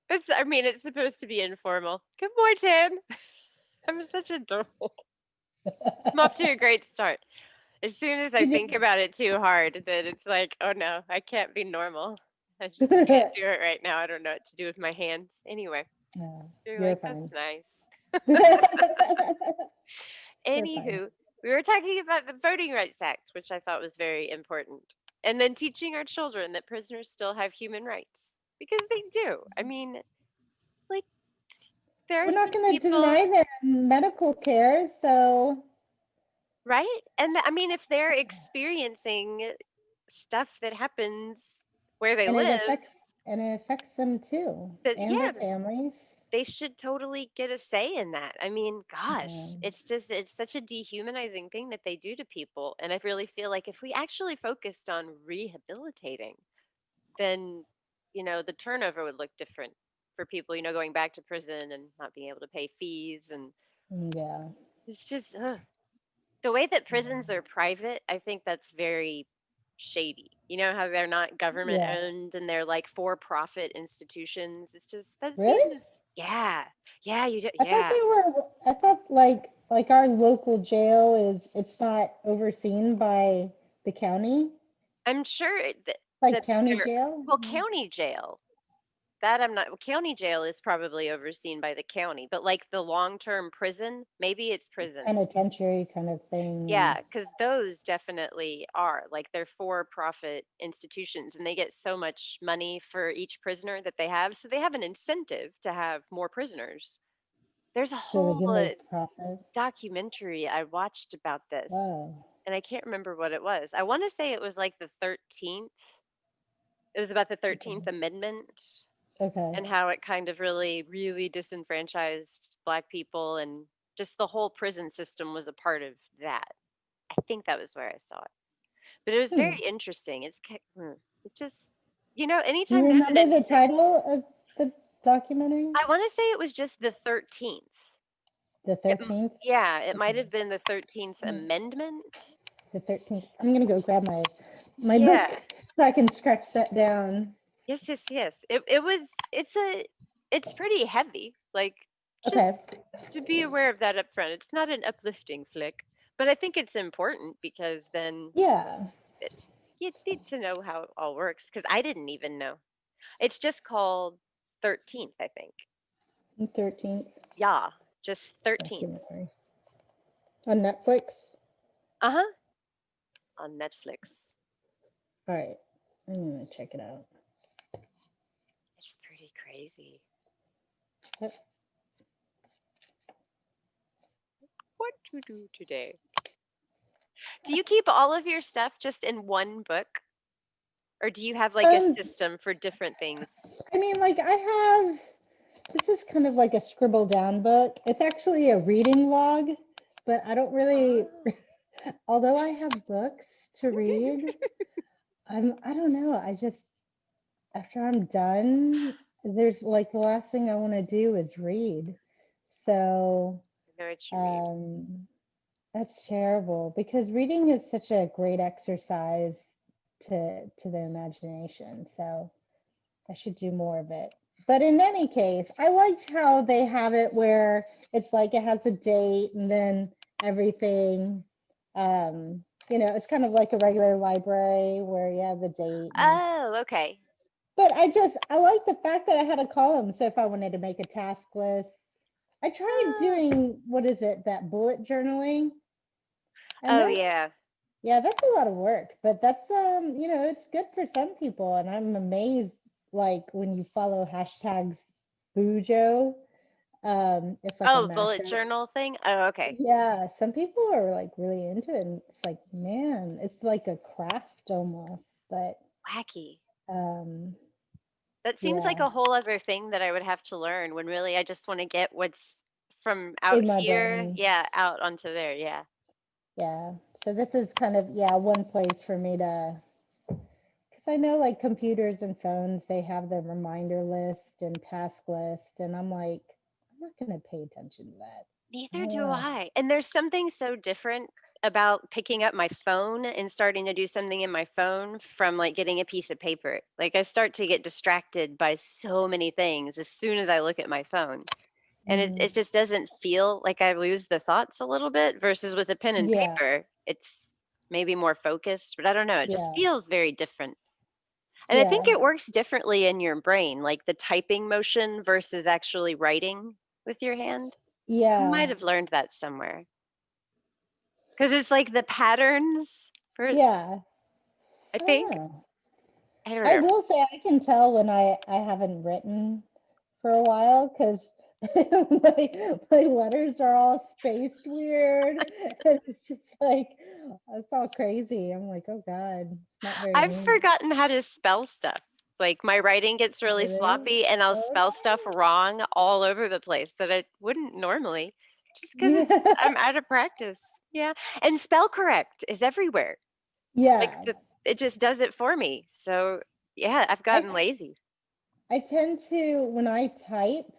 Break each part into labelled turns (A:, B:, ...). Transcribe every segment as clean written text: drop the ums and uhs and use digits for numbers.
A: I mean, it's supposed to be informal. Good morning. I'm such a dork. I'm off to a great start. As soon as I
B: Did
A: think
B: you?
A: about it too hard, then it's like, oh no, I can't be normal. I just can't do it right now. I don't know what to do with my hands. Anyway,
B: No,
A: you're
B: you're
A: like, that's
B: fine.
A: nice.
B: You're fine.
A: Anywho, we were talking about the Voting Rights Act, which I thought was very important. And then teaching our children that prisoners still have human rights. Because they do. I mean, like, there
B: We're
A: are
B: not
A: some
B: going to
A: people,
B: deny them medical care, so
A: right? And I mean, if they're experiencing stuff that happens where they
B: and it
A: live,
B: affects them too
A: that,
B: and their
A: yeah,
B: families.
A: they should totally get a say in that. I mean,
B: Yeah.
A: gosh, it's such a dehumanizing thing that they do to people. And I really feel like if we actually focused on rehabilitating, then, the turnover would look different for people, going back to prison and not being able to pay fees. And
B: Yeah.
A: it's just, the way that prisons are private, I think that's very shady. You know how they're not government
B: Yeah.
A: owned and they're like for profit institutions. It's just that
B: Really?
A: seems, yeah, yeah, you do,
B: I thought
A: yeah.
B: they were. I thought like our local jail is. It's not overseen by the county,
A: I'm sure
B: like
A: that
B: county
A: they're,
B: jail.
A: well, county jail. That I'm not, well, county jail is probably overseen by the county, but like the long term prison, maybe it's prison.
B: Penitentiary kind of
A: Yeah,
B: thing.
A: because those definitely are like they're for profit institutions and they get so much money for each prisoner that they have. So they have an incentive to have more prisoners. There's a
B: So they
A: whole
B: can make profit.
A: documentary I watched about this,
B: Wow.
A: and I can't remember what it was. I want to say it was like the 13th. It was about the
B: Okay.
A: 13th Amendment
B: Okay.
A: and how it kind of really, really disenfranchised Black people, and just the whole prison system was a part of that. I think that was where I saw it. But it was
B: Hmm.
A: very interesting. It just,
B: Do you
A: anytime there's an
B: remember the
A: incentive.
B: title of the documentary?
A: I wanna say it was just the 13th.
B: The 13th.
A: Yeah, it might
B: Okay.
A: have been the 13th Amendment.
B: The 13th. I'm gonna go grab my book
A: Yeah.
B: so I can scratch that down.
A: Yes, yes, yes. It's pretty heavy, like, just
B: Okay.
A: to be aware of that up front. It's not an uplifting flick, but I think it's important because then
B: Yeah.
A: it you need to know how it all works. Because I didn't even know. It's just called 13th, I think.
B: 13th
A: Yeah, just 13th.
B: documentary on Netflix.
A: Uh-huh, on Netflix.
B: All right. I'm gonna check it out.
A: It's pretty crazy.
B: Yep.
A: What to do today? Do you keep all of your stuff just in one book, or do you have, like, a
B: Um,
A: system for different things?
B: I mean, like I have. This is kind of like a scribble down book. It's actually a reading log, but I don't really.
A: Oh.
B: Although I have books to read, I don't know. I just after I'm done, there's like the last thing I want to do is read. So,
A: I know what you mean.
B: um, that's terrible because reading is such a great exercise to the imagination. So I should do more of it. But in any case, I liked how they have it where it's like it has a date and then everything. It's kind of like a regular library where you have the date and
A: Oh, okay.
B: but I like the fact that I had a column. So if I wanted to make a task list, I tried
A: Oh.
B: doing what is it, that bullet journaling. And
A: Oh,
B: that's
A: yeah.
B: yeah, that's a lot of work, but that's it's good for some people. And I'm amazed like when you follow hashtags Bujo, it's like a
A: Oh, bullet
B: master.
A: journal thing? Oh, okay.
B: Yeah, some people are like really into it and it's like, man, it's like a craft almost. But
A: Wacky.
B: um
A: That seems like
B: yeah,
A: a whole other thing that I would have to learn when really I just wanna get what's from out
B: in my
A: here,
B: brain.
A: yeah, out onto there, yeah.
B: Yeah. So this is kind of, yeah, one place for me to, because I know like computers and phones, they have the reminder list and task list. And I'm like, I'm not going to pay attention to that. I
A: Neither
B: don't
A: do
B: want
A: I, and there's something so different about picking up my phone and starting to do something in my phone from like getting a piece of paper. Like I start to get distracted by so many things as soon as I look at my phone. And it
B: Mm,
A: just doesn't feel like I lose the thoughts a little bit versus with a pen and
B: yeah,
A: paper, it's maybe more focused, but I don't know, it just
B: yeah,
A: feels very different. And I think
B: yeah,
A: it works differently in your brain, like the typing motion versus actually writing with your hand. I
B: yeah,
A: might have learned that somewhere. Because it's like the patterns for
B: yeah.
A: I
B: I don't
A: think.
B: know.
A: I don't
B: I
A: know.
B: will say I can tell when I haven't written for a while because my letters are all spaced weird, and it's just like it's all crazy. I'm like, oh God, it's not very
A: I've
B: neat.
A: forgotten how to spell stuff. Like my writing gets really
B: Really?
A: sloppy and I'll
B: Oh
A: spell stuff wrong all over the place that I wouldn't normally just because
B: no.
A: it's I'm out of practice. Yeah. And spell correct is everywhere. Like
B: Yeah.
A: it just does it for me. So yeah, I've
B: I
A: gotten lazy.
B: I tend to when I type,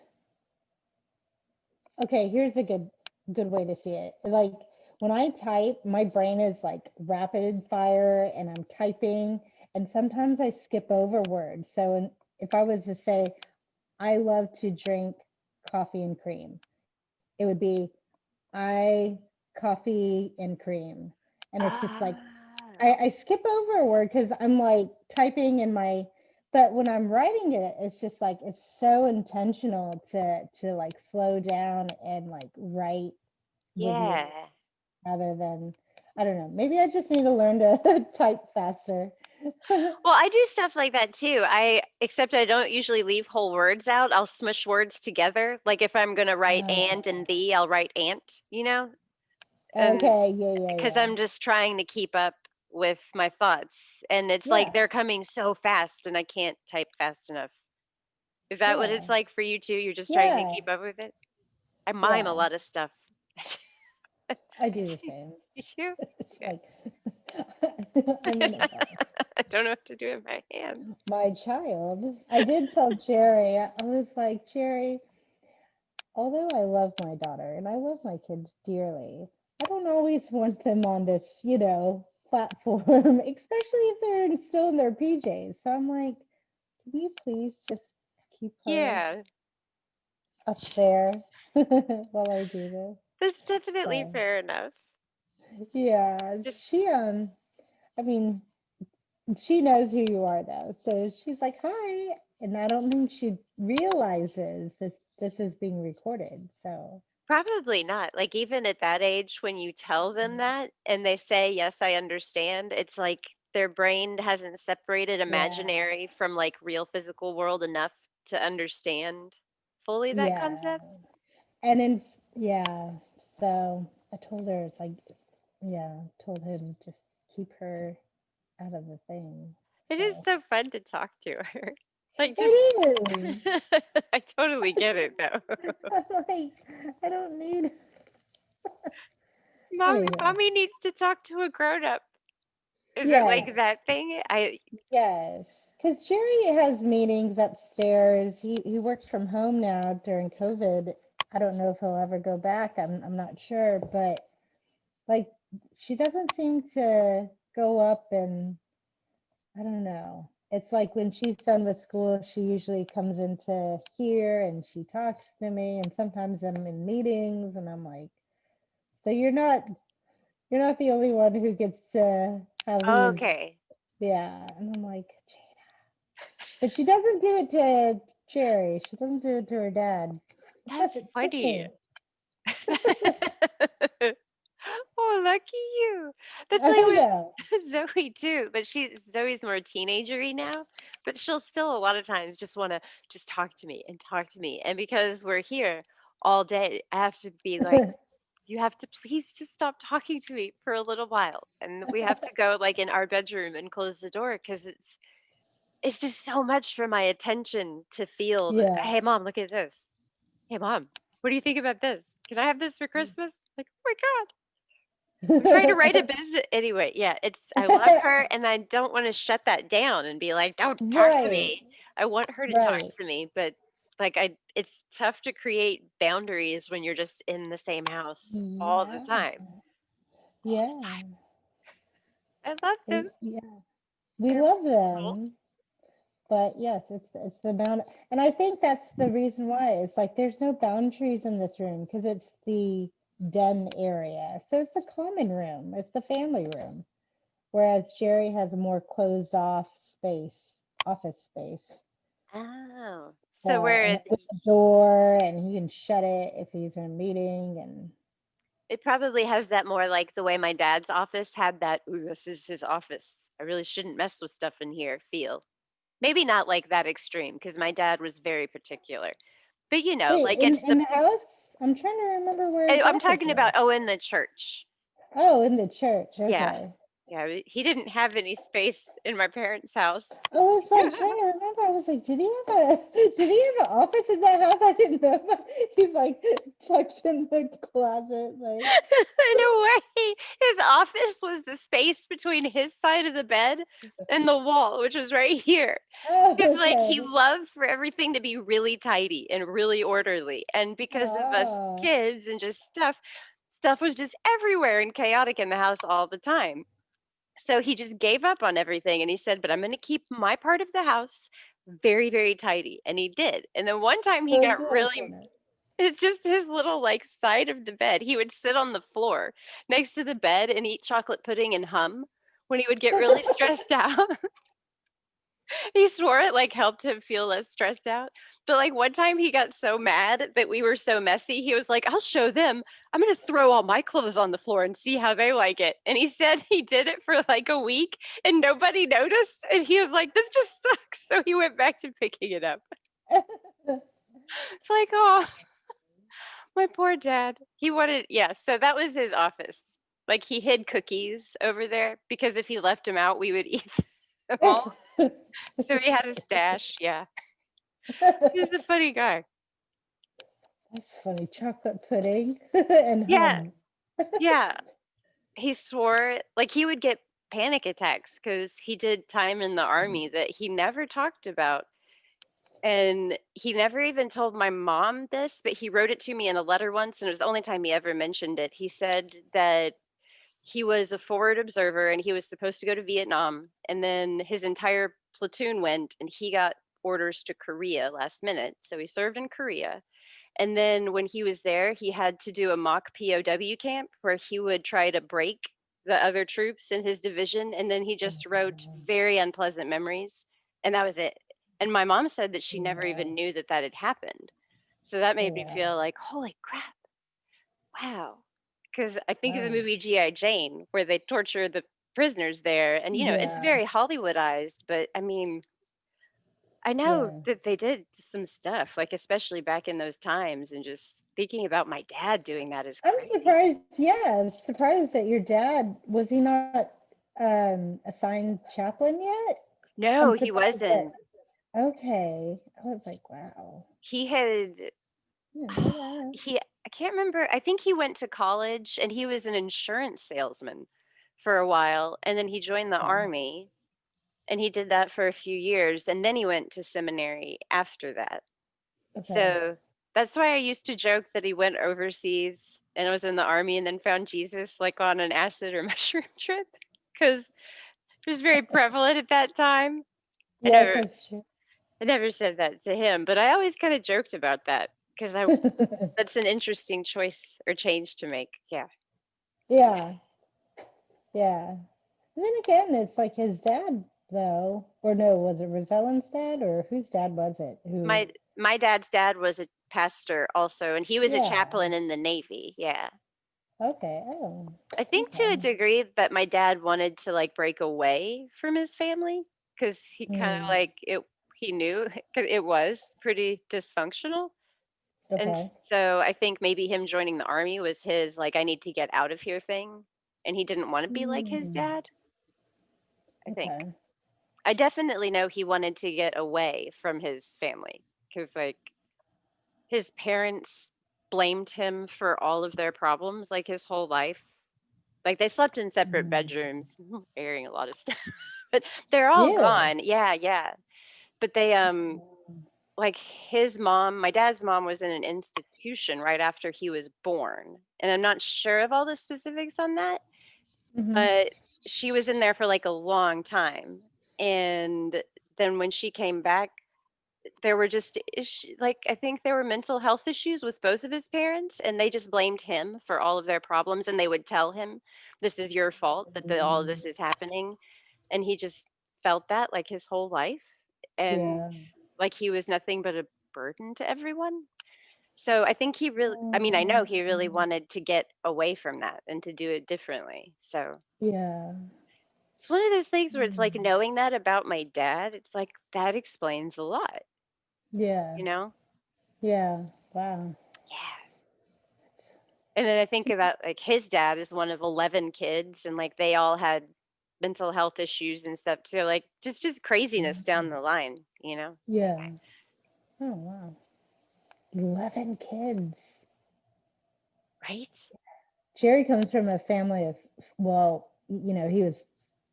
B: okay, here's a good way to see it. Like when I type, my brain is like rapid fire and I'm typing and sometimes I skip over words. So if I was to say I love to drink coffee and cream, it would be I coffee and cream. And it's just like
A: Oh.
B: I skip over a word because I'm like typing in my, but when I'm writing it, it's just like it's so intentional to like slow down and like write with your
A: Yeah.
B: rather than I don't know. Maybe I just need to learn to type faster.
A: Well, I do stuff like that too. Except I don't usually leave whole words out. I'll smush words together. Like if I'm going to write and thee, I'll write ant, you know? And
B: Okay, yeah, yeah,
A: because
B: yeah.
A: I'm just trying to keep up with my thoughts. And it's like
B: Yeah,
A: they're coming so fast and I can't type fast enough. Is that what
B: yeah,
A: it's like for you too? You're just trying to
B: yeah,
A: keep up with it? I mime a
B: yeah.
A: lot of stuff.
B: I do the same.
A: You too?
B: It's
A: Okay.
B: like I'm in a
A: I don't know what to do with my hands.
B: my child. I did tell Jerry, I was like, Jerry, although I love my daughter and I love my kids dearly, I don't always want them on this, platform, especially if still in their PJs. So I'm like, can you please just keep her
A: Yeah,
B: up there while I do this?
A: that's definitely
B: So
A: fair enough.
B: yeah,
A: Just
B: she I mean, she knows who you are though. So she's like, hi. And I don't think she realizes this is being recorded. So
A: probably not. Like, even at that age, when you tell them that and they say, "Yes, I understand," it's like their brain hasn't separated
B: yeah,
A: imaginary from, like, real physical world enough to understand fully that
B: yeah.
A: concept.
B: And then yeah, so I told her it's like yeah, told him just keep her out of the thing.
A: It is
B: So
A: so fun to talk to her. Like, just
B: it is.
A: I totally get it, though.
B: I'm like, I don't need
A: Mommy
B: anywho.
A: mommy needs to talk to a grown up. Is it
B: Yes,
A: like that thing? I
B: yes. Because Jerry has meetings upstairs. He works from home now during COVID. I don't know if he'll ever go back. I'm not sure, but like she doesn't seem to go up and I don't know. It's like when she's done with school, she usually comes into here and she talks to me and sometimes I'm in meetings and I'm like, so you're not the only one who gets to have these,
A: okay.
B: yeah. And I'm like, but she doesn't do it to Cherry. She doesn't do it to her dad.
A: That's
B: Just
A: funny.
B: me.
A: Oh, lucky you. That's like
B: I
A: with
B: know.
A: Zoe too, but Zoe's more teenagery now, but she'll still a lot of times just want to just talk to me and talk to me. And because we're here all day, I have to be like, you have to please just stop talking to me for a little while. And we have to go like in our bedroom and close the door because it's just so much for my attention to feel that,
B: Yeah.
A: hey mom, look at this. Hey mom, what do you think about this? Can I have this for Christmas? Like, oh my God. I'm trying to write a business anyway, yeah, it's I love her and I don't wanna shut that down and be like, "Don't talk to
B: Right.
A: me." I want her to talk
B: Right.
A: to me, but, like, I it's tough to create boundaries when you're just in the same house all the
B: Yeah.
A: time.
B: Yeah.
A: I love them.
B: Yeah. We
A: They're
B: love
A: cool.
B: them. But yes, it's the bound, and I think that's the reason why it's like there's no boundaries in this room because it's the den area. So it's the common room, it's the family room. Whereas Jerry has a more closed off space, office space.
A: Oh, so
B: So,
A: where
B: and with the door, and he can shut it if he's in a meeting, and
A: it probably has that more like the way my dad's office had that, "Ooh, this is his office. I really shouldn't mess with stuff in here," feel. Maybe not like that extreme because my dad was very particular. But,
B: wait,
A: like it's
B: in
A: the
B: the house? I'm trying to remember where his
A: I'm
B: office
A: talking about,
B: was.
A: in the church.
B: Oh, in the church.
A: Yeah.
B: Okay.
A: Yeah, he didn't have any space in my parents' house.
B: I was like trying to remember. I was like, did he have a did he have an office in that house? I didn't know. He's like tucked in the closet, like
A: In a way, his office was the space between his side of the bed and the wall, which was right here.
B: oh,
A: 'Cause, like, he
B: okay.
A: loved for everything to be really tidy and really orderly, and because of us
B: Oh,
A: kids and just stuff was just everywhere and chaotic in the house all the time. So he just gave up on everything and he said, "But I'm gonna keep my part of the house very, very tidy," and he did. And then one time he
B: so it's
A: got
B: like
A: really it's just his little, like, side of the bed. He would sit on the floor next to the bed and eat chocolate pudding and hum when he would get really stressed out. He swore it, like, helped him feel less stressed out. But, like, one time he got so mad that we were so messy, he was like, "I'll show them. I'm gonna throw all my clothes on the floor and see how they like it." And he said he did it for, like, a week and nobody noticed, and he was like, "This just sucks." So he went back to picking it up. It's like, "Oh, my poor dad." He wanted yeah, so that was his office. Like, he hid cookies over there because if he left them out, we would eat them all. So he had a stash, yeah. He was a funny guy.
B: That's funny. Chocolate pudding and
A: Yeah,
B: hum.
A: yeah. He swore like, he would get panic attacks because he did time in the army that he never talked about, and he never even told my mom this, but he wrote it to me in a letter once, and it was the only time he ever mentioned it. He said that he was a forward observer, and he was supposed to go to Vietnam, and then his entire platoon went, and he got orders to Korea last minute, so he served in Korea. And then when he was there, he had to do a mock POW camp where he would try to break the other troops in his division. And then he just wrote very unpleasant memories. And that was it. And my mom said that she never even
B: Yeah,
A: knew that that had happened. So that made me
B: yeah.
A: feel like, holy crap, wow. Because I think of the
B: Wow.
A: movie G.I. Jane, where they torture the prisoners there. And, it's
B: Yeah,
A: very Hollywoodized, but I mean, I know
B: yeah.
A: that they did some stuff, like, especially back in those times, and just thinking about my dad doing that is
B: I'm
A: crazy.
B: surprised. Yeah, I'm surprised that your dad was he not assigned chaplain yet? I'm
A: No, he
B: surprised that.
A: wasn't.
B: Okay, I was like, wow,
A: He had
B: I didn't know
A: I can't remember, I think he went to college, and he was an insurance salesman for a while, and then he joined the
B: that.
A: army, and he did that for a few years, and then he went to seminary after that.
B: Okay,
A: So, that's why I used to joke that he went overseas and was in the army and then found Jesus, like, on an acid or mushroom trip, because it was very prevalent at that time. I
B: yes,
A: never
B: that's true.
A: I never said that to him, but I always kinda joked about that because I that's an interesting choice or change to make, yeah.
B: Yeah, yeah. And then again, it's like his dad, though, or no, was it Rosellan's dad, or whose dad was it? Who?
A: My dad's dad was a pastor also, and he was a
B: Yeah.
A: chaplain in the Navy, yeah.
B: Okay. Oh,
A: I think to a
B: okay.
A: degree that my dad wanted to, like, break away from his family because he kinda,
B: Hmm.
A: like, he knew it was pretty dysfunctional, and
B: Okay.
A: so I think maybe him joining the army was his, like, "I need to get out of here" thing, and he didn't wanna be like his
B: Mm,
A: dad, I think.
B: okay.
A: I definitely know he wanted to get away from his family because, like, his parents blamed him for all of their problems, like, his whole life. Like, they slept in separate
B: Mm.
A: bedrooms, airing a lot of stuff, but they're all
B: Really?
A: gone. Yeah, yeah. But they, like, his mom my dad's mom was in an institution right after he was born, and I'm not sure of all the specifics on that,
B: Mhm.
A: but she was in there for like a long time. And then when she came back, there were just like I think there were mental health issues with both of his parents, and they just blamed him for all of their problems. And they would tell him, "This is your fault that all of
B: Mm.
A: this is happening," and he just felt that like his whole life, and
B: Yeah.
A: like he was nothing but a burden to everyone. So I think he really, I mean, I know
B: Oh,
A: he really wanted to get away from that and to do it differently. So
B: yeah.
A: it's one of those things where it's like
B: Mm.
A: knowing that about my dad, it's like that explains a lot,
B: Yeah.
A: you know?
B: Yeah. Wow.
A: Yeah. And then I think about like his dad is one of 11 kids and like they all had mental health issues and stuff. So like just craziness down
B: Mhm.
A: the line, you know?
B: Yeah. Oh, wow. 11 kids.
A: Right?
B: Jerry comes from a family of, well, he was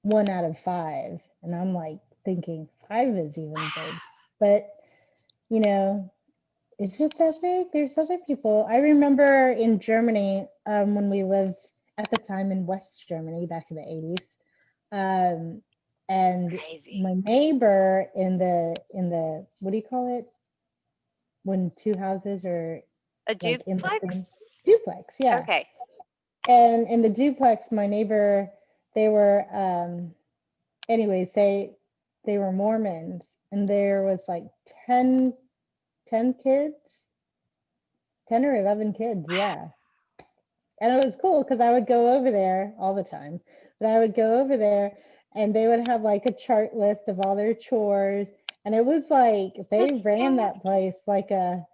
B: one out of five. And I'm like thinking five is even big. But, you know, is it that big? There's other people. I remember in Germany, when we lived at the time in West Germany back in the 80s. And
A: Crazy.
B: my neighbor in the what do you call it? When two houses are
A: A
B: like in the
A: duplex?
B: same duplex, yeah.
A: Okay.
B: And in the duplex, my neighbor, they were anyways, they were Mormons, and there was like 10 10 kids, 10 or 11 kids, yeah. And it was cool because I would go over there all the time, but I would go over there and they would have like a chart list of all their chores. And it was like they
A: That's
B: ran
A: so
B: that place like a,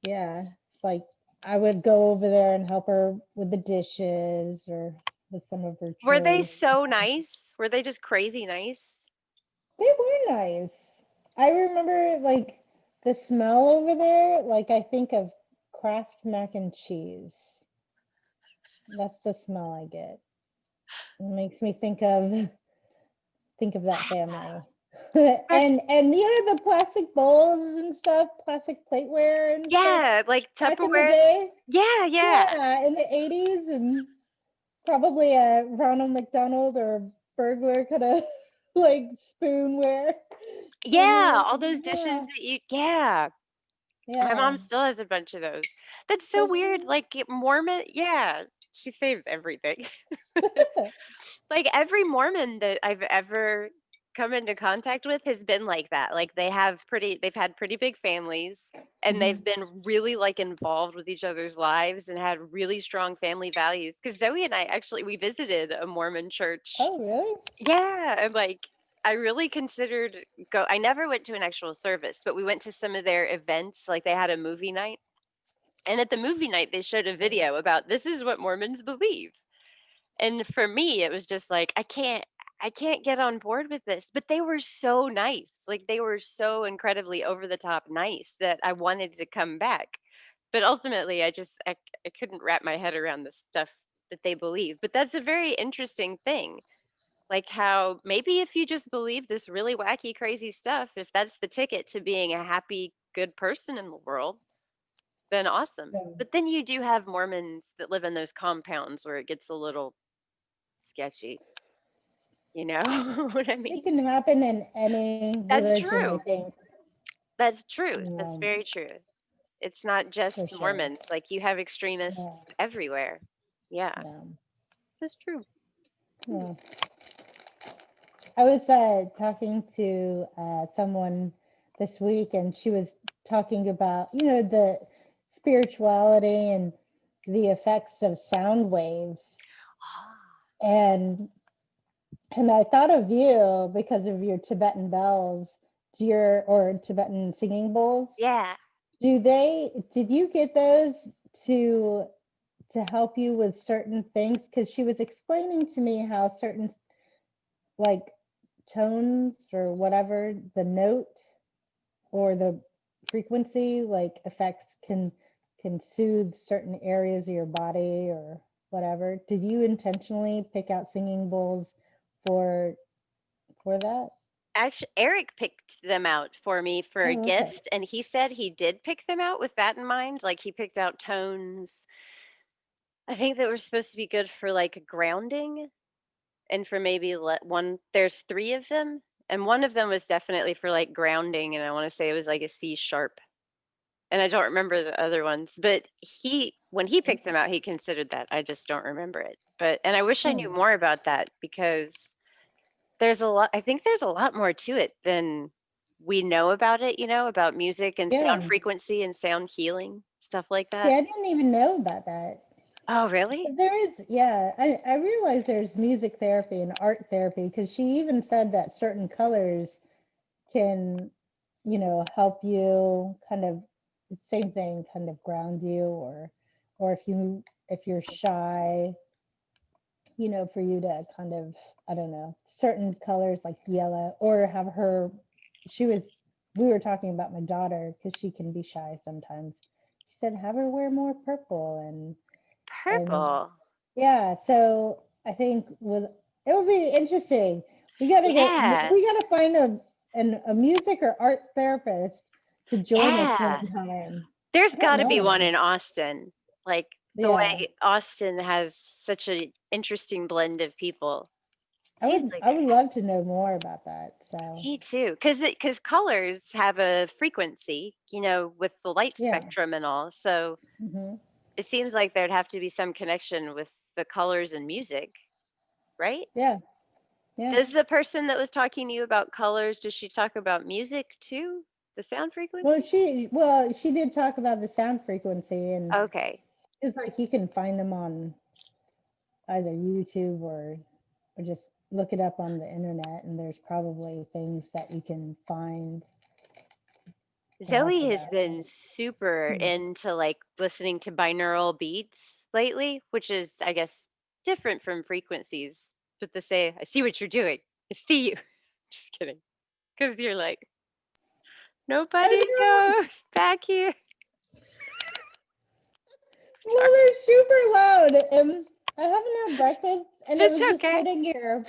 B: yeah, it's like I would go over there and help her with the dishes or with some of her
A: were they
B: chores.
A: so nice? Were they just crazy nice?
B: They were nice. I remember like the smell over there, like I think of Kraft mac and cheese. That's the smell I get. It makes me think of that family.
A: That's
B: And the plastic bowls and stuff, plastic plateware and stuff
A: yeah, like
B: back in the
A: Tupperwares.
B: day.
A: Yeah, yeah.
B: Yeah, in the 80s, and probably a Ronald McDonald or burglar could have like spoonware.
A: Yeah, all those dishes
B: Yeah,
A: that you yeah. My
B: yeah.
A: mom still has a bunch of those. That's so
B: Does
A: weird,
B: she?
A: like, Mormon yeah, she saves everything. Like, every Mormon that I've ever come into contact with has been like that, like, they've had pretty big families, and they've
B: Mhm.
A: been really, like, involved with each other's lives and had really strong family values. Because Zoe and I actually we visited a Mormon church.
B: Oh, really?
A: Yeah, and, like, I really considered I never went to an actual service, but we went to some of their events, like, they had a movie night, and at the movie night, they showed a video about, "This is what Mormons believe." And for me, it was just like, I can't get on board with this, but they were so nice. Like they were so incredibly over the top nice that I wanted to come back. But ultimately, I couldn't wrap my head around the stuff that they believe. But that's a very interesting thing. Like how maybe if you just believe this really wacky crazy stuff, if that's the ticket to being a happy good person in the world, then awesome.
B: Yeah.
A: But then you do have Mormons that live in those compounds where it gets a little sketchy. You know what I
B: It
A: mean?
B: can happen in any
A: That's
B: religion, I
A: true.
B: think.
A: That's true. That's
B: Um,
A: very true. It's not
B: for
A: just
B: sure.
A: Mormons, like, you have
B: Yeah,
A: extremists everywhere. Yeah,
B: yeah,
A: that's true. Hmm.
B: yeah. I was talking to someone this week, and she was talking about, the spirituality and the effects of sound waves.
A: Ah,
B: And I thought of you because of your Tibetan bells, or Tibetan singing bowls.
A: yeah.
B: Did you get those to help you with certain things? Because she was explaining to me how certain like tones or whatever the note or the frequency like effects can soothe certain areas of your body or whatever. Did you intentionally pick out singing bowls for that?
A: Actually, Eric picked them out for me for a
B: Oh, okay.
A: gift, and he said he did pick them out with that in mind, like, he picked out tones, I think that were supposed to be good for, like, grounding, and for maybe let one there's 3 of them, and one of them was definitely for, like, grounding, and I wanna say it was like a C sharp, and I don't remember the other ones, but he when he picked them out, he considered that, I just don't remember it, but and I wish I knew
B: Hmm.
A: more about that because I think there's a lot more to it than we know about it, about music and sound
B: Yeah.
A: frequency and sound healing, stuff like
B: See,
A: that.
B: I didn't even know about that.
A: Oh, really?
B: There is, yeah, I realize there's music therapy and art therapy because she even said that certain colors can, help you kind of, same thing, kind of ground you, or if you're shy, for you to kind of, I don't know, certain colors like yellow, or have her, she was, we were talking about my daughter because she can be shy sometimes. She said, have her wear more purple and
A: Purple.
B: yeah, so I think with it will be interesting.
A: Yeah.
B: We gotta find a music or art therapist to join us one
A: Yeah.
B: time.
A: There's
B: I don't
A: gotta
B: know
A: be one
B: any.
A: in Austin. Like, the
B: Yeah,
A: way Austin has such an interesting blend of people. Seems like
B: I would love to know more about that. So
A: me too, because colors have a frequency, with the light
B: yeah,
A: spectrum and all, so
B: hmm,
A: it seems like there'd have to be some connection with the colors and music, right?
B: yeah, yeah.
A: Does the person that was talking to you about colors, does she talk about music too? The sound frequency?
B: She did talk about the sound frequency, and
A: Okay.
B: it's like you can find them on either YouTube or just look it up on the internet, and there's probably things that you can find to help
A: Zoe
B: with
A: has
B: that.
A: been super
B: Hmm.
A: into like listening to binaural beats lately, which is, I guess, different from frequencies. But to say, I see what you're doing. I see you. Just kidding. Because you're like,
B: I
A: nobody
B: know.
A: knows back here. Sorry.
B: Well, they're super loud, and I haven't had breakfast, and it
A: It's
B: was just
A: okay.
B: sitting here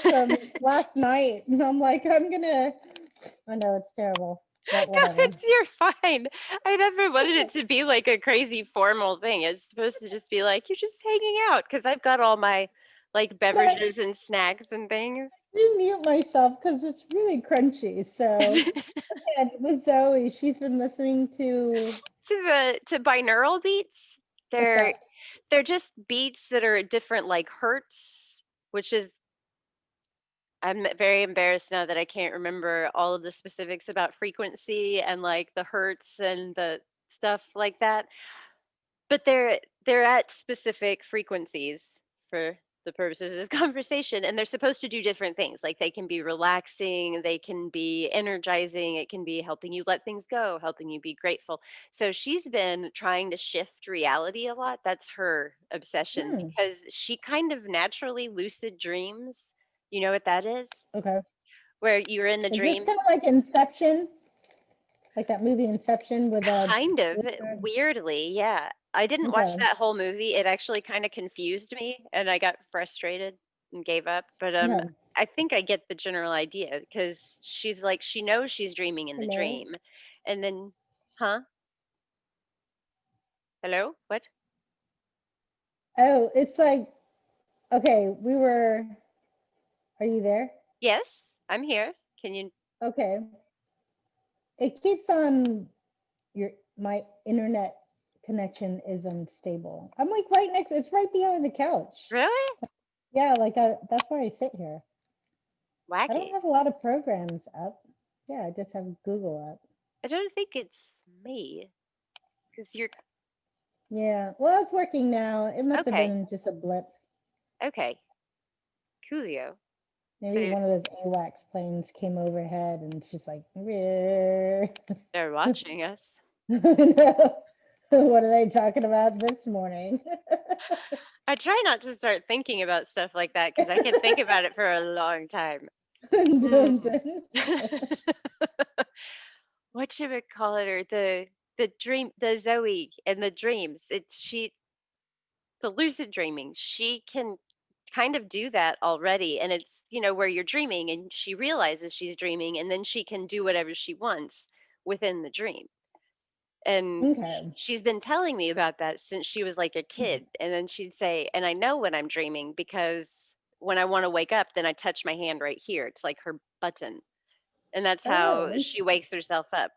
B: from last night, and I'm like, I know it's terrible, but
A: No,
B: whatever.
A: you're fine. I never wanted it to be like a crazy formal thing. It's supposed to just be like, you're just hanging out because I've got all my like
B: But
A: beverages and snacks and things.
B: I mute myself because it's really crunchy. So, and with Zoe, she's been listening to
A: To binaural beats.
B: what's
A: They're
B: that?
A: they're just beats that are at different like hertz, which is I'm very embarrassed now that I can't remember all of the specifics about frequency and like the hertz and the stuff like that. But they're at specific frequencies for the purposes of this conversation, and they're supposed to do different things. Like they can be relaxing, they can be energizing, it can be helping you let things go, helping you be grateful. So she's been trying to shift reality a lot. That's her obsession
B: Hmm.
A: because she kind of naturally lucid dreams. You know what that is?
B: Okay.
A: Where you're in the
B: Is this
A: dream.
B: kind of like Inception, like that movie Inception with a
A: Kind of,
B: wizard?
A: weirdly, yeah. I didn't watch
B: Okay.
A: that whole movie, it actually kinda confused me, and I got frustrated and gave up, but,
B: Okay.
A: I think I get the general idea because she's like she knows she's dreaming in the
B: Hello.
A: dream, and then Huh? Hello? What?
B: Oh, it's like okay. Are you there?
A: Yes, I'm here. Can you
B: Okay. It keeps on my internet connection is unstable. I'm like right next. It's right behind the couch.
A: Really?
B: Yeah, that's where I sit here. I don't
A: Wacky.
B: have a lot of programs up. Yeah, I just have Google up.
A: I don't think it's me, because 'cause you're
B: Yeah. Well, it's working now. It must have
A: okay,
B: been just a blip.
A: okay, coolio.
B: Maybe
A: So
B: one of those AWACS planes came overhead and it's just like, "Meow."
A: they're watching us.
B: No. What are they talking about this morning?
A: I try not to start thinking about stuff like that because I can think about it for a long time.
B: Dun, dun,
A: Mm.
B: dun.
A: What should we call it? Or the Zoe and the dreams. The lucid dreaming. She can kind of do that already, and it's where you're dreaming and she realizes she's dreaming, and then she can do whatever she wants within the dream. And
B: Okay.
A: she's been telling me about that since she was like a kid, and then she'd say, and I know when I'm dreaming because when I want to wake up, then I touch my hand right here. It's like her button. And that's
B: Oh,
A: how she wakes herself up.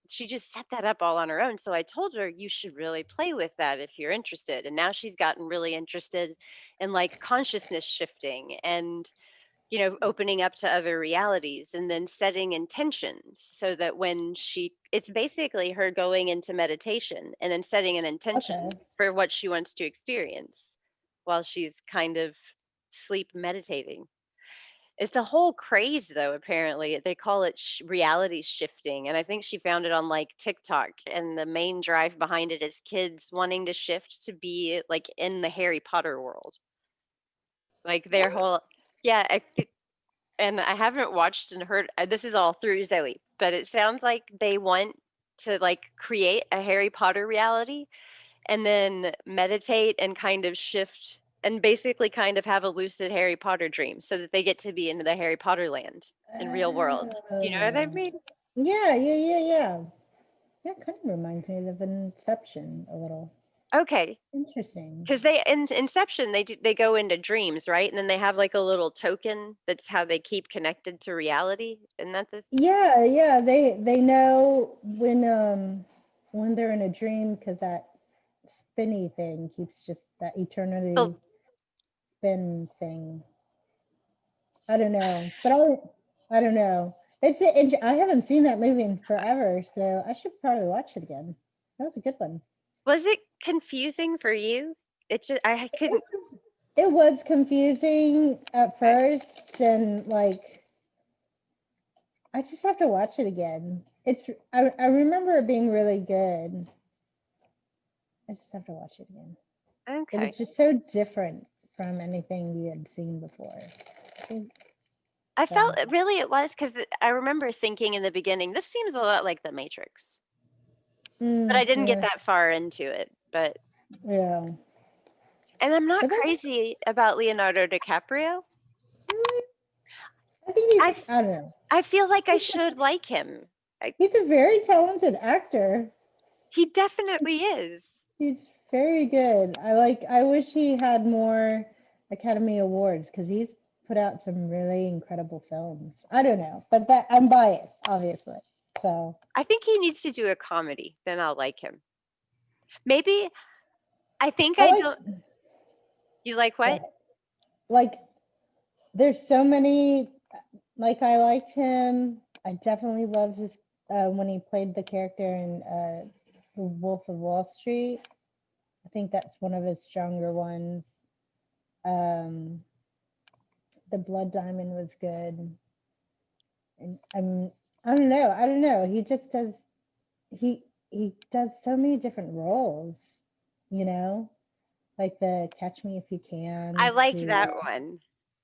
A: She just set that up all on her own. So I told her you should really play with that if you're interested. And now she's gotten really interested in like consciousness shifting and opening up to other realities and then setting intentions so that when it's basically her going into meditation and then setting an
B: okay.
A: intention for what she wants to experience while she's kind of sleep meditating. It's a whole craze though, apparently. They call it reality shifting. And I think she found it on like TikTok. And the main drive behind it is kids wanting to shift to be like in the Harry Potter world. Like their whole, yeah. And I haven't watched and heard, this is all through Zoe, but it sounds like they want to like create a Harry Potter reality and then meditate and kind of shift and basically kind of have a lucid Harry Potter dream so that they get to be in the Harry Potter land in real world. Do you know what I
B: Oh,
A: mean?
B: yeah, yeah, yeah, yeah. That kind of reminds me of Inception a little.
A: Okay.
B: Interesting.
A: Because they in Inception they go into dreams, right? And then they have like a little token that's how they keep connected to reality. And that's the
B: Yeah, yeah. They know when they're in a dream because that spinny thing keeps just that
A: oh,
B: eternity spin thing. I don't know, but I don't know. I haven't seen that movie in forever, so I should probably watch it again. That was a good one.
A: was it confusing for you? It just I couldn't.
B: It was confusing at
A: Okay.
B: first, and like I just have to watch it again. I remember it being really good. I just have to watch it again. It
A: Okay.
B: was just so different from anything we had seen before. I think
A: I felt
B: so.
A: really it was because I remember thinking in the beginning, this seems a lot like The Matrix, but I didn't get
B: Yeah,
A: that far into it. But
B: yeah.
A: and I'm not
B: But then
A: crazy about Leonardo DiCaprio.
B: I think
A: I
B: I don't know.
A: I feel like I
B: He's,
A: should like him.
B: he's a very talented actor.
A: He definitely is.
B: He's very good. I wish he had more Academy Awards because he's put out some really incredible films. I don't know, but that I'm biased, obviously. So
A: I think he needs to do a comedy, then I'll like him. Maybe I think
B: I
A: I
B: like
A: don't. You like
B: go
A: what?
B: ahead. Like there's so many like I liked him. I definitely loved his when he played the character in The Wolf of Wall Street. I think that's one of his stronger ones. Um, the Blood Diamond was good. And I don't know. I don't know. He he does so many different roles, you know, like the Catch Me If You
A: I
B: Can
A: liked
B: to
A: that one.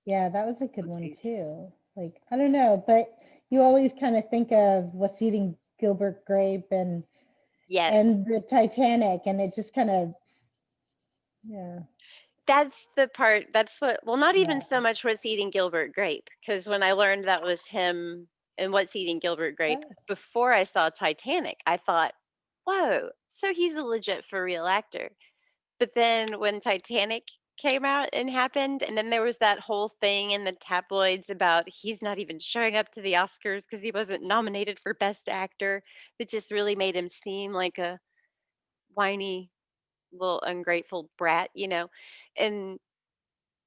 B: yeah, that was a good one
A: Oopsies.
B: too. Like I don't know, but you always kind of think of What's Eating Gilbert Grape
A: Yes.
B: and the Titanic, and it just kind of yeah
A: That's the part that's what well, not even
B: yeah
A: so much What's Eating Gilbert Grape, because when I learned that was him in What's Eating Gilbert Grape,
B: oh,
A: before I saw Titanic, I thought, "Whoa, so he's a legit for real actor." But then when Titanic came out and happened, and then there was that whole thing in the tabloids about he's not even showing up to the Oscars because he wasn't nominated for Best Actor, that just really made him seem like a whiny, little ungrateful brat. And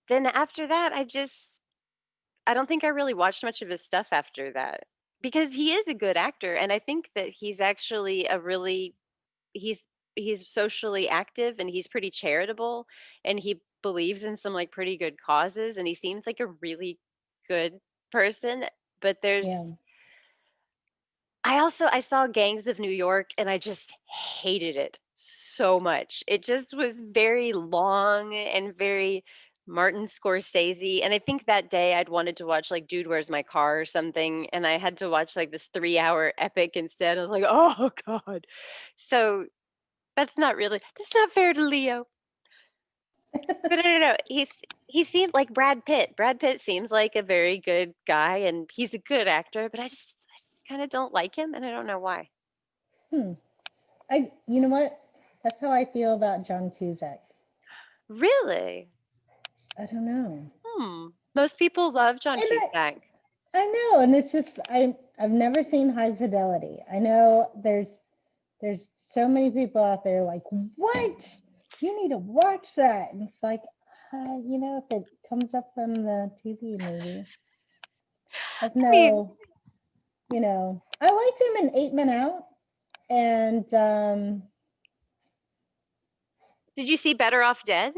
A: then after that, I don't think I really watched much of his stuff after that because he is a good actor, and I think that he's actually a really he's he's socially active and he's pretty charitable and he believes in some like pretty good causes and he seems like a really good person. But
B: yeah.
A: I saw Gangs of New York and I just hated it so much. It just was very long and very Martin Scorsese. And I think that day I'd wanted to watch like Dude, Where's My Car or something. And I had to watch like this 3 hour epic instead. I was like, oh God. So that's not fair to Leo. But no. He seemed like Brad Pitt. Brad Pitt seems like a very good guy and he's a good actor, but I just kind of don't like him and I don't know why.
B: Hmm. You know what? That's how I feel about John Cusack.
A: Really?
B: I don't know.
A: Most people love John
B: And
A: Cusack.
B: I know, and it's just I've never seen High Fidelity. I know there's so many people out there like, what? You need to watch that. And it's like, if it comes up on the TV, maybe. I've
A: I mean,
B: I liked him in 8 Men Out, and
A: did you see Better Off Dead?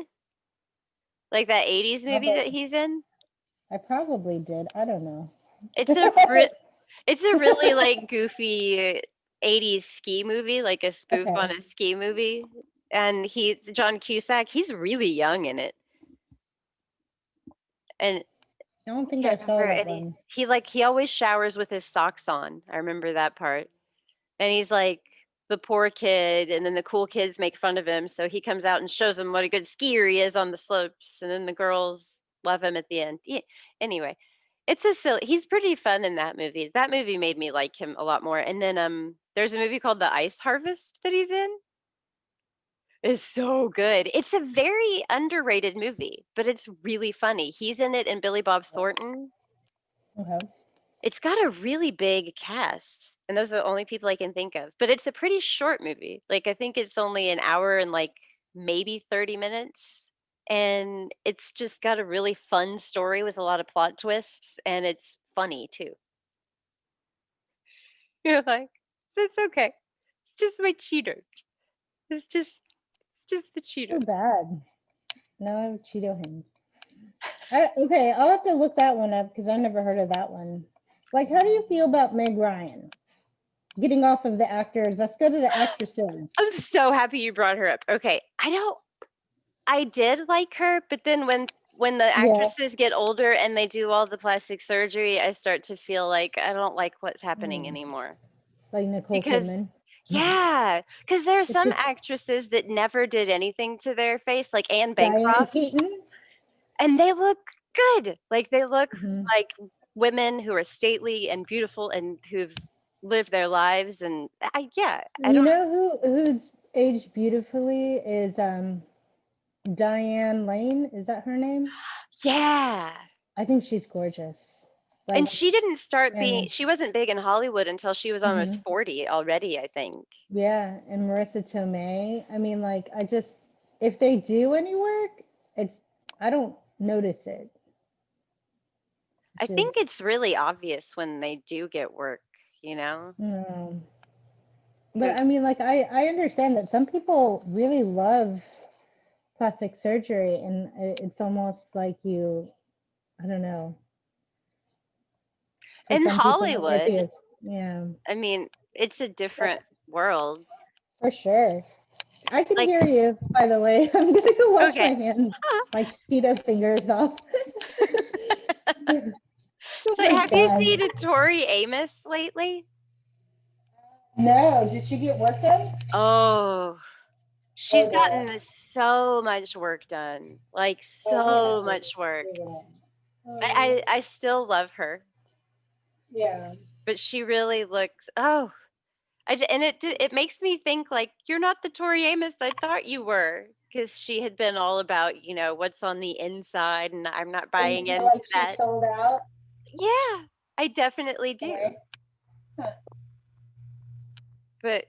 A: Like that 80s movie that he's in?
B: I probably did. I don't know.
A: It's a really like goofy 80s ski movie, like a spoof on
B: Okay.
A: a ski movie. And he's John Cusack, he's really young in it. And
B: I don't
A: I
B: think I
A: can't
B: saw
A: remember
B: that
A: any
B: one.
A: he always showers with his socks on. I remember that part. And he's like the poor kid, and then the cool kids make fun of him. So he comes out and shows them what a good skier he is on the slopes, and then the girls love him at the end. Yeah. Anyway, he's pretty fun in that movie. That movie made me like him a lot more. And then there's a movie called The Ice Harvest that he's in. It's so good. It's a very underrated movie, but it's really funny. He's in it and Billy Bob Thornton.
B: Okay.
A: It's got a really big cast, and those are the only people I can think of. But it's a pretty short movie. Like I think it's only an hour and like maybe 30 minutes. And it's just got a really fun story with a lot of plot twists, and it's funny too. You're like, it's okay. It's just my Cheetos. It's just the
B: Too
A: Cheetos.
B: bad. Now I have Cheeto hands. Okay, I'll have to look that one up because I never heard of that one. Like, how do you feel about Meg Ryan? Getting off of the actors, let's go to the actresses.
A: I'm so happy you brought her up. Okay, I did like her, but then when the
B: Yeah.
A: actresses get older and they do all the plastic surgery, I start to feel like I don't like what's happening anymore.
B: Like Nicole
A: Because
B: Kidman.
A: because there are
B: It's
A: some
B: just
A: actresses that never did anything to their face, like Anne
B: Diane
A: Bancroft,
B: Keaton.
A: and they look good. Like they look
B: Mhm.
A: like women who are stately and beautiful and who've lived their lives. And I
B: You
A: don't.
B: know who's aged beautifully is Diane Lane. Is that her name?
A: Yeah.
B: I think she's gorgeous.
A: And
B: Like,
A: she didn't start
B: and
A: she wasn't big in Hollywood until she was almost
B: mhm.
A: 40 already, I think.
B: Yeah, and Marissa Tomei. I mean, like, if they do any work, I don't notice it.
A: I
B: Just,
A: think it's really obvious when they do get work, you know?
B: no. But
A: But
B: I mean, like, I understand that some people really love plastic surgery, and it's almost like I don't know, for
A: in
B: some people it might be
A: Hollywood,
B: yeah,
A: I mean, it's a
B: but
A: different world.
B: for sure. I can
A: Like,
B: hear you, by the way. I'm gonna go wash my
A: okay.
B: hands, my Cheeto fingers off. Oh
A: So
B: my
A: have you
B: God.
A: seen a Tori Amos lately?
B: No, did she get work done?
A: Oh, she's
B: Oh, yeah.
A: gotten so much work done. Like
B: Oh, I'm gonna
A: so
B: have to
A: much work.
B: do that.
A: I still love her,
B: Yeah.
A: but she really looks and it makes me think like you're not the Tori Amos I thought you were, because she had been all about what's on the inside, and I'm not
B: And you
A: buying
B: feel
A: into
B: like she
A: that.
B: sold out?
A: Yeah, I definitely do,
B: Okay. Huh.
A: but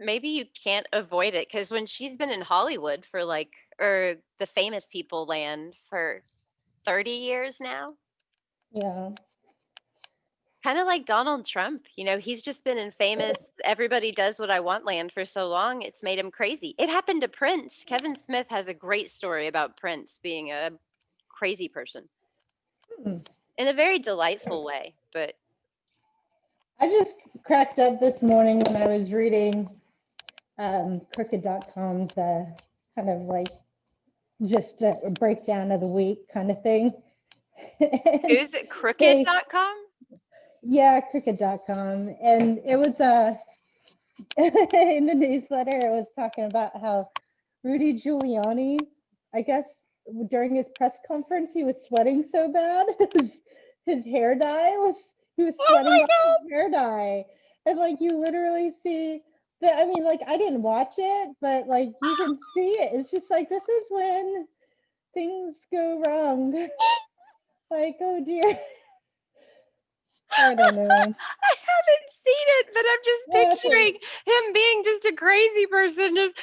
A: maybe you can't avoid it because when she's been in Hollywood for like or the famous people land for 30 years now.
B: Yeah.
A: Kind of like Donald Trump, he's just been in famous, everybody does what I want land for so long, it's made him crazy. It happened to Prince. Kevin Smith has a great story about Prince being a crazy person
B: Hmm.
A: in a very delightful way. But
B: I just cracked up this morning when I was reading Crooked.com's kind of like just a breakdown of the week kind of thing. And
A: who's it?
B: they,
A: Crooked.com?
B: yeah, Cricket.com. And it was in the newsletter, it was talking about how Rudy Giuliani, I guess during his press conference, he was sweating so bad. His hair dye he was
A: Oh
B: sweating
A: my
B: off his hair dye. And like you literally see that, I mean, like I didn't watch it, but like you can see it. It's just like this is when things go wrong. Like, oh dear. I don't know.
A: I haven't seen it, but I'm just
B: Watch
A: picturing
B: it.
A: him being just a crazy person, just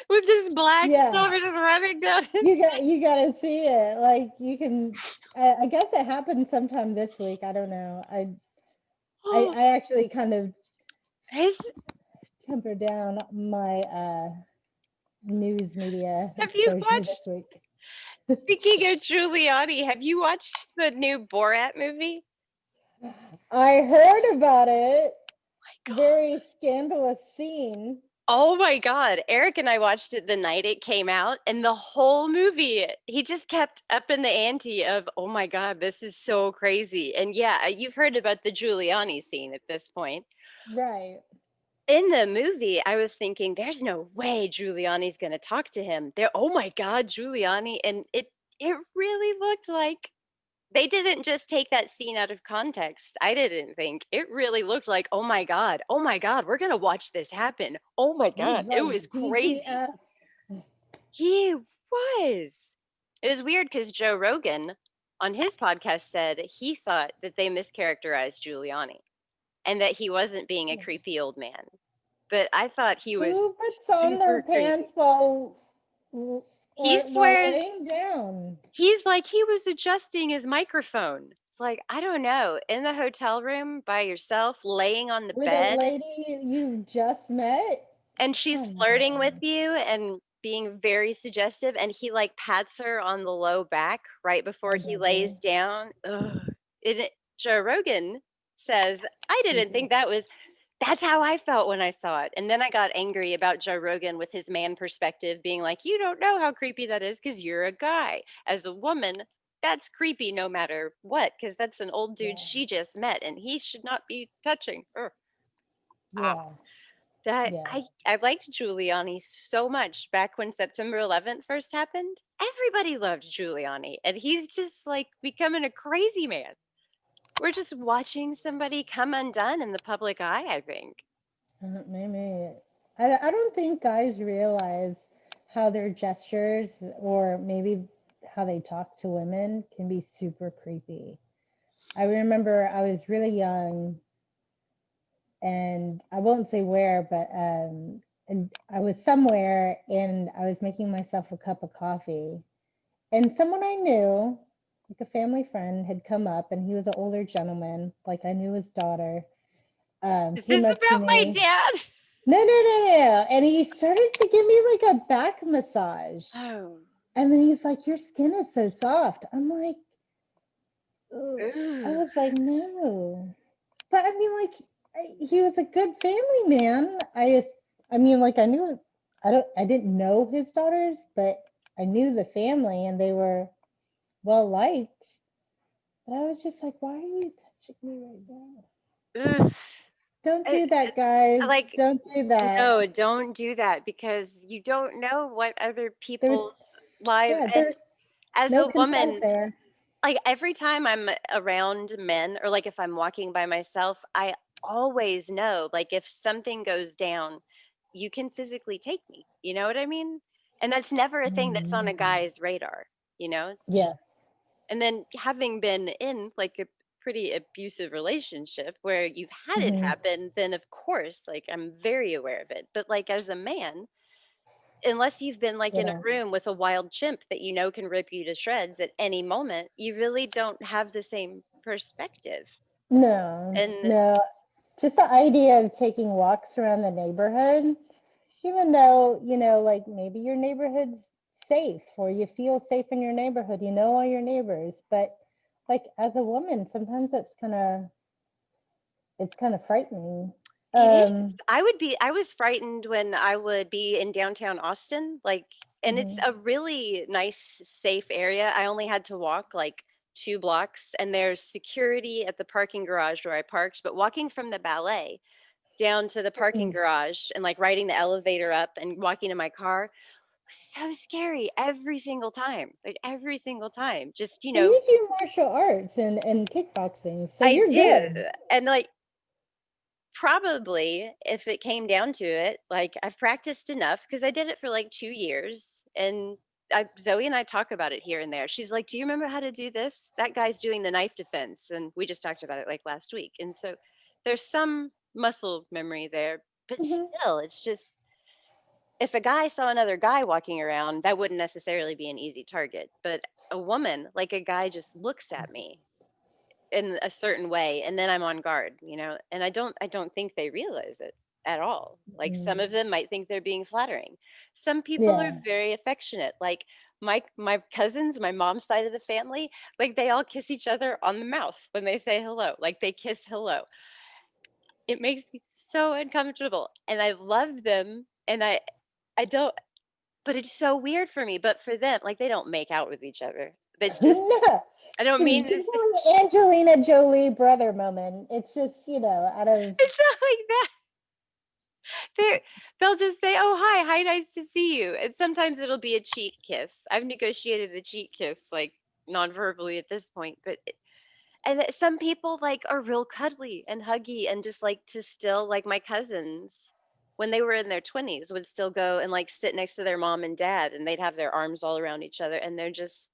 A: with just black
B: Yeah,
A: stuff and just running down his
B: you gotta see it. Like you can. I guess it happened sometime this week. I don't know. I actually kind of
A: his.
B: tempered down my news media
A: Have you
B: exposure this
A: watched?
B: week.
A: Speaking of Giuliani, have you watched the new Borat movie?
B: I heard about it.
A: My God.
B: Very scandalous scene.
A: Oh my God. Eric and I watched it the night it came out, and the whole movie, he just kept up in the ante of, oh my God, this is so crazy. And yeah, you've heard about the Giuliani scene at this point.
B: Right.
A: In the movie, I was thinking, there's no way Giuliani's gonna talk to him. There, oh my God, Giuliani. And it really looked like they didn't just take that scene out of context. I didn't think. It really looked like, oh my God, we're gonna watch this happen. Oh my
B: He's
A: God, it
B: like
A: was crazy.
B: DTF.
A: He was. It was weird because Joe Rogan on his podcast said he thought that they mischaracterized Giuliani and that he wasn't being a creepy old man. But I thought he was
B: Who puts on their
A: super
B: pants
A: creepy. He
B: while
A: swears
B: laying down?
A: he's like he was adjusting his microphone. It's like, I don't know, in the hotel room by yourself, laying on the
B: With a
A: bed,
B: lady you just met?
A: and she's
B: Come
A: flirting with
B: on.
A: you and being very suggestive, and he like pats her on the low back right before
B: Oh,
A: he
B: does
A: lays
B: he?
A: down. Ugh. Joe Rogan says, I didn't
B: Creepy.
A: think that's how I felt when I saw it. And then I got angry about Joe Rogan with his man perspective being like, you don't know how creepy that is because you're a guy. As a woman, that's creepy no matter what, because that's an old dude
B: Yeah.
A: she just met and he should not be touching her. Ah,
B: Yeah.
A: that
B: Yeah.
A: I liked Giuliani so much back when September 11th first happened. Everybody loved Giuliani, and he's just like becoming a crazy man. We're just watching somebody come undone in the public eye, I think.
B: Maybe. I don't think guys realize how their gestures or maybe how they talk to women can be super creepy. I remember I was really young and I won't say where, but and I was somewhere and I was making myself a cup of coffee. And someone I knew, like a family friend, had come up and he was an older gentleman, like I knew his daughter,
A: Is
B: came
A: this
B: up to
A: about my
B: me.
A: dad?
B: No, no, no, no. And he started to give me like a back massage.
A: Oh.
B: And then he's like, your skin is so soft. I'm like, ugh. I
A: Ooh.
B: was like, no. But I mean, like, he was a good family man. I mean, like, I didn't know his daughters, but I knew the family and they were well liked. But I was just like, why are you touching me right now?
A: Ugh.
B: Don't
A: I,
B: do that, guys.
A: like,
B: Don't do that.
A: no, don't do that because you don't know what other
B: There's,
A: people's life.
B: yeah,
A: And
B: there's
A: as
B: no
A: a
B: consent
A: woman,
B: there.
A: like every time I'm around men or like if I'm walking by myself, I always know like if something goes down, you can physically take me. You know what I mean? And that's never a thing that's on a
B: Mm.
A: guy's radar, you know?
B: Yeah.
A: And then having been in like a pretty abusive relationship where you've had it
B: Hmm.
A: happen, then of course, like I'm very aware of it. But like as a man, unless you've been like in a
B: Yeah.
A: room with a wild chimp that you know can rip you to shreds at any moment, you really don't have the same perspective.
B: No,
A: And
B: no. Just the idea of taking walks around the neighborhood, even though, like maybe your neighborhood's safe or you feel safe in your neighborhood, you know all your neighbors, but like as a woman, sometimes it's kind of frightening.
A: it is.
B: Um,
A: I was frightened when I would be in downtown Austin, like, and it's
B: mhm,
A: a really nice, safe area. I only had to walk like 2 blocks, and there's security at the parking garage where I parked. But walking from the ballet down to the parking
B: mhm.
A: garage and like riding the elevator up and walking to my car was so scary every single time. Like every single time. Just,
B: Well, you do martial arts and kickboxing, so
A: I
B: you're
A: do.
B: good.
A: And like probably if it came down to it, like I've practiced enough because I did it for like 2 years and Zoe and I talk about it here and there. She's like, "Do you remember how to do this? That guy's doing the knife defense." And we just talked about it like last week. And so there's some muscle memory there, but
B: Hmm.
A: still, it's just if a guy saw another guy walking around, that wouldn't necessarily be an easy target. But a woman, like a guy just looks at me in a certain way and then I'm on guard, and I don't think they realize it at all. Like some of
B: Mm.
A: them might think they're being flattering. Some people are
B: Yeah.
A: very affectionate, like my cousins, my mom's side of the family, like they all kiss each other on the mouth when they say hello, like they kiss hello. It makes me so uncomfortable and I love them, and I don't, but it's so weird for me. But for them, like they don't make out with each other. It's just,
B: No.
A: I don't
B: It's
A: mean to
B: just an Angelina Jolie brother moment. It's just, out of,
A: it's not like that. They they'll just say, "Oh, hi, hi, nice to see you." And sometimes it'll be a cheek kiss. I've negotiated the cheek kiss like non-verbally at this point, but some people like are real cuddly and huggy and just like to still like my cousins when they were in their 20s would still go and like sit next to their mom and dad and they'd have their arms all around each other and they're just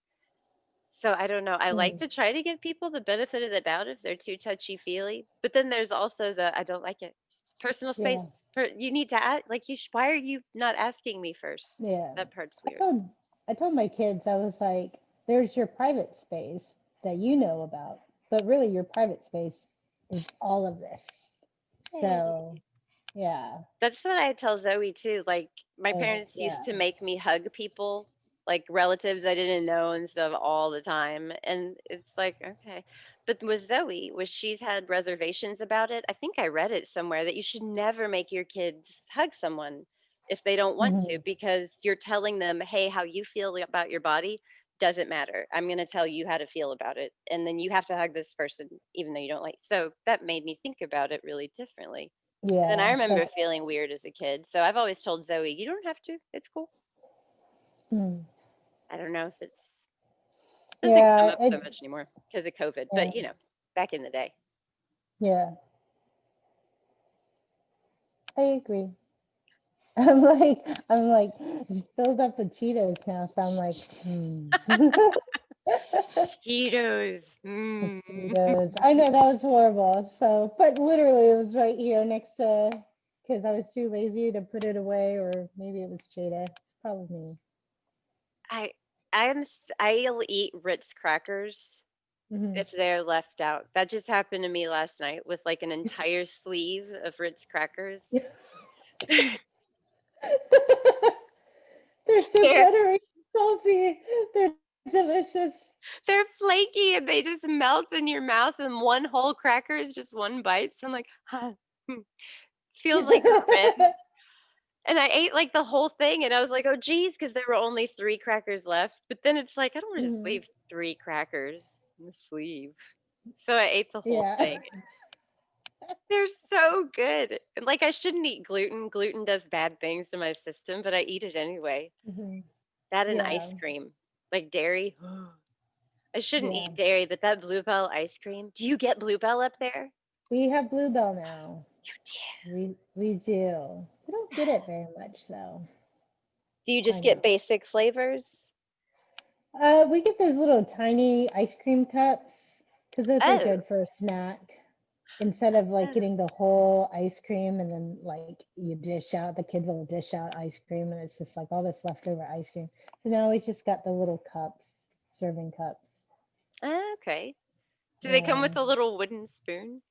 A: so I don't know. I like
B: mm,
A: to try to give people the benefit of the doubt if they're too touchy-feely, but then there's also the I don't like it. Personal space.
B: yeah,
A: You need to ask, like why are you not asking me first?
B: yeah.
A: That part's
B: I
A: weird.
B: told I told my kids, I was like, there's your private space that you know about, but really your private space is all of this. So,
A: Hey.
B: yeah.
A: That's what I tell Zoe too. Like my parents used
B: Yeah.
A: to make me hug people, like relatives I didn't know and stuff all the time. And it's like, okay. But with Zoe, when she's had reservations about it, I think I read it somewhere that you should never make your kids hug someone if they don't want to,
B: Hmm.
A: because you're telling them, hey, how you feel about your body doesn't matter. I'm going to tell you how to feel about it. And then you have to hug this person, even though you don't like. So that made me think about it really differently. And I
B: Yeah.
A: remember
B: So,
A: feeling weird as a kid, so I've always told Zoe, "You don't have to. It's cool."
B: mm,
A: I don't know if it's doesn't come
B: yeah.
A: up so much anymore because of COVID,
B: Yeah.
A: but back in the day.
B: Yeah. I agree. I'm like filled up with Cheetos now, so I'm like,
A: Cheetos. Mm.
B: Cheetos. I know that was horrible. So, but literally, it was right here next to, because I was too lazy to put it away, or maybe it was Jada. It's probably me.
A: I I'll eat Ritz crackers
B: Hmm.
A: if they're left out. That just happened to me last night with like an entire sleeve of Ritz crackers.
B: They're so
A: They're
B: buttery, salty. They're delicious.
A: they're flaky and they just melt in your mouth, and one whole cracker is just one bite. So I'm like, huh, feels like rent. And I ate like the whole thing and I was like, "Oh geez," because there were only 3 crackers left. But then it's like, I don't wanna just
B: Mhm.
A: leave 3 crackers in the sleeve. So I ate the whole
B: Yeah.
A: thing. They're so good. And like I shouldn't eat gluten. Gluten does bad things to my system, but I eat it anyway.
B: Mhm.
A: That and
B: Yeah.
A: ice cream. Like dairy. I shouldn't
B: Yeah.
A: eat dairy, but that Bluebell ice cream. Do you get Bluebell up there?
B: We have Bluebell now.
A: You do.
B: We do. We don't get it very much though.
A: Do you just
B: I
A: get
B: know.
A: basic flavors?
B: We get those little tiny ice cream cups because those are
A: Oh.
B: good for a snack. Instead of like
A: Oh.
B: getting the whole ice cream and then like you dish out, the kids will dish out ice cream and it's just like all this leftover ice cream. So now we just got the little cups, serving cups.
A: Okay. Do they come
B: Yeah.
A: with a little wooden spoon?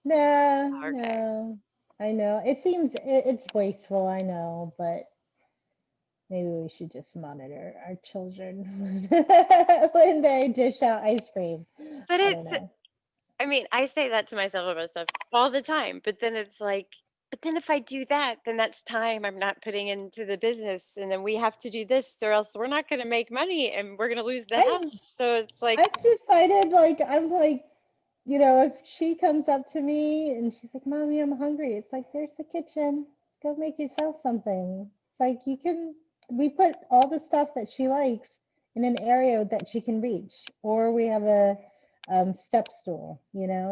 B: No,
A: Okay.
B: no. I know. It seems it's wasteful, I know, but maybe we should just monitor our children when they dish out ice cream.
A: But
B: I don't
A: it's
B: know.
A: I mean, I say that to myself about stuff all the time, but then it's like, but then if I do that, then that's time I'm not putting into the business, and then we have to do this, or else we're not gonna make money and we're gonna lose the
B: I
A: house. So it's like,
B: I've decided like I'm like, if she comes up to me and she's like, "Mommy, I'm hungry," it's like, "There's the kitchen. Go make yourself something." It's like we put all the stuff that she likes in an area that she can reach, or we have a step stool.
A: yeah,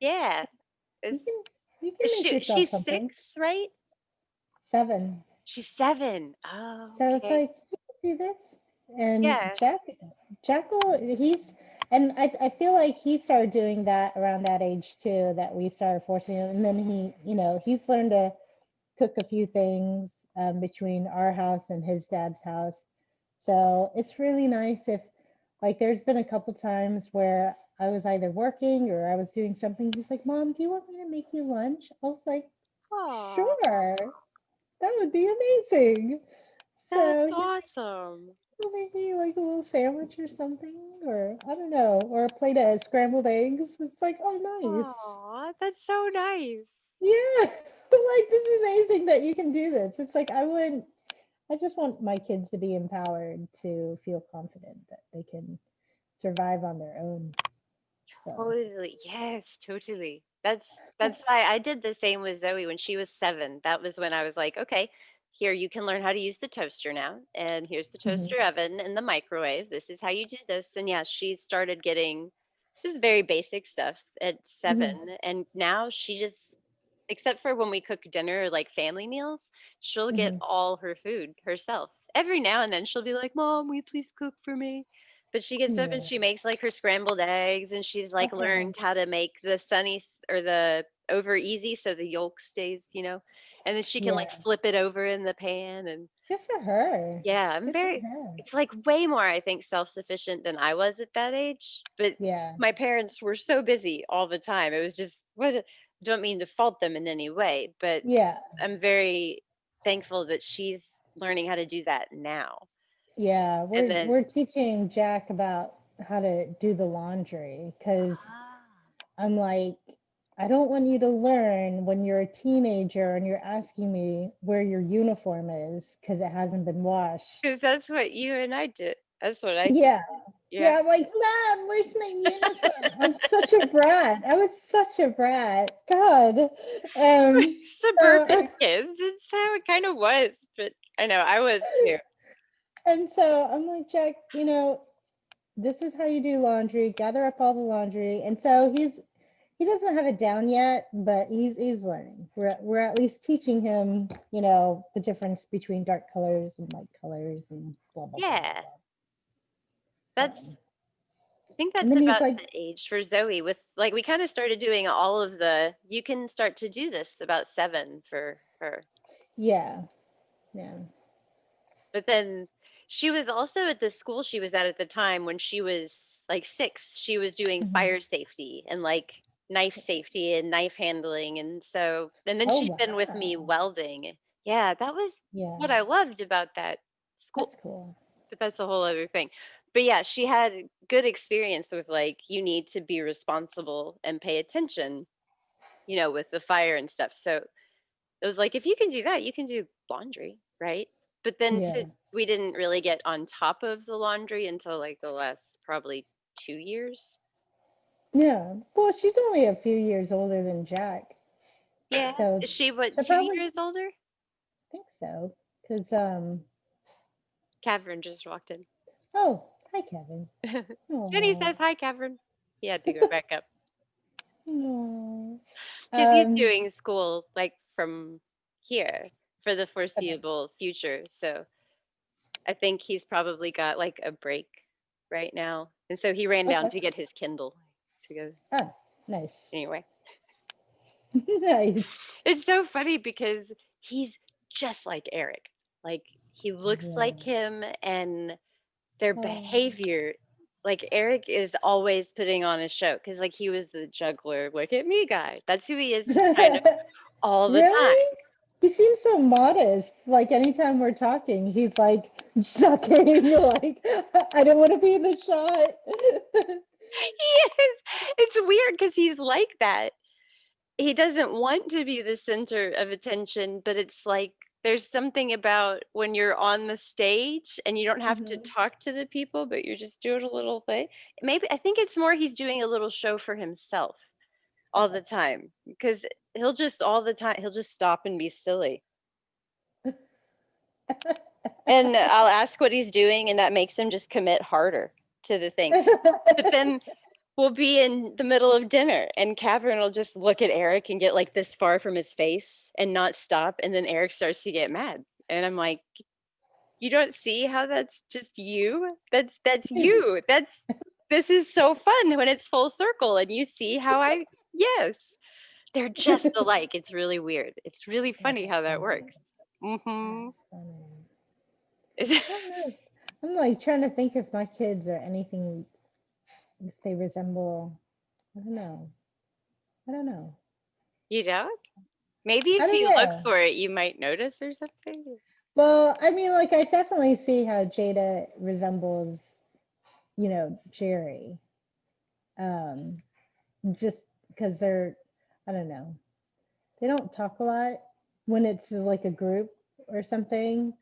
B: You
A: it's
B: can you can make yourself
A: she's
B: something.
A: 6, right?
B: 7.
A: She's 7. Oh,
B: So it's
A: okay.
B: like, do this. And
A: Yeah.
B: Jackal, and I feel like he started doing that around that age too, that we started forcing him. And then he's learned to cook a few things between our house and his dad's house. So it's really nice if, like, there's been a couple times where I was either working or I was doing something. He's like, Mom, do you want me to make you lunch? I was like,
A: Oh,
B: sure, that would be amazing.
A: that's
B: So
A: awesome.
B: he'll make me like a little sandwich or something, or I don't know, or a plate of scrambled eggs. It's like, oh, nice.
A: Oh, that's so nice.
B: Yeah, like this is amazing that you can do this. It's like I just want my kids to be empowered to feel confident that they can survive on their own. So,
A: Totally. Yes, totally. That's why I did the same with Zoe when she was 7. That was when I was like, "Okay, here you can learn how to use the toaster now, and here's the
B: mhm,
A: toaster oven and the microwave. This is how you do this." And yeah, she started getting just very basic stuff at
B: mhm,
A: 7, and now she just, except for when we cook dinner or like family meals, she'll get
B: mhm.
A: all her food herself. Every now and then she'll be like, "Mom, will you please cook for me?" But she gets up and
B: Yeah.
A: she makes like her scrambled eggs, and she's like
B: Uh-huh.
A: learned how to make the or the over easy so the yolk stays, and then she can like
B: Yeah.
A: flip it over in the pan. And
B: Good for her.
A: yeah, I'm
B: Good for
A: very,
B: her.
A: it's like way more, I think, self-sufficient than I was at that age. But
B: Yeah.
A: my parents were so busy all the time. It was just, don't mean to fault them in any way, but
B: Yeah.
A: I'm very thankful that she's learning how to do that now.
B: Yeah.
A: And
B: We're
A: then,
B: we're teaching Jack about how to do the laundry because
A: ah,
B: I'm like, I don't want you to learn when you're a teenager and you're asking me where your uniform is because it hasn't been washed.
A: because that's what you and I did. That's what I did.
B: Yeah.
A: Yeah.
B: Yeah, I'm like, Mom, where's my uniform? I'm such a brat. I was such a brat. God. So
A: Suburban kids. It's how it kind of was. But I know I was too.
B: and so I'm like, Jack, this is how you do laundry. Gather up all the laundry. And so he doesn't have it down yet, but he's learning. We're at least teaching him, the difference between dark colors and light colors and blah blah blah blah
A: Yeah.
B: blah. So,
A: That's, I think
B: and
A: that's
B: then he's
A: about
B: like,
A: the age for Zoe. With like, we kind of started doing all of the, you can start to do this about 7 for her.
B: yeah, yeah.
A: But then she was also at the school she was at the time when she was like 6, she was doing
B: Mhm.
A: fire safety and like knife safety and knife handling. And so, and then
B: Oh
A: she'd been with me
B: wow.
A: welding. Yeah, that was what
B: Yeah,
A: I loved about that school.
B: that's cool.
A: But that's a whole other thing. But yeah, she had good experience with like, you need to be responsible and pay attention, with the fire and stuff. So it was like, if you can do that, you can do laundry, right? But then
B: Yeah.
A: we didn't really get on top of the laundry until like the last probably 2 years.
B: Yeah. Well, she's only a few years older than Jack.
A: Yeah.
B: So
A: Is she what,
B: so
A: 2
B: probably
A: years older?
B: think so. Cause
A: Catherine just walked in.
B: oh, hi Kevin.
A: Jenny
B: Oh.
A: says hi, Catherine. He had to go back up
B: No.
A: because he's
B: Um
A: doing school like from here for the
B: okay.
A: foreseeable future. So I think he's probably got like a break right now. And so he ran down
B: Okay.
A: to get his Kindle to go
B: Oh, nice.
A: anyway.
B: Nice.
A: It's so funny because he's just like Eric. Like he looks like
B: Yeah.
A: him, and their
B: Oh.
A: behavior, like Eric is always putting on a show because like he was the juggler, look at me guy. That's who he is, just kind of all the time.
B: Really? He seems so modest. Like anytime we're talking, he's like ducking, like I don't want to be in the shot.
A: He is. It's weird because he's like that. He doesn't want to be the center of attention, but it's like there's something about when you're on the stage and you don't have to
B: Mhm.
A: talk to the people, but you're just doing a little thing. Maybe I think it's more he's doing a little show for himself all the time because he'll just all the time he'll just stop and be silly. And I'll ask what he's doing, and that makes him just commit harder to the thing. But then we'll be in the middle of dinner, and Catherine will just look at Eric and get like this far from his face and not stop. And then Eric starts to get mad. And I'm like, You don't see how that's just you? That's you. This is so fun when it's full circle and you see how yes. They're just alike. It's really weird. It's really funny how that works. Mhm.
B: That's funny. I don't know. I'm like trying to think if my kids are anything, if they resemble, I don't know. I don't know.
A: You don't? Maybe
B: I
A: if
B: don't
A: you look
B: know.
A: for it, you might notice or something.
B: Well, I mean, like, I definitely see how Jada resembles, Jerry. Um, just because I don't know, they don't talk a lot when it's like a group or something,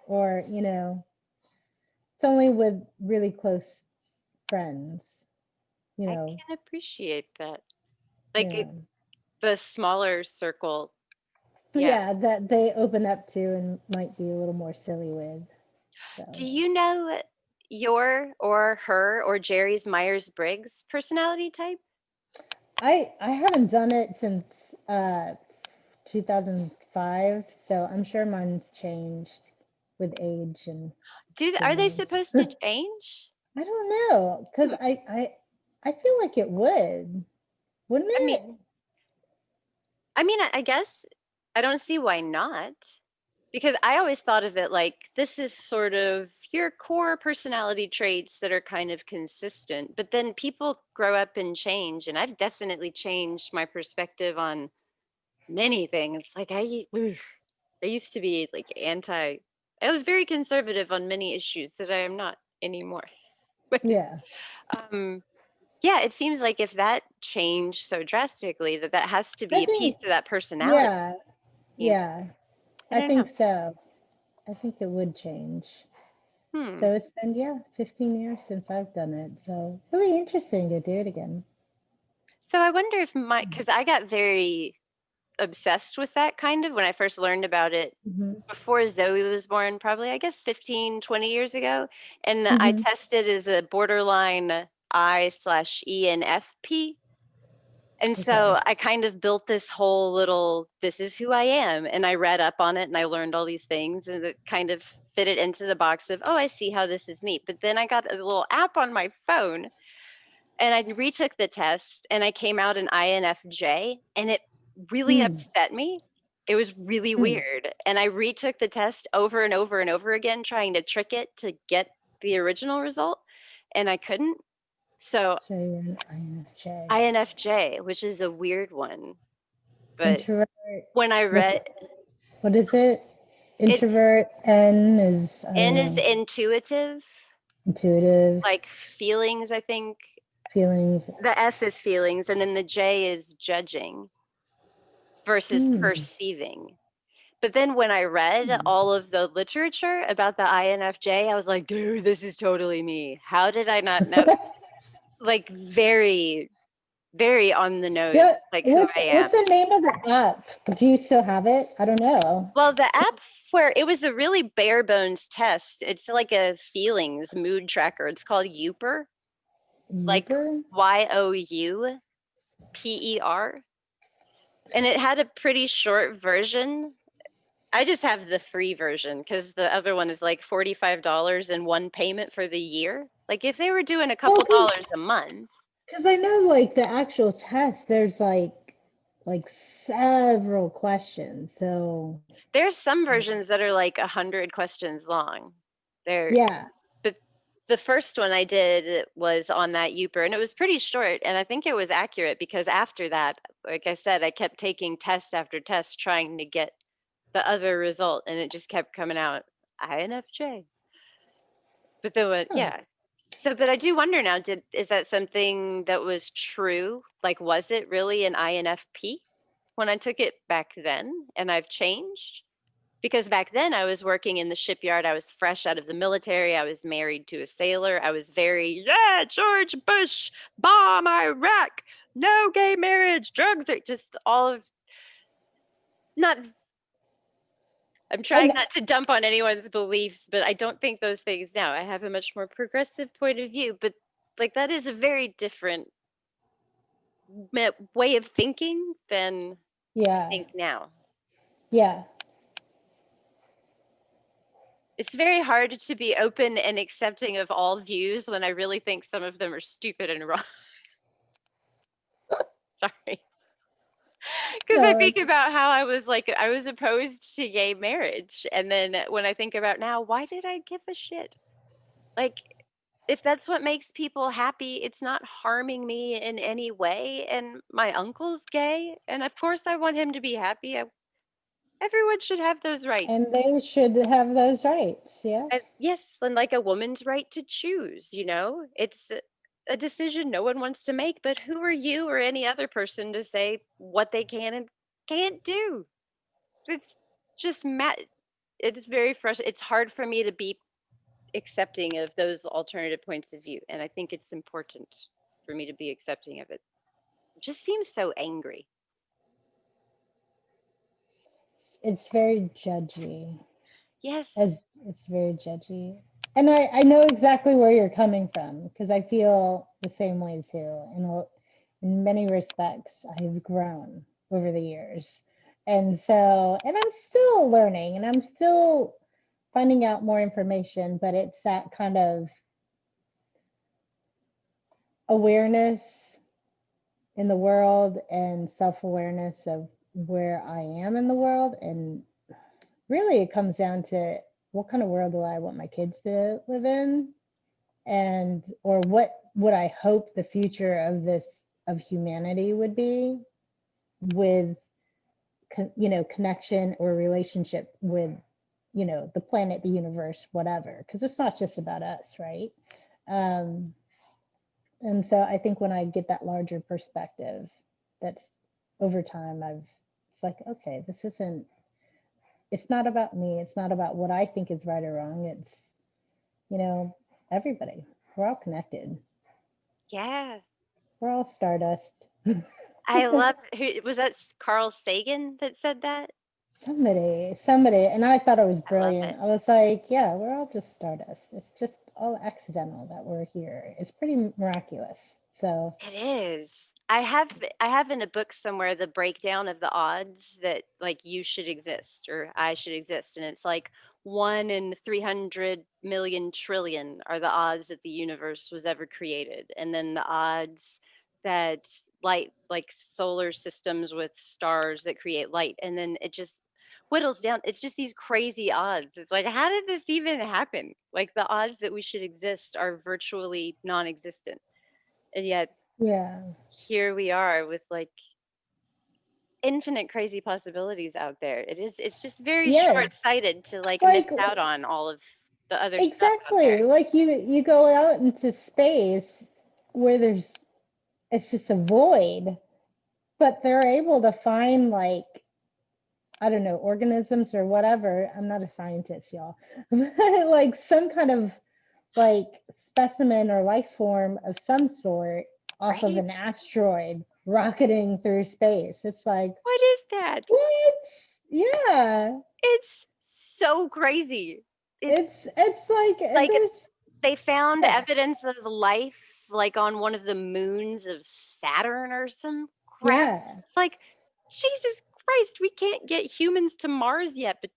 B: or, it's only with really close friends, you
A: I
B: know,
A: can appreciate that. Like
B: yeah.
A: the smaller circle. Yeah.
B: Yeah, that they open up to and might be a little more silly with.
A: Do
B: So
A: you know your or her or Jerry's Myers-Briggs personality type?
B: I haven't done it since 2005, so I'm sure mine's changed with age and
A: Are they
B: things.
A: supposed to change?
B: I don't know, because
A: Hmm.
B: I feel like it wouldn't
A: I
B: it?
A: mean, I guess I don't see why not. Because I always thought of it like this is sort of your core personality traits that are kind of consistent, but then people grow up and change. And I've definitely changed my perspective on many things. Like I used to be like I was very conservative on many issues that I am not anymore. But
B: Yeah,
A: um, yeah, it seems like if that changed so drastically, that has to
B: I
A: be a piece
B: think,
A: of that personality.
B: yeah,
A: You know,
B: yeah,
A: I
B: I
A: don't know.
B: think so. I think it would change.
A: Hmm.
B: So it's been, yeah, 15 years since I've done it. So really interesting to do it again.
A: So I wonder if because I got very obsessed with that kind of when I first learned about it
B: Hmm.
A: before Zoe was born, probably, I guess 15, 20 years ago. And I
B: Hmm.
A: tested as a borderline I/ENFP. And
B: Okay.
A: so I kind of built this whole little, this is who I am. And I read up on it and I learned all these things and it kind of fit it into the box of, oh, I see how this is me. But then I got a little app on my phone and I retook the test and I came out an INFJ and it really
B: Mm.
A: upset me. It was really
B: Mm.
A: weird. And I retook the test over and over and over again, trying to trick it to get the original result. And I couldn't. So
B: So you're an INFJ.
A: INFJ, which is a weird one. But
B: Introvert.
A: when I
B: What's
A: read
B: what is it?
A: it's
B: Introvert. N is, I don't
A: N is
B: know,
A: intuitive,
B: intuitive
A: like feelings, I think.
B: feelings.
A: The F is feelings, and then the J is judging versus
B: Mm.
A: perceiving. But then when I read
B: Mm.
A: all of the literature about the INFJ, I was like, dude, this is totally me. How did I not know? Like very, very on the nose,
B: Yeah.
A: like who
B: What's
A: I
B: what's
A: am.
B: the name of the app? Do you still have it? I don't know.
A: Well, the app where it was a really bare bones test, it's like a feelings mood tracker. It's called Youper, like
B: Uber?
A: YOUPER. And it had a pretty short version. I just have the free version because the other one is like $45 in one payment for the year. Like if they were doing a
B: Well,
A: couple dollars a month,
B: because I know like the actual test, there's like several questions. So
A: there's some versions that are like 100 questions long. They're
B: yeah.
A: but the first one I did was on that Youper and it was pretty short and I think it was accurate because after that, like I said, I kept taking test after test trying to get the other result and it just kept coming out INFJ. But then what
B: Huh.
A: yeah. So but I do wonder now, is that something that was true? Like was it really an INFP when I took it back then and I've changed? Because back then I was working in the shipyard. I was fresh out of the military. I was married to a sailor. I was very, yeah, George Bush, bomb Iraq, no gay marriage, drugs, just all of, not, I'm trying
B: And
A: not to dump on anyone's beliefs, but I don't think those things now. I have a much more progressive point of view, but like that is a very different way of thinking than I
B: yeah,
A: think now.
B: yeah.
A: It's very hard to be open and accepting of all views when I really think some of them are stupid and wrong. Sorry. Because I
B: No,
A: think about how I was opposed to gay marriage. And then when I think about now, why did I give a shit? Like, if that's what makes people happy, it's not harming me in any way. And my uncle's gay. And of course, I want him to be happy. Everyone should have those rights.
B: and they should have those rights. Yes.
A: And yes, and like a woman's right to choose, it's a decision no one wants to make. But who are you or any other person to say what they can and can't do? It's just it's very frustrating. It's hard for me to be accepting of those alternative points of view. And I think it's important for me to be accepting of it. It just seems so angry.
B: It's very judgy.
A: Yes.
B: As it's very judgy. And I know exactly where you're coming from because I feel the same way too. In many respects, I've grown over the years. And so, and I'm still learning and I'm still finding out more information, but it's that kind of awareness in the world and self-awareness of where I am in the world. And really it comes down to what kind of world do I want my kids to live in, and or what would I hope the future of humanity would be with connection or relationship with the planet, the universe, whatever, because it's not just about us, right? um and so I think when I get that larger perspective, that's over time it's like, okay, it's not about me, it's not about what I think is right or wrong, it's you know everybody, we're all connected,
A: Yeah.
B: we're all stardust.
A: I love who was that Carl Sagan that said that?
B: Somebody, and I thought it was
A: I love
B: brilliant.
A: it.
B: I was like, yeah, we're all just stardust. It's just all accidental that we're here. It's pretty miraculous. So,
A: It is. I have in a book somewhere the breakdown of the odds that like you should exist or I should exist. And it's like 1 in 300 million trillion are the odds that the universe was ever created. And then the odds that light, like solar systems with stars that create light. And then it just whittles down. It's just these crazy odds. It's like, how did this even happen? Like the odds that we should exist are virtually non-existent. And yet
B: yeah.
A: here we are with like infinite crazy possibilities out there. It's just very
B: Yes.
A: short-sighted to like miss
B: Like
A: out on all of the other stuff out there.
B: exactly. Like you go out into space where it's just a void, but they're able to find like, I don't know, organisms or whatever. I'm not a scientist, y'all. But like some kind of like specimen or life form of some sort off of
A: Right?
B: an asteroid rocketing through space. It's like,
A: What is that?
B: what? Yeah.
A: It's so crazy. It's
B: It's like
A: like
B: there's,
A: they found
B: yeah.
A: evidence of life like on one of the moons of Saturn or some crap.
B: Yeah.
A: Like, Jesus Christ, we can't get humans to Mars yet, but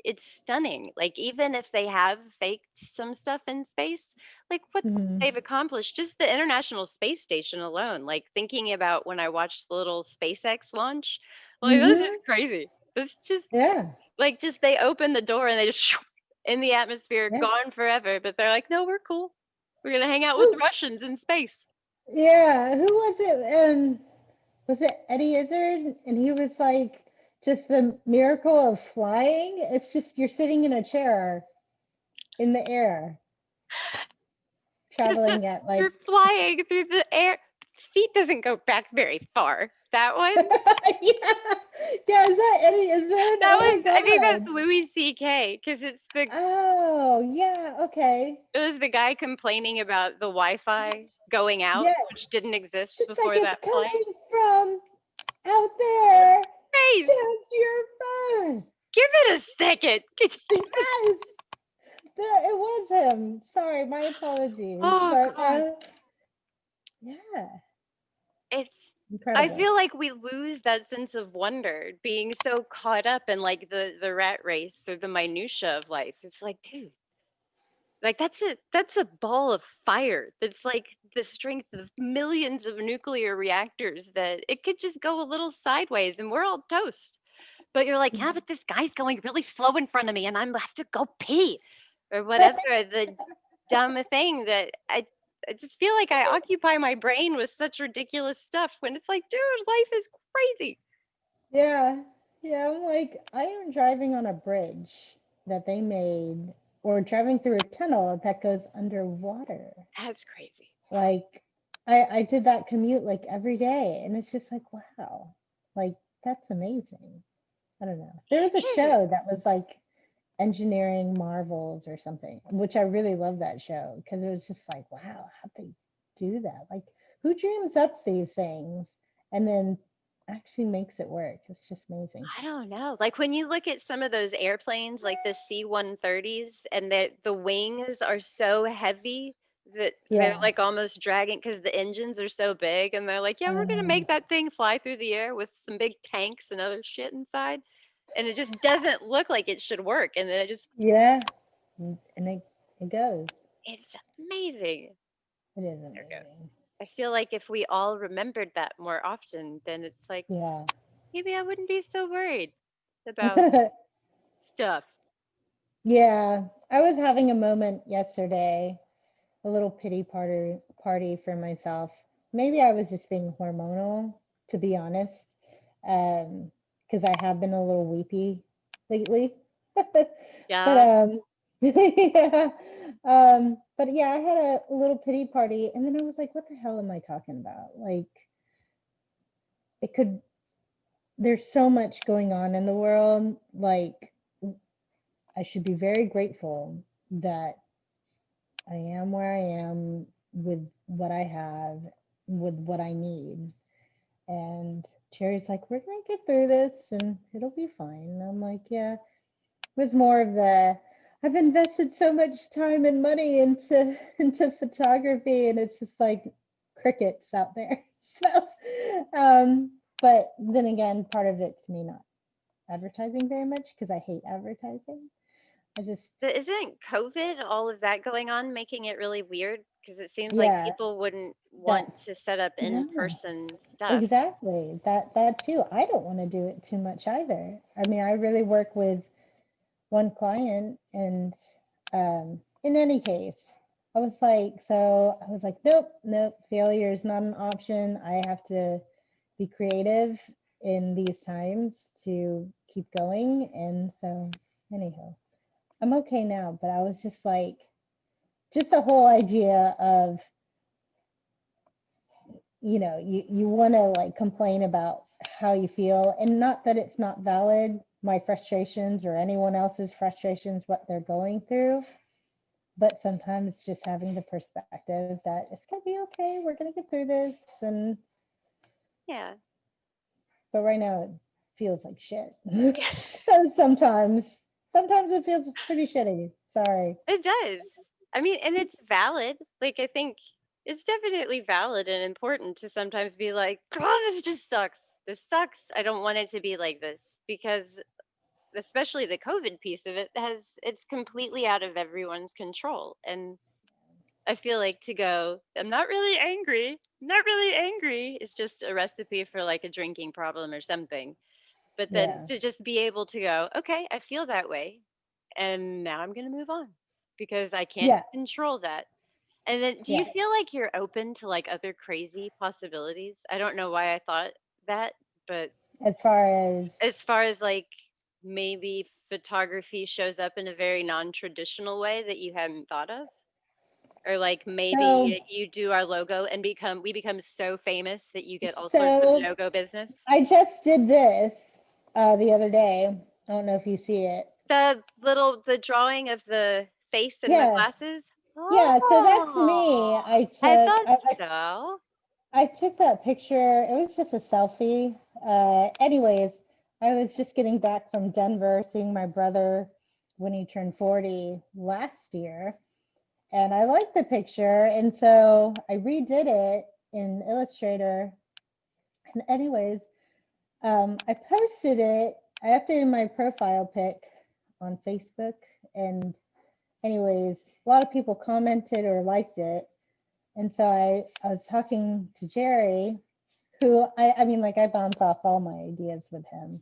A: it's stunning. Like, even if they have faked some stuff in space, like what
B: Mhm.
A: they've accomplished, just the International Space Station alone, like thinking about when I watched the little SpaceX launch, like this is
B: Mhm.
A: crazy. It's just
B: Yeah.
A: like just they open the door and they just in the atmosphere,
B: Yeah.
A: gone forever. But they're like, no, we're cool. We're gonna hang out with
B: Who,
A: Russians in space.
B: yeah, who was it? Was it Eddie Izzard? And he was like, just the miracle of flying. It's just you're sitting in a chair in the air,
A: Just
B: traveling at like
A: you're flying through the air. Feet doesn't go back very far. That one.
B: yeah. Yeah, is that Eddie Izzard?
A: That
B: Oh my
A: was I think that's
B: God.
A: Louis C.K. because
B: Oh, yeah, okay.
A: it was the guy complaining about the Wi-Fi going out,
B: Yeah,
A: which didn't
B: it's
A: exist
B: just like
A: before
B: it's
A: that flight.
B: coming from out there
A: Space.
B: down to your phone.
A: Give it a second.
B: Yes, it was him. Sorry, my apologies.
A: Oh
B: But
A: God.
B: yeah,
A: It's I
B: Incredible.
A: feel like we lose that sense of wonder being so caught up in like the rat race or the minutia of life. It's like, dude, like that's a ball of fire. That's like the strength of millions of nuclear reactors that it could just go a little sideways and we're all toast. But you're like, yeah, but this guy's going really slow in front of me and I'm have to go pee or whatever the dumb thing that I just feel like I occupy my brain with such ridiculous stuff when it's like, dude, life is crazy.
B: Yeah. Yeah, I'm like, I am driving on a bridge that they made, or driving through a tunnel that goes underwater.
A: That's crazy.
B: Like, I did that commute like every day, and it's just like, wow, like that's amazing. I don't know. There
A: It
B: was a
A: is.
B: show that was like Engineering Marvels or something, which I really love that show because it was just like, wow, how'd they do that? Like, who dreams up these things and then actually makes it work? It's just amazing.
A: I don't know. Like when you look at some of those airplanes, like the C-130s, and the wings are so heavy that they're
B: Yeah.
A: like almost dragging because the engines are so big, and they're like, yeah, we're gonna
B: Um,
A: make that thing fly through the air with some big tanks and other shit inside. And it just doesn't look like it should work. And then it just
B: yeah. And it goes.
A: it's amazing.
B: It is
A: There we go.
B: amazing.
A: I feel like if we all remembered that more often, then it's like
B: Yeah.
A: maybe I wouldn't be so worried about stuff.
B: Yeah. I was having a moment yesterday, a little pity party for myself. Maybe I was just being hormonal, to be honest. Because I have been a little weepy lately. But
A: Yeah.
B: yeah. But yeah, I had a little pity party, and then I was like, what the hell am I talking about? Like, it could, there's so much going on in the world. Like, I should be very grateful that I am where I am with what I have, with what I need. And Cherry's like, we're gonna get through this and it'll be fine. And I'm like, yeah. It was more of the, I've invested so much time and money into into photography, and it's just like crickets out there. So, but then again, part of it's me not advertising very much because I hate advertising. I just,
A: But isn't COVID, all of that going on, making it really weird? Because it seems like
B: yeah,
A: people wouldn't want
B: that,
A: to set up
B: no.
A: in-person stuff.
B: Exactly. That too. I don't want to do it too much either. I mean, I really work with one client, and in any case, I was like, nope, nope, failure is not an option. I have to be creative in these times to keep going. And so anyhow, I'm okay now, but I was just like, just the whole idea of, you want to like complain about how you feel, and not that it's not valid, my frustrations or anyone else's frustrations, what they're going through, but sometimes just having the perspective that it's going to be okay, we're going to get through this. And
A: Yeah.
B: but right now it feels like shit. And sometimes it feels pretty shitty, sorry.
A: It does. I mean, and it's valid. Like, I think it's definitely valid and important to sometimes be like, "God, this just sucks. This sucks. I don't want it to be like this." Because especially the COVID piece of it it's completely out of everyone's control. And I feel like to go, I'm not really angry. Not really angry is just a recipe for like a drinking problem or something. But then
B: Yeah,
A: to just be able to go, okay, I feel that way. And now I'm going to move on because I can't
B: yeah,
A: control that. And then do you
B: yeah.
A: feel like you're open to like other crazy possibilities? I don't know why I thought that, but
B: As far as,
A: as far as like maybe photography shows up in a very non-traditional way that you hadn't thought of? Or like
B: so
A: maybe you do our logo and we become so famous that you get all sorts of
B: so
A: logo business.
B: I just did this the other day. I don't know if you see it.
A: The drawing of the face and the
B: Yeah,
A: glasses?
B: yeah. So that's
A: Oh,
B: me.
A: I thought so.
B: I took that picture. It was just a selfie. Anyways, I was just getting back from Denver, seeing my brother when he turned 40 last year, and I liked the picture, and so I redid it in Illustrator, Anyways, I posted it. I updated my profile pic on Facebook, and anyways, a lot of people commented or liked it. And so I was talking to Jerry, who I mean, like I bounce off all my ideas with him.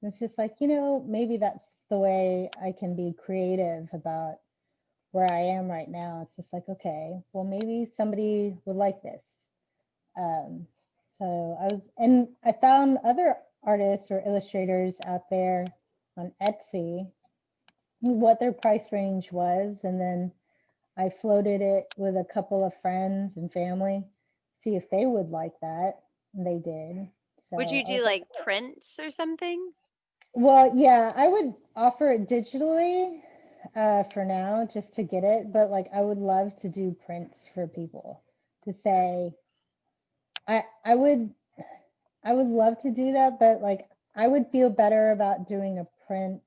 B: And it's just like, maybe that's the way I can be creative about where I am right now. It's just like, okay, well, maybe somebody would like this. Um, so and I found other artists or illustrators out there on Etsy, what their price range was. And then I floated it with a couple of friends and family, see if they would like that. And they did. So
A: Would you
B: I
A: do
B: was like,
A: like prints or something?
B: well, yeah, I would offer it digitally for now just to get it. But like, I would love to do prints for people to say, I would love to do that, but like I would feel better about doing a print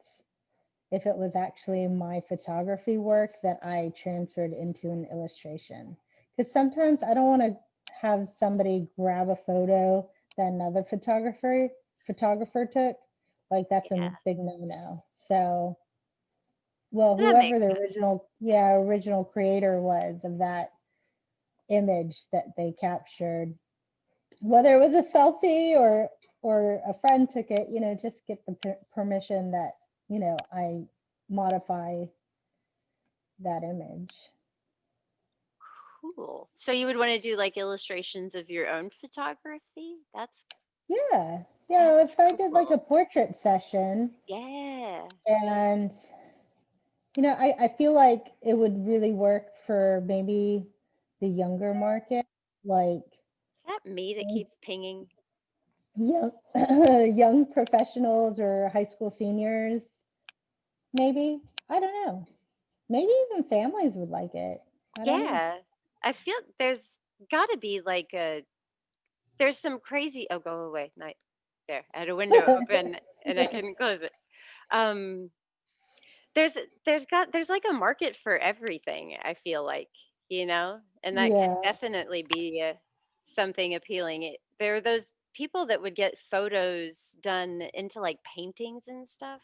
B: if it was actually my photography work that I transferred into an illustration. Because sometimes I don't want to have somebody grab a photo that another photographer took. Like that's a
A: Yeah,
B: big no-no. So, well,
A: that
B: whoever
A: makes
B: the
A: sense.
B: original creator was of that image that they captured, whether it was a selfie or a friend took it, just get the permission that, I modify that image.
A: Cool. So you would want to do like illustrations of your own photography?
B: Yeah. Yeah,
A: That's
B: if I did like a
A: cool.
B: portrait session
A: Yeah.
B: and I feel like it would really work for maybe the younger market, like
A: Is that me that keeps pinging?
B: young young professionals or high school seniors, maybe. I don't know. Maybe even families would like it. I don't know.
A: Yeah. I feel there's got to be there's some crazy, oh, go away. Night. There. I had a window open and I couldn't close it. Um there's there's like a market for everything, I feel like, and that could
B: Yeah.
A: definitely be something appealing. There are those people that would get photos done into like paintings and stuff.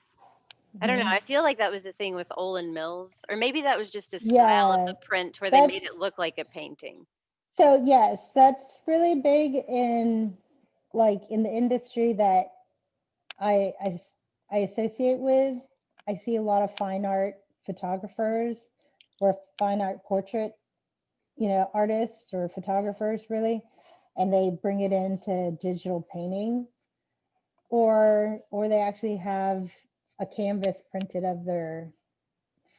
A: I don't know.
B: Mhm.
A: I feel like that was the thing with Olin Mills, or maybe that was just a style of
B: Yeah.
A: the print where they
B: That's
A: made it look like a painting.
B: so yes, that's really big in in the industry that I associate with. I see a lot of fine art photographers or fine art portrait, artists or photographers really, and they bring it into digital painting or they actually have a canvas printed of their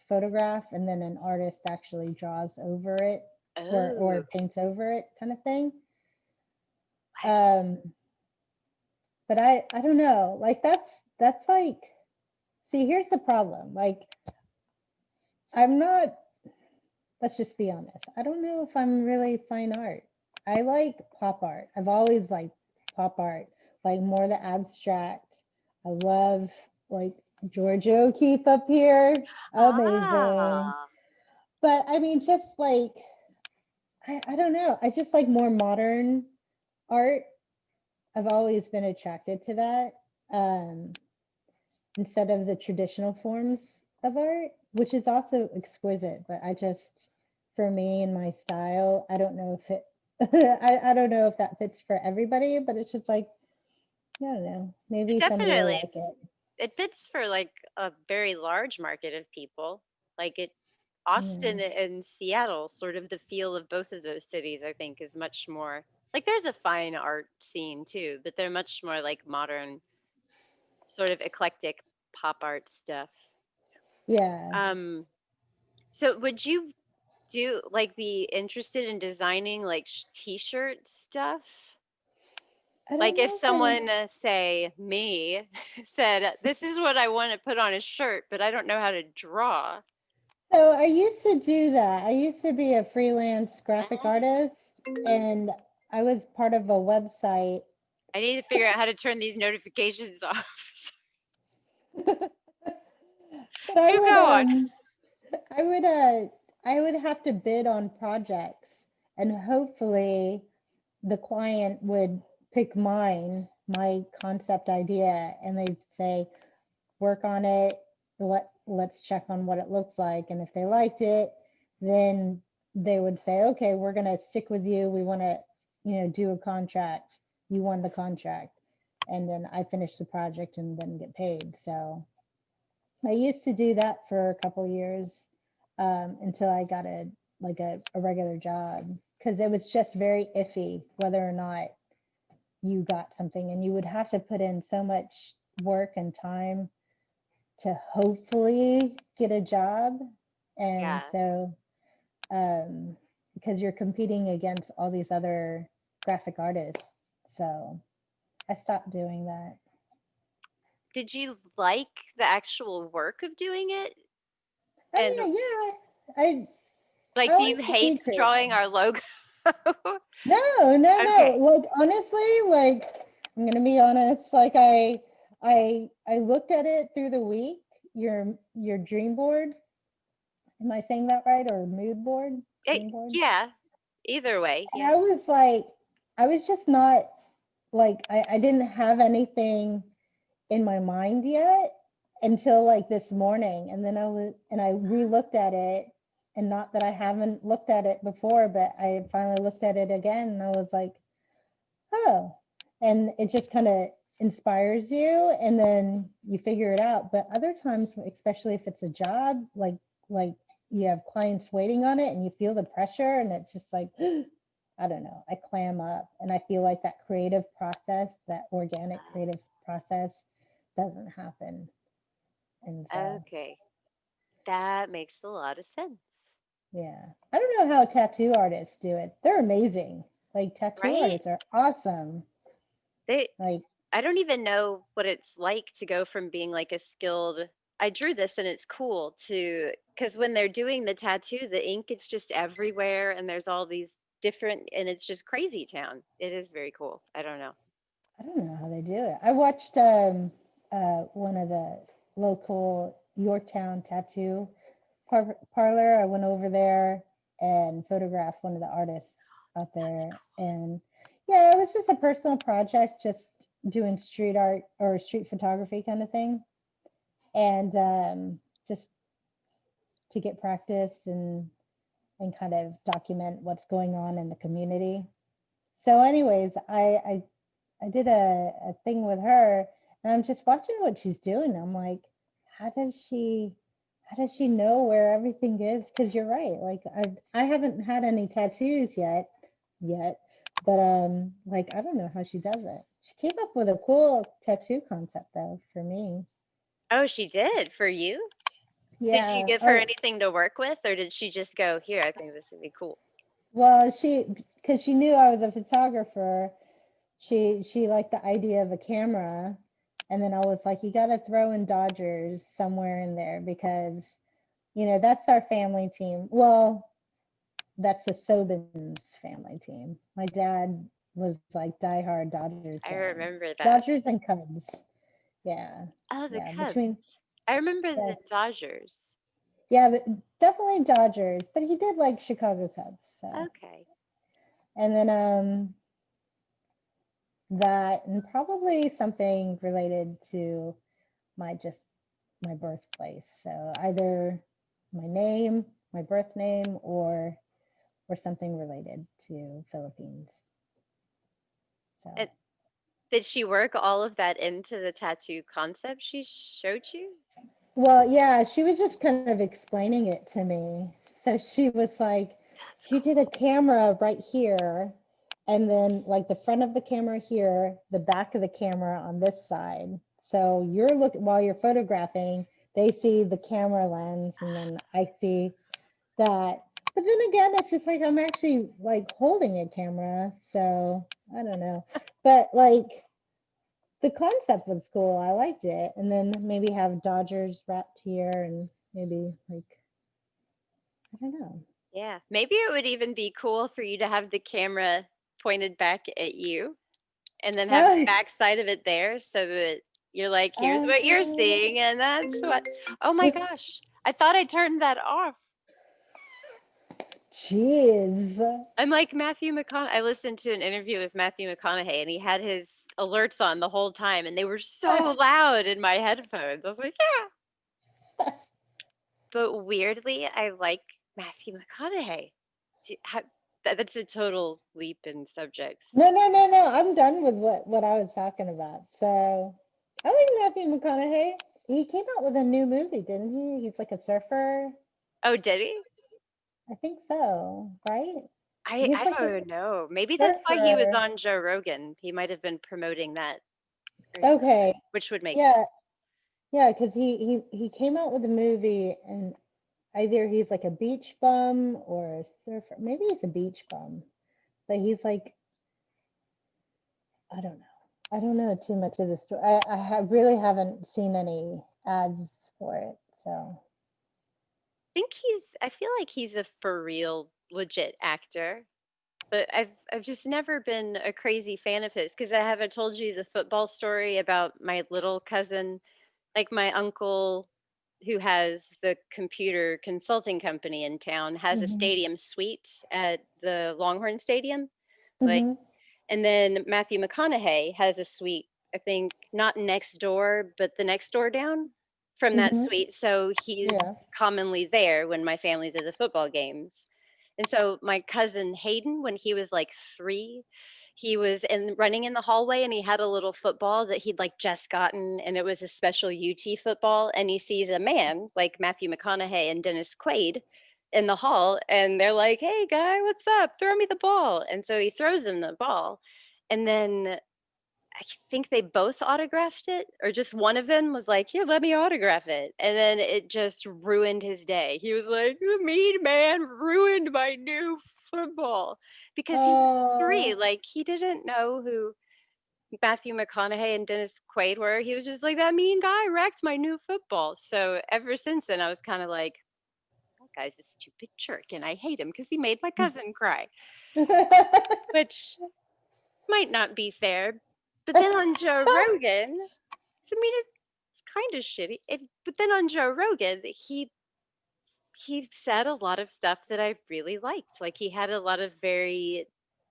B: photograph and then an artist actually draws over it or
A: Oh,
B: paints over it kind of thing.
A: I can.
B: Um, but I don't know. Like that's like, see, here's the problem. Like I'm not, let's just be honest. I don't know if I'm really fine art. I like pop art. I've always liked pop art, like more the abstract. I love like Georgia O'Keeffe up here. Amazing.
A: Ah,
B: But I mean, just like, I don't know. I just like more modern art. I've always been attracted to that instead of the traditional forms of art, which is also exquisite. But for me and my style, I don't know if it, I don't know if that fits for everybody, but it's just like, I don't know.
A: it
B: Maybe somebody will
A: definitely
B: like it.
A: it fits for like a very large market of people. Like it
B: Yeah.
A: Austin and Seattle, sort of the feel of both of those cities, I think, is much more like there's a fine art scene too, but they're much more like modern, sort of eclectic pop art stuff.
B: Yeah.
A: Um, so would you be interested in designing like t-shirt stuff?
B: I
A: Like
B: don't
A: if
B: know if I,
A: someone, say me, said, "This is what I want to put on a shirt, but I don't know how to draw."
B: so I used to do that. I used to be a freelance graphic
A: Ah,
B: artist and I was part of a website.
A: I need to figure out how to turn these notifications off.
B: But
A: Do go on.
B: I would I would have to bid on projects and hopefully the client would pick my concept idea, and they'd say, work on it. Let's check on what it looks like. And if they liked it, then they would say, okay, we're going to stick with you. We want to, do a contract. You won the contract. And then I finish the project and then get paid. So I used to do that for a couple years until I got a regular job, because it was just very iffy whether or not you got something, and you would have to put in so much work and time to hopefully get a job. And
A: Yeah.
B: so because you're competing against all these other graphic artists, so I stopped doing that.
A: Did you like the actual work of doing it? And
B: Oh yeah,
A: like,
B: I
A: do you
B: like to be
A: hate drawing
B: creative.
A: our logo?
B: No.
A: Okay.
B: Like honestly, like I'm gonna be honest. Like I looked at it through the week. Your dream board. Am I saying that right? Or mood board? Dream board.
A: Yeah. Either way,
B: And
A: yeah.
B: I was like, I was just not like I didn't have anything in my mind yet until like this morning, and then I re-looked at it, and not that I haven't looked at it before, but I finally looked at it again, and I was like, oh, and it just kind of inspires you, and then you figure it out. But other times, especially if it's a job, like you have clients waiting on it and you feel the pressure, and it's just like I don't know, I clam up, and I feel like that creative process, that organic creative process doesn't happen. And so,
A: Okay. That makes a lot of sense.
B: yeah, I don't know how tattoo artists do it. They're amazing. Like tattoo
A: Right?
B: artists are awesome.
A: They
B: Like,
A: I don't even know what it's like to go from being like a skilled I drew this and it's cool to because when they're doing the tattoo, the ink it's just everywhere and there's all these different and it's just crazy town. It is very cool. I don't know.
B: I don't know how they do it. I watched one of the local Yorktown tattoo parlor. I went over there and photographed one of the artists out there. And yeah, it was just a personal project, just doing street art or street photography kind of thing. And just to get practice and kind of document what's going on in the community. So anyways, I did a thing with her, and I'm just watching what she's doing. I'm like, how does she how does she know where everything is? Because you're right. Like I haven't had any tattoos yet, but like I don't know how she does it. She came up with a cool tattoo concept though for me.
A: Oh, she did for you? Did you
B: Yeah.
A: give her anything to work with or did she just go, "Here, I think this would be cool."
B: Well, because she knew I was a photographer, she liked the idea of a camera, and then I was like, you got to throw in Dodgers somewhere in there, because that's our family team. Well, that's the Sobins family team. My dad was like diehard Dodgers
A: I
B: fan.
A: remember that.
B: Dodgers and Cubs. Yeah.
A: Oh, the
B: Yeah,
A: Cubs.
B: between
A: I remember
B: yeah,
A: the Dodgers.
B: yeah, but definitely Dodgers, but he did like Chicago Cubs. So,
A: Okay.
B: and then that, and probably something related to just my birthplace. So either my name, my birth name, or something related to Philippines. So
A: And did she work all of that into the tattoo concept she showed you?
B: well, yeah, she was just kind of explaining it to me. So she was like,
A: That's
B: she did a camera right here, and then like the front of the camera here, the back of the camera on this side. So you're looking while you're photographing, they see the camera lens, and then I see that. But then again, it's just like I'm actually like holding a camera, so I don't know. But like the concept was cool. I liked it. And then maybe have Dodgers wrapped here, and maybe like I don't know.
A: Yeah. Maybe it would even be cool for you to have the camera pointed back at you and then have the
B: Oh,
A: back side of it there so that you're like, here's what you're seeing, and that's what. Oh my gosh. I thought I turned that off.
B: Jeez.
A: I'm like Matthew McConaughey. I listened to an interview with Matthew McConaughey, and he had his alerts on the whole time, and they were so loud in my headphones. I was like, yeah. But weirdly, I like Matthew McConaughey. That's a total leap in subjects.
B: No, no, no, no. I'm done with what I was talking about. So I like Matthew McConaughey. He came out with a new movie, didn't he? He's like a surfer.
A: Oh, did he?
B: I think so, right?
A: I
B: He's
A: I
B: like a
A: don't know. Maybe that's why he was
B: surfer.
A: on Joe Rogan. He might have been promoting that or
B: Okay.
A: something, which would make sense.
B: Yeah, yeah, because he came out with a movie and either he's like a beach bum or a surfer. Maybe he's a beach bum, but he's like, I don't know. I don't know too much of the story. Really haven't seen any ads for it. So
A: I feel like he's a for real legit actor. But I've just never been a crazy fan of his because I haven't told you the football story about my little cousin, like my uncle who has the computer consulting company in town has a
B: hmm
A: stadium suite at the Longhorn Stadium. Like,
B: hmm
A: and then Matthew McConaughey has a suite, I think not next door, but the next door down from that
B: hmm
A: suite. So he's
B: yeah.
A: commonly there when my family's at the football games. And so my cousin Hayden, when he was like 3, he was running in the hallway and he had a little football that he'd like just gotten, and it was a special UT football. And he sees a man like Matthew McConaughey and Dennis Quaid in the hall, and they're like, "Hey guy, what's up? Throw me the ball." And so he throws him the ball. And then I think they both autographed it, or just one of them was like, "Here, let me autograph it." And then it just ruined his day. He was like, "The mean man ruined my new football," because he was 3.
B: Oh,
A: Like, he didn't know who Matthew McConaughey and Dennis Quaid were. He was just like, "That mean guy wrecked my new football." So ever since then, I was kind of like, "That guy's a stupid jerk, and I hate him because he made my cousin cry," which might not be fair. But then on Joe Rogan, I mean, it's kind of shitty. But then on Joe Rogan, he said a lot of stuff that I really liked. Like he had a lot of very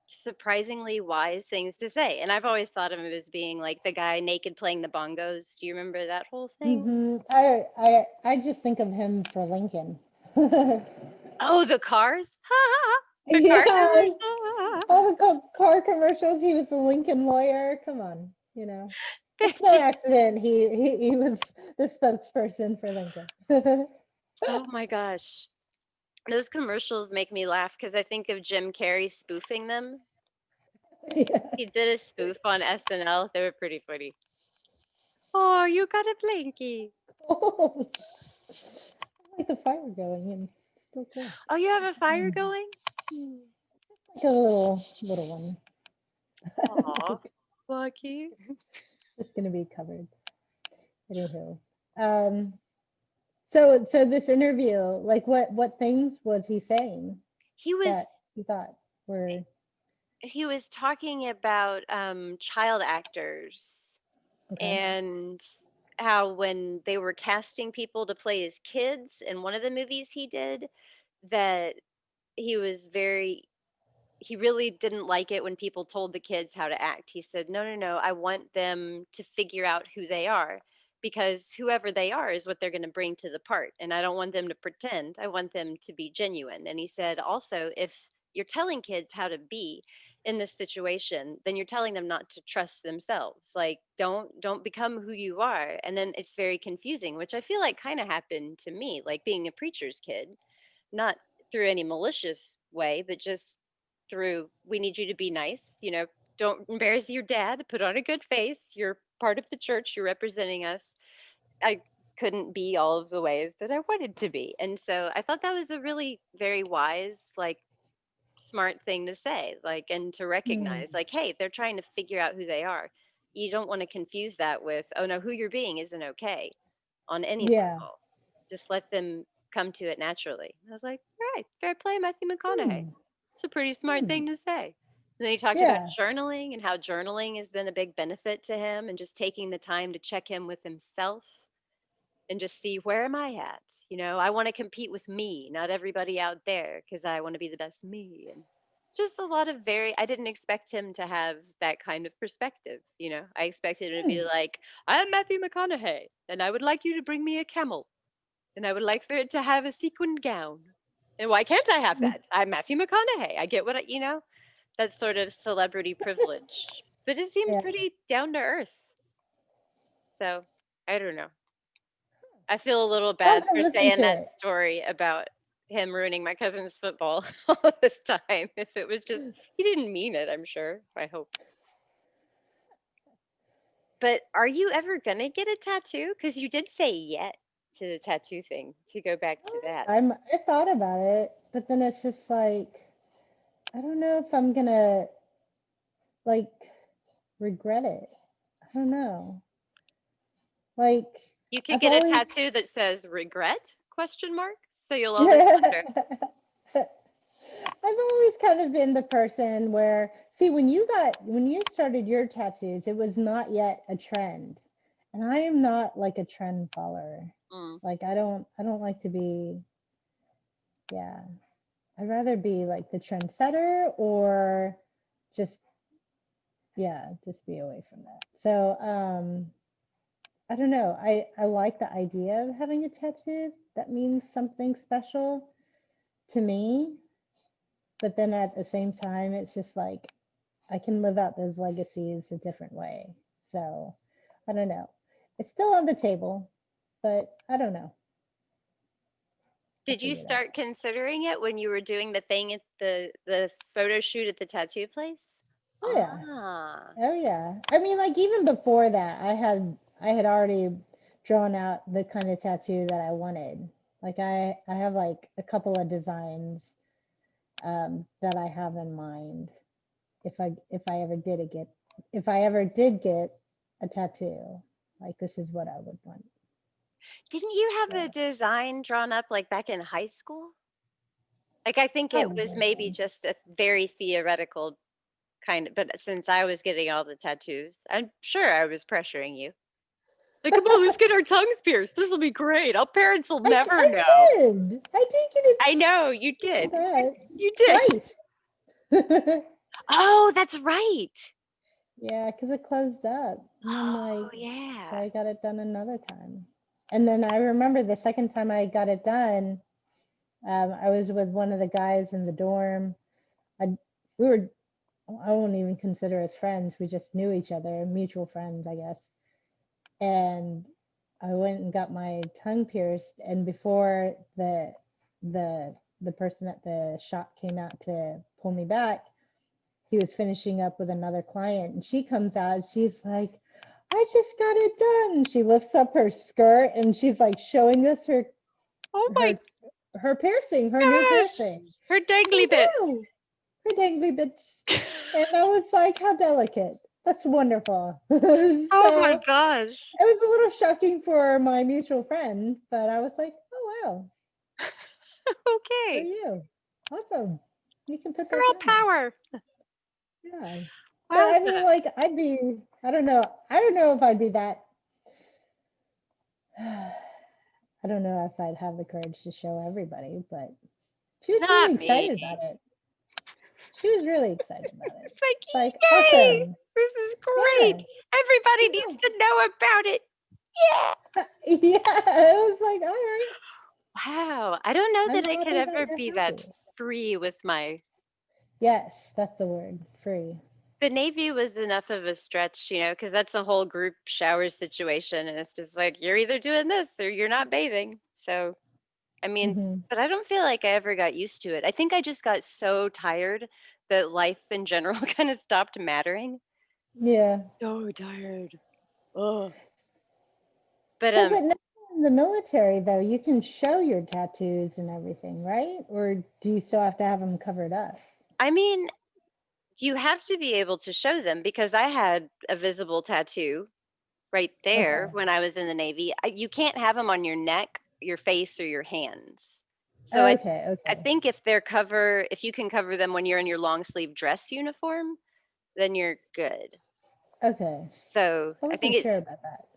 A: surprisingly wise things to say. And I've always thought of him as being like the guy naked playing the bongos. Do you remember that whole thing?
B: I just think of him for Lincoln.
A: Oh, the cars? The car
B: Yeah,
A: commercial.
B: all the car commercials. He was the Lincoln lawyer. Come on, it's
A: That
B: no
A: you-
B: accident. He was the spokesperson for Lincoln.
A: oh my gosh. Those commercials make me laugh because I think of Jim Carrey spoofing them.
B: Yeah.
A: He did a spoof on SNL. They were pretty funny. Oh, you got a blankie.
B: Oh, I like the fire going and still cool.
A: Oh, you have a fire
B: Mhm.
A: going? Hmm.
B: Like a little one.
A: Aw, lucky.
B: Just gonna be covered. Anywho, um, so this interview, like, what things was he saying
A: He was
B: that you thought were
A: he was talking about child actors
B: okay?
A: and how when they were casting people to play his kids in one of the movies he did, that he was very he really didn't like it when people told the kids how to act. He said, "No, no, no. I want them to figure out who they are because whoever they are is what they're going to bring to the part. And I don't want them to pretend. I want them to be genuine." And he said, also, if you're telling kids how to be in this situation, then you're telling them not to trust themselves. Like don't become who you are. And then it's very confusing, which I feel like kind of happened to me, like being a preacher's kid, not through any malicious way, but just through we need you to be nice, don't embarrass your dad, put on a good face. You're part of the church, you're representing us. I couldn't be all of the ways that I wanted to be. And so I thought that was a really very wise, like smart thing to say, like, and to
B: Hmm.
A: recognize, like, hey, they're trying to figure out who they are. You don't want to confuse that with, oh no, who you're being isn't okay on any
B: Yeah.
A: level. Just let them come to it naturally. I was like, all right, fair play, Matthew McConaughey.
B: Hmm.
A: It's a pretty smart
B: Hmm.
A: thing to say. And then he talked about
B: Yeah.
A: journaling and how journaling has been a big benefit to him and just taking the time to check in with himself. and just see where am I at? I want to compete with me, not everybody out there, because I want to be the best me. And just a lot of I didn't expect him to have that kind of perspective. I expected him to
B: Hmm.
A: be like, I'm Matthew McConaughey, and I would like you to bring me a camel, and I would like for it to have a sequined gown. And why can't I have that? I'm Matthew McConaughey. I get that sort of celebrity privilege. But it seemed
B: Yeah.
A: pretty down to earth. So I don't know. I feel a little
B: I'll have
A: bad
B: to
A: for
B: listen
A: saying
B: to
A: that
B: it.
A: story about him ruining my cousin's football all this time. If it was just, he didn't mean it, I'm sure. I hope. But are you ever going to get a tattoo? Because you did say yet to the tattoo thing, to go back to that.
B: I thought about it, but then it's just like I don't know if I'm gonna like regret it. I don't know. Like
A: You could
B: I've
A: get a
B: always
A: tattoo that says regret question mark. So you'll always wonder.
B: I've always kind of been the person where see when you started your tattoos, it was not yet a trend. And I am not like a trend follower.
A: Mm.
B: Like I don't like to be yeah. I'd rather be like the trendsetter or just yeah, just be away from that. So I don't know. I like the idea of having a tattoo that means something special to me, but then at the same time, it's just like I can live out those legacies a different way. So I don't know. It's still on the table, but I don't know. I'll
A: Did you
B: figure that
A: start
B: out.
A: considering it when you were doing the thing at the photo shoot at the tattoo place?
B: Oh yeah.
A: Ah.
B: Oh yeah. I mean, like even before that, I had already drawn out the kind of tattoo that I wanted. Like I have like a couple of designs that I have in mind if I ever did get a tattoo. Like this is what I would want.
A: Didn't you have a
B: So
A: design drawn up like back in high school? Like I think it was maybe
B: probably.
A: just a very theoretical kind of, but since I was getting all the tattoos, I'm sure I was pressuring you. Like, come on, let's get our tongues pierced. This will be great. Our parents will never
B: I
A: know.
B: did. I did get it
A: I know you did.
B: that
A: You did.
B: twice.
A: Oh, that's right.
B: Yeah, because it closed up. And then
A: Oh,
B: like so
A: yeah.
B: I got it done another time. And then I remember the second time I got it done, I was with one of the guys in the dorm. I we were I won't even consider us friends. We just knew each other, mutual friends, I guess. And I went and got my tongue pierced. And before the person at the shop came out to pull me back, he was finishing up with another client, and she comes out. She's like, "I just got it done." She lifts up her skirt and she's like showing us
A: Oh my
B: her her piercing, her new
A: gosh.
B: piercing.
A: Her
B: I
A: dangly bits.
B: know her dangly bits, and I was like, "How delicate." That's wonderful. So
A: Oh my gosh.
B: it was a little shocking for my mutual friend, but I was like, "Oh wow, for
A: Okay.
B: you, awesome. You can put that
A: Girl
B: down now."
A: power.
B: Yeah, but
A: Wow.
B: I mean, like, I'd be. I don't know. I don't know if I'd be that. I don't know if I'd have the courage to show everybody, but she was really
A: Not me.
B: excited about it. She was really excited about it.
A: It's like,
B: It's like
A: yay,
B: awesome.
A: this is
B: Yeah,
A: great. Everybody needs
B: yeah.
A: to know about it. Yeah.
B: Yeah, it was like, all right,
A: Wow. I don't know
B: I'm
A: that I could
B: happy that
A: ever
B: you're
A: be that
B: happy.
A: free with my.
B: Yes, that's the word, free.
A: The Navy was enough of a stretch, because that's a whole group shower situation. And it's just like, you're either doing this or you're not bathing. So, I mean,
B: Hmm.
A: but I don't feel like I ever got used to it. I think I just got so tired that life in general kind of stopped mattering.
B: Yeah.
A: So tired. Oh. But
B: So, but now in the military, though, you can show your tattoos and everything, right? Or do you still have to have them covered up?
A: I mean, you have to be able to show them because I had a visible tattoo right there
B: Okay.
A: when I was in the Navy. You can't have them on your neck, your face, or your hands. So
B: Okay.
A: I
B: Okay.
A: think if you can cover them when you're in your long sleeve dress uniform, then you're good.
B: Okay.
A: So
B: I
A: I think
B: wasn't sure
A: it's
B: about that.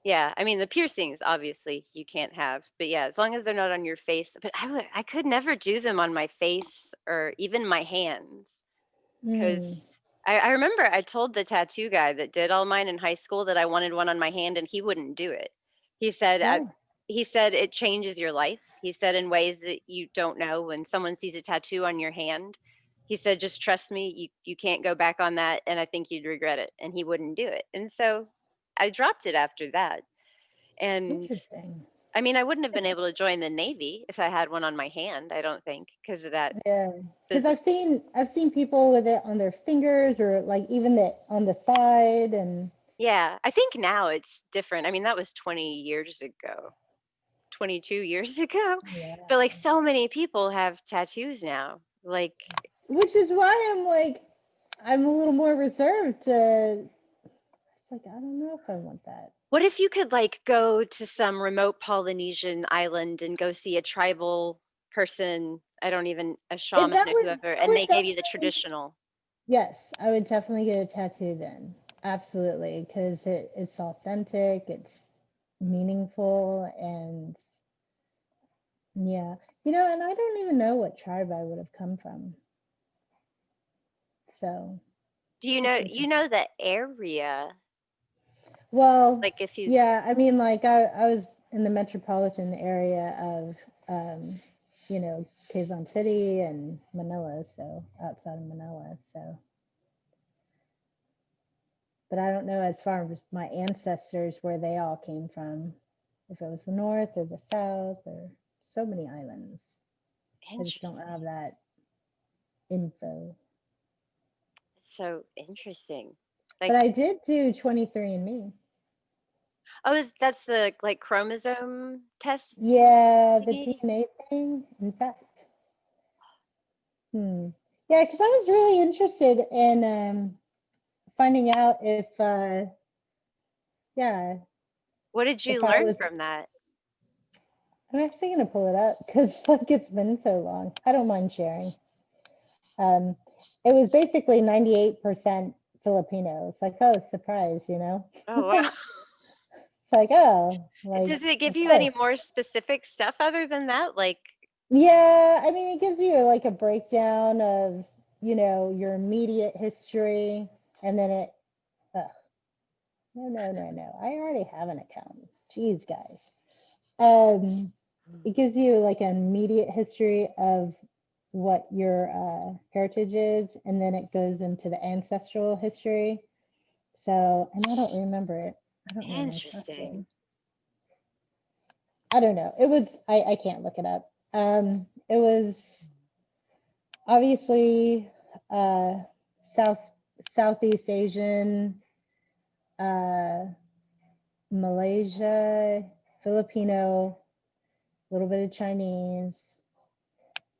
A: Yeah, I mean, the piercings, obviously, you can't have, but yeah, as long as they're not on your face, but I could never do them on my face or even my hands, 'cause
B: Mm.
A: I remember I told the tattoo guy that did all mine in high school that I wanted one on my hand, and he wouldn't do it. He said,
B: Oh,
A: he said, "It changes your life." He said, "In ways that you don't know when someone sees a tattoo on your hand." He said, "Just trust me, you can't go back on that, and I think you'd regret it," and he wouldn't do it, and so I dropped it after that, and
B: interesting.
A: I mean, I wouldn't have been able to join the Navy if I had one on my hand, I don't think, because of that
B: Yeah, because
A: physical.
B: I've seen people with it on their fingers or like even the on the side and
A: Yeah, I think now it's different. I mean, that was 20 years ago, 22 years ago,
B: yeah.
A: but, like, so many people have tattoos now. Like,
B: Which is why I'm like I'm a little more reserved to it's like I don't know if I want that.
A: what if you could, like, go to some remote Polynesian island and go see a tribal person, I don't even a
B: If
A: shaman
B: that
A: or
B: was
A: whoever,
B: I
A: and
B: would
A: they gave you the
B: definitely
A: traditional.
B: yes, I would definitely get a tattoo then. Absolutely, because it's authentic, it's meaningful, and yeah. And I don't even know what tribe I would have come from. So
A: Do you
B: it's
A: know
B: interesting.
A: the area?
B: Well,
A: Like, if you
B: yeah, I mean, like I was in the metropolitan area of, Quezon City and Manila, so outside of Manila. So, but I don't know as far as my ancestors where they all came from, if it was the north or the south or so many islands. I just don't
A: interesting.
B: have that info.
A: So interesting.
B: But
A: Like,
B: I did do 23andMe.
A: oh, is that's the, like, chromosome test
B: Yeah, the
A: thingy?
B: DNA thing. In fact, yeah, because I was really interested in finding out if yeah,
A: What did you
B: if I
A: learn
B: was
A: from that?
B: I'm actually gonna pull it up because like it's been so long. I don't mind sharing. Um it was basically 98% Filipino. It's like, oh, surprise.
A: Oh, wow.
B: It's like, oh, like
A: Does it give
B: of
A: you any
B: course.
A: more specific stuff other than that? Like,
B: Yeah, I mean it gives you like a breakdown of, your immediate history and then ugh, no, no, no, no. I already have an account. Jeez, guys. Um, it gives you like an immediate history of what your heritage is, and then it goes into the ancestral history. So, and I don't remember it. I don't know my
A: interesting.
B: password. I don't know. It was I can't look it up. It was obviously uh South Southeast Asian, uh Malaysia, Filipino, a little bit of Chinese.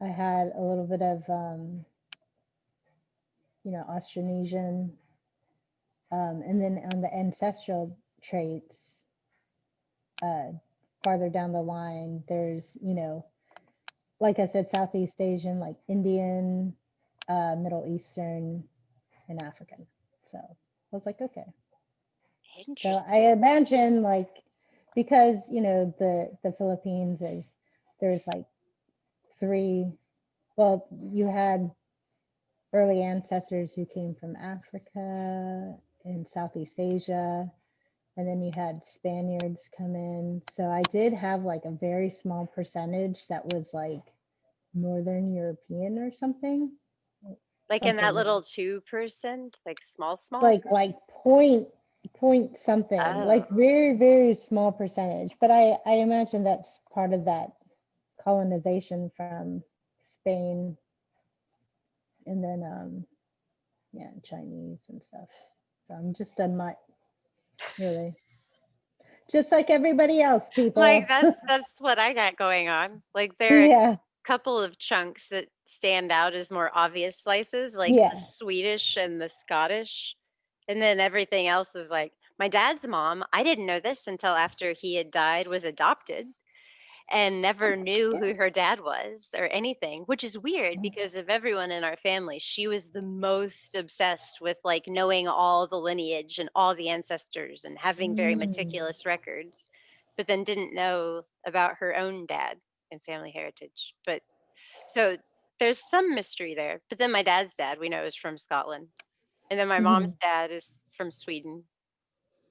B: I had a little bit of Austronesian, and then on the ancestral traits, uh, farther down the line, there's like I said, Southeast Asian, like Indian, Middle Eastern, and African. So I was like, okay. So I
A: Interesting.
B: imagine like because the Philippines is there's like three. Well, you had early ancestors who came from Africa and Southeast Asia, and then you had Spaniards come in. So I did have like a very small percentage that was like Northern European or something,
A: Like in that
B: something
A: little 2%, like small, small percent.
B: like point something,
A: Oh,
B: like very very small percentage. But I imagine that's part of that colonization from Spain, and then yeah, Chinese and stuff. So I'm just a mutt, really. Just like everybody else,
A: like,
B: people.
A: that's what I got going on. Like, there are a
B: Yeah,
A: couple of chunks that stand out as more obvious slices, like the
B: yeah.
A: Swedish and the Scottish, and then everything else is like my dad's mom, I didn't know this until after he had died, was adopted, and never knew
B: Yeah.
A: who her dad was or anything, which is weird because of everyone in our family. She was the most obsessed with like knowing all the lineage and all the ancestors and having very
B: Mm,
A: meticulous records, but then didn't know about her own dad and family heritage. But so there's some mystery there. But then my dad's dad, we know, is from Scotland. And then my mom's
B: mhm.
A: dad is from Sweden.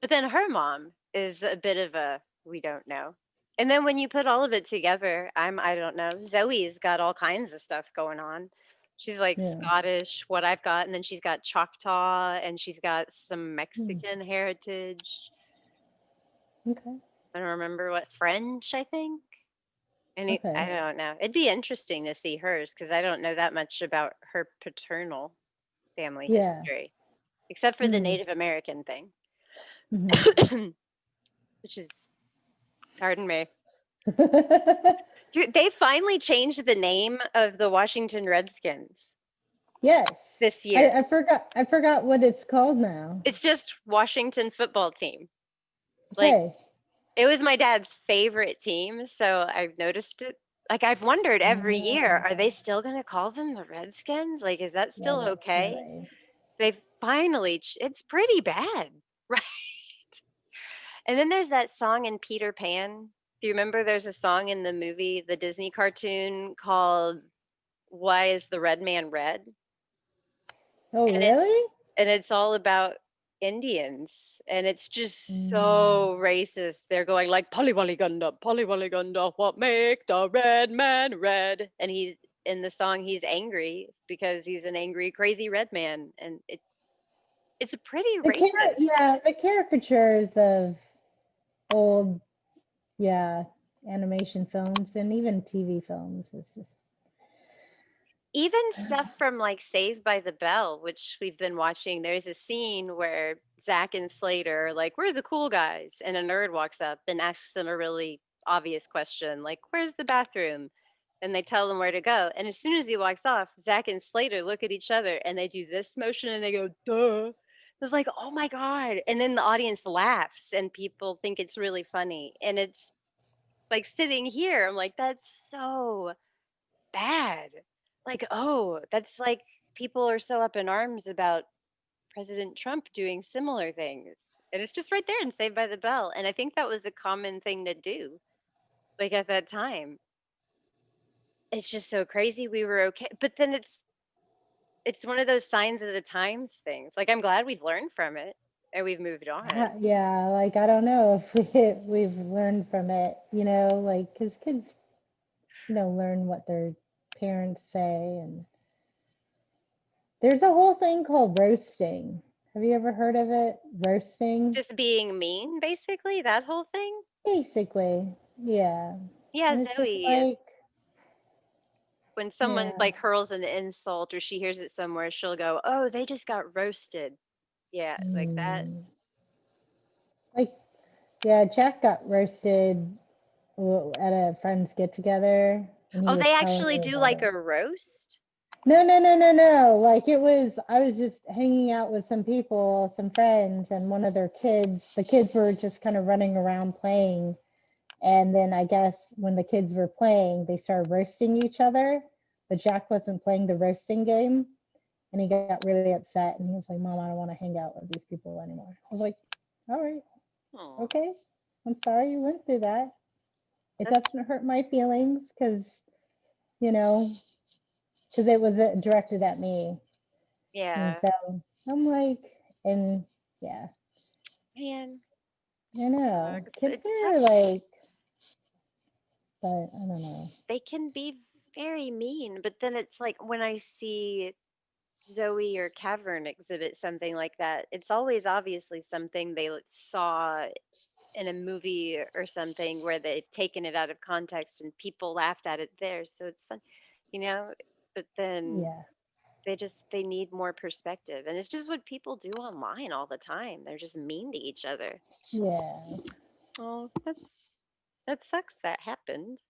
A: But then her mom is a bit of a we don't know. And then when you put all of it together, I don't know. Zoe's got all kinds of stuff going on. She's like
B: Yeah.
A: Scottish, what I've got, and then she's got Choctaw and she's got some
B: Mm,
A: Mexican heritage.
B: okay.
A: I don't remember what French, I think. I
B: Okay.
A: don't know. It'd be interesting to see hers because I don't know that much about her paternal family
B: Yeah.
A: history, except for the
B: Mm,
A: Native American thing,
B: mhm.
A: which is, pardon me. Dude, they finally changed the name of the Washington Redskins
B: Yes.
A: this year.
B: I forgot what it's called now.
A: It's just Washington football team. Like,
B: Okay.
A: it was my dad's favorite team, so I've noticed it. Like, I've wondered every year, are they
B: Oh,
A: still going to call them the Redskins? Like, is that
B: yeah,
A: still
B: that's
A: okay?
B: funny.
A: They finally, it's pretty bad, right? And then there's that song in Peter Pan. Do you remember there's a song in the movie, the Disney cartoon called Why is the Red Man Red?
B: Oh,
A: And it's
B: really?
A: all about Indians, and it's just
B: Mm.
A: so racist. They're going like Polly Wolly Gunda, what make the red man red? And he's in the song, he's angry because he's an angry, crazy red man, and it's a pretty racist.
B: Yeah, the caricatures of old, yeah, animation films and even TV films is just
A: Even stuff from like Saved by the Bell, which we've been watching, there's a scene where Zach and Slater are like, we're the cool guys. And a nerd walks up and asks them a really obvious question, like, where's the bathroom? And they tell them where to go. And as soon as he walks off, Zach and Slater look at each other and they do this motion and they go, duh. It's like, oh my God. And then the audience laughs and people think it's really funny. And it's like sitting here, I'm like, that's so bad. Like, oh, that's like people are so up in arms about President Trump doing similar things. And it's just right there in Saved by the Bell. And I think that was a common thing to do, like at that time. It's just so crazy we were okay. But then it's one of those signs of the times things. Like I'm glad we've learned from it and we've moved on.
B: yeah, like I don't know if we've learned from it, like because kids, learn what their parents say, and there's a whole thing called roasting. Have you ever heard of it? Roasting?
A: Just being mean, basically, that whole thing.
B: Basically, yeah.
A: Yeah,
B: And it's just
A: Zoe,
B: like,
A: when someone
B: yeah.
A: like hurls an insult or she hears it somewhere, she'll go, "Oh, they just got roasted." Yeah, like that.
B: Mm. Like, yeah, Jack got roasted at a friend's get together, and he
A: Oh,
B: was
A: they
B: telling
A: actually
B: me
A: do
B: about
A: like
B: it.
A: a roast?
B: No, no, no, no, no. Like I was just hanging out with some people, some friends, and one of their kids, the kids were just kind of running around playing. And then I guess when the kids were playing, they started roasting each other, but Jack wasn't playing the roasting game. And he got really upset and he was like, Mom, I don't want to hang out with these people anymore. I was like, all right,
A: Oh,
B: okay. I'm sorry you went through that. It
A: that's
B: doesn't hurt my feelings you know, because it was directed at me. And
A: yeah.
B: so I'm like, and yeah,
A: Man,
B: I know. Kids
A: it's
B: are
A: tough.
B: like, but I don't know.
A: They can be very mean, but then it's like when I see Zoe or Cavern exhibit something like that, it's always obviously something they saw in a movie or something where they've taken it out of context and people laughed at it there. So it's fun, you know, but then
B: Yeah,
A: they need more perspective. And it's just what people do online all the time. They're just mean to each other.
B: yeah,
A: Oh, that sucks that happened.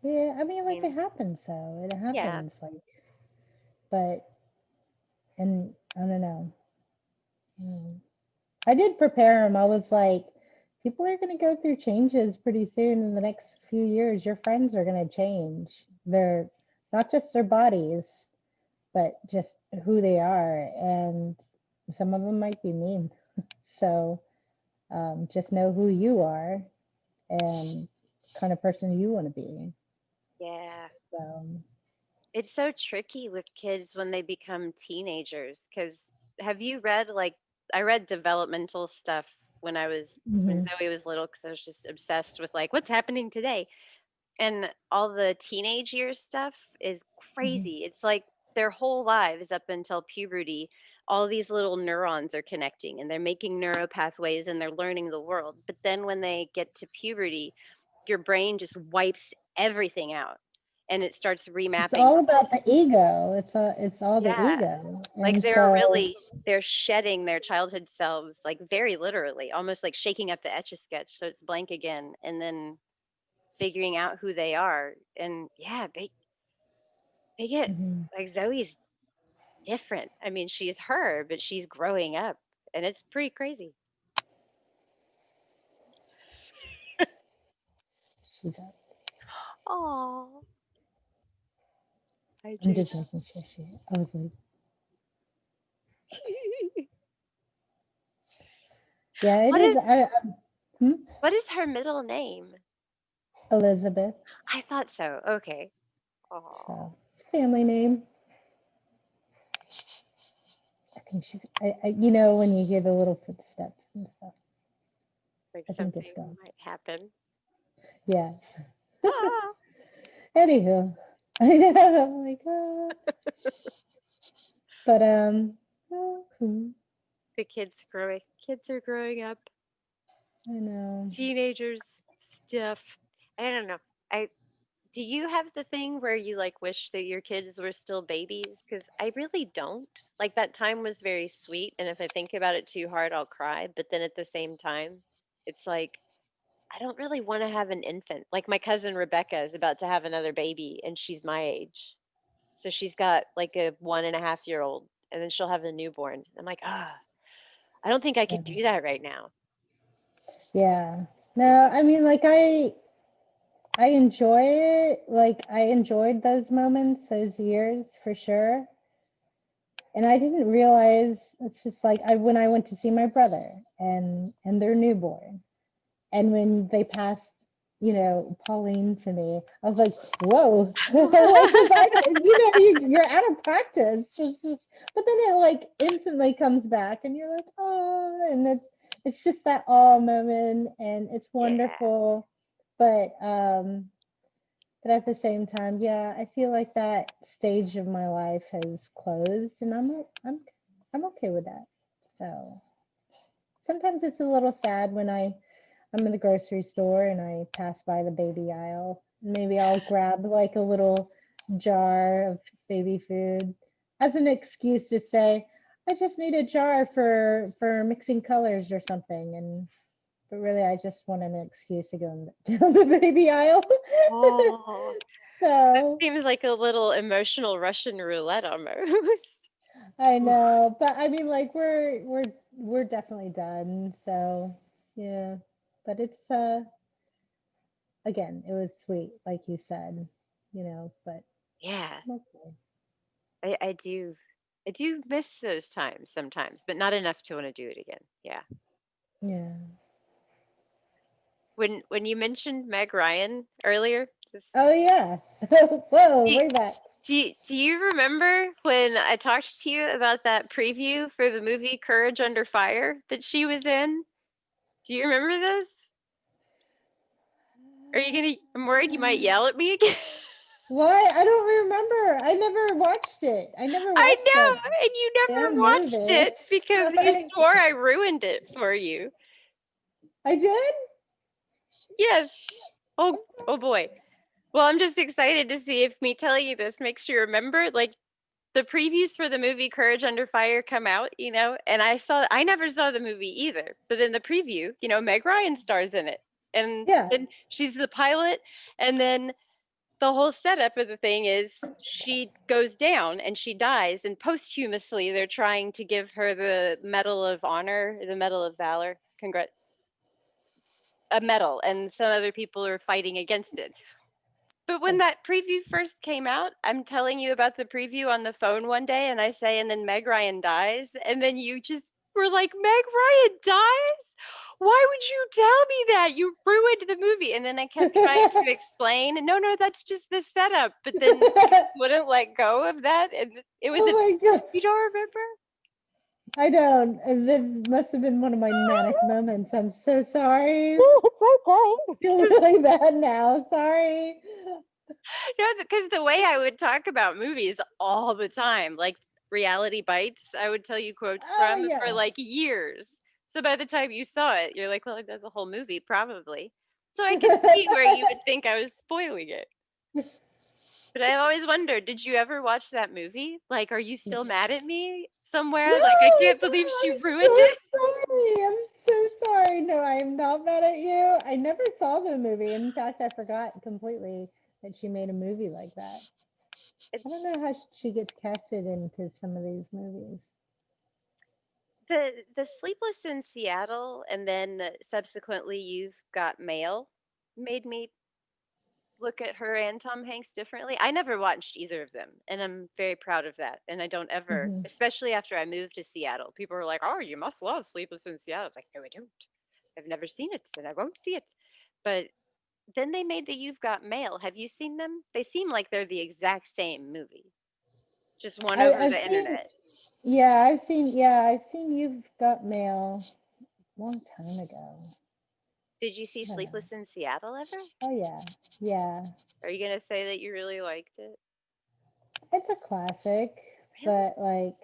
B: yeah. I mean,
A: I
B: like
A: mean,
B: it happens, so it
A: yeah.
B: happens. Like, but and I don't know. I did prepare him. I was like, people are going to go through changes pretty soon in the next few years. Your friends are going to change. They're not just their bodies, but just who they are. And some of them might be mean. So just know who you are and kind of person you want to be.
A: Yeah.
B: So,
A: It's so tricky with kids when they become teenagers because have you read like I read developmental stuff when
B: mhm,
A: Zoe was little because I was just obsessed with like what's happening today. And all the teenage years stuff is
B: mhm.
A: crazy. It's like their whole lives up until puberty, all these little neurons are connecting and they're making neural pathways and they're learning the world. But then when they get to puberty, your brain just wipes everything out and it starts
B: It's
A: remapping.
B: all about the ego. It's all the
A: Yeah.
B: ego.
A: Like
B: And so,
A: they're shedding their childhood selves, like very literally, almost like shaking up the etch a sketch so it's blank again and then figuring out who they are. And yeah, they get
B: mhm,
A: like Zoe's different. I mean, she's her, but she's growing up and it's pretty crazy.
B: she's up.
A: Oh, I
B: I'm
A: do.
B: just making sure I was like, yeah, it
A: What
B: is.
A: is
B: Hmm?
A: what is her middle name?
B: Elizabeth.
A: I thought so. Okay. Oh,
B: So family name. I think she. When you hear the little footsteps and stuff,
A: like
B: I think it's
A: something
B: gone.
A: might happen.
B: Yeah.
A: Ah,
B: Anywho, I know. I'm like, but
A: the kids are growing up.
B: I know.
A: Teenagers stuff. I don't know. I Do you have the thing where you like wish that your kids were still babies? Because I really don't. Like that time was very sweet, and if I think about it too hard, I'll cry. But then at the same time, it's like I don't really want to have an infant. Like my cousin Rebecca is about to have another baby, and she's my age, so she's got like a 1.5 year old, and then she'll have a newborn. I'm like, I don't think I could
B: Yeah.
A: do that right now.
B: Yeah. No, I mean, like I enjoy it. Like I enjoyed those moments, those years for sure. And I didn't realize it's just like when I went to see my brother and their newborn, and when they passed, Pauline to me, I was like, whoa, like because you're out of practice. But then it like instantly comes back, and you're like, oh, and it's just that awe moment, and it's
A: Yeah,
B: wonderful. But at the same time, yeah, I feel like that stage of my life has closed, and I'm okay with that. So sometimes it's a little sad when I'm in the grocery store and I pass by the baby aisle. Maybe I'll grab like a little jar of baby food as an excuse to say, I just need a jar for mixing colors or something. But really, I just want an excuse to go down the baby aisle.
A: oh,
B: So
A: seems like a little emotional Russian roulette almost.
B: I know, but I mean, like we're definitely done. So yeah, but it's again, it was sweet, like you said, but
A: Yeah,
B: I'm okay.
A: I do. I do miss those times sometimes, but not enough to want to do it again. Yeah.
B: Yeah.
A: When you mentioned Meg Ryan earlier,
B: Oh yeah. Whoa,
A: do,
B: way back.
A: do you remember when I talked to you about that preview for the movie Courage Under Fire that she was in? Do you remember this? Are you gonna? I'm worried you might yell at me again.
B: Why? I don't remember. I never watched it. I never
A: I
B: watched that
A: know, and you never
B: damn
A: watched
B: movie.
A: it because you
B: Like,
A: swore I ruined it for you.
B: I did?
A: Yes. Oh boy. Well, I'm just excited to see if me telling you this makes you remember. Like the previews for the movie Courage Under Fire come out, and I never saw the movie either. But in the preview, Meg Ryan stars in it. And
B: Yeah.
A: and she's the pilot, and then the whole setup of the thing is she goes down and she dies, and posthumously they're trying to give her the Medal of Honor, the Medal of Valor. Congrats. a medal and some other people are fighting against it. But when
B: That's
A: that preview first came out, I'm telling you about the preview on the phone one day, and I say, and then Meg Ryan dies, and then you just were like, Meg Ryan dies? Why would you tell me that? You ruined the movie. And then I kept trying to explain, no, no, that's just the setup. But then you just wouldn't let go of that. And it was
B: Oh
A: a,
B: my God.
A: you don't remember?
B: I don't. And this must have been one of my manic moments. I'm so sorry.
A: It's
B: I
A: okay.
B: feel really bad now. Sorry.
A: No, because the way I would talk about movies all the time, like Reality Bites, I would tell you quotes
B: Oh
A: from for
B: yeah.
A: like years. So by the time you saw it, you're like, well, that's a whole movie, probably. So I could see where you would think I was spoiling it. But I've always wondered, did you ever watch that movie? Like, are you still mad at me somewhere? Like, I
B: No,
A: can't believe she
B: I'm
A: ruined
B: so
A: it.
B: sorry. I'm so sorry. No, I am not mad at you. I never saw the movie. In fact, I forgot completely that she made a movie like that. I don't know how she gets casted into some of these movies.
A: The Sleepless in Seattle and then subsequently You've Got Mail made me look at her and Tom Hanks differently. I never watched either of them, and I'm very proud of that. And I don't ever,
B: Hmm.
A: especially after I moved to Seattle, people were like, "Oh, you must love Sleepless in Seattle." I was like, "No, I don't. I've never seen it, and I won't see it." But then they made the You've Got Mail. Have you seen them? They seem like they're the exact same movie, just one over
B: I've
A: the
B: seen,
A: internet.
B: yeah, I've seen You've Got Mail a long time ago.
A: Did you see
B: I don't know.
A: Sleepless in Seattle ever?
B: Oh yeah, yeah.
A: Are you gonna say that you really liked it?
B: It's a classic,
A: Really?
B: but like,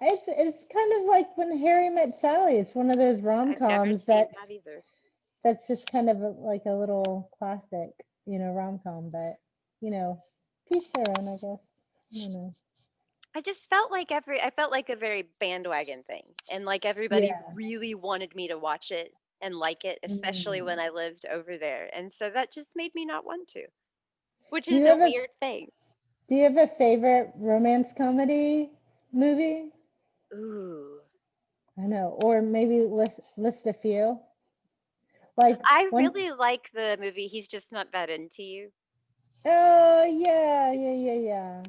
B: it's kind of like When Harry Met Sally. It's one of those
A: I've never
B: rom-coms
A: seen that either.
B: that's just kind of like a little classic, rom-com. But teach their own, I guess. I don't know.
A: I just felt like I felt like a very bandwagon thing, and like everybody
B: Yeah.
A: really wanted me to watch it and like it, especially when
B: Mm.
A: I lived over there, and so that just made me not want to, which
B: Do
A: is
B: you
A: a
B: have a
A: weird thing.
B: Do you have a favorite romance comedy movie?
A: Ooh.
B: I know, or maybe list a few. Like
A: I
B: one.
A: really like the movie He's Just Not That Into You.
B: Oh yeah, yeah, yeah, yeah.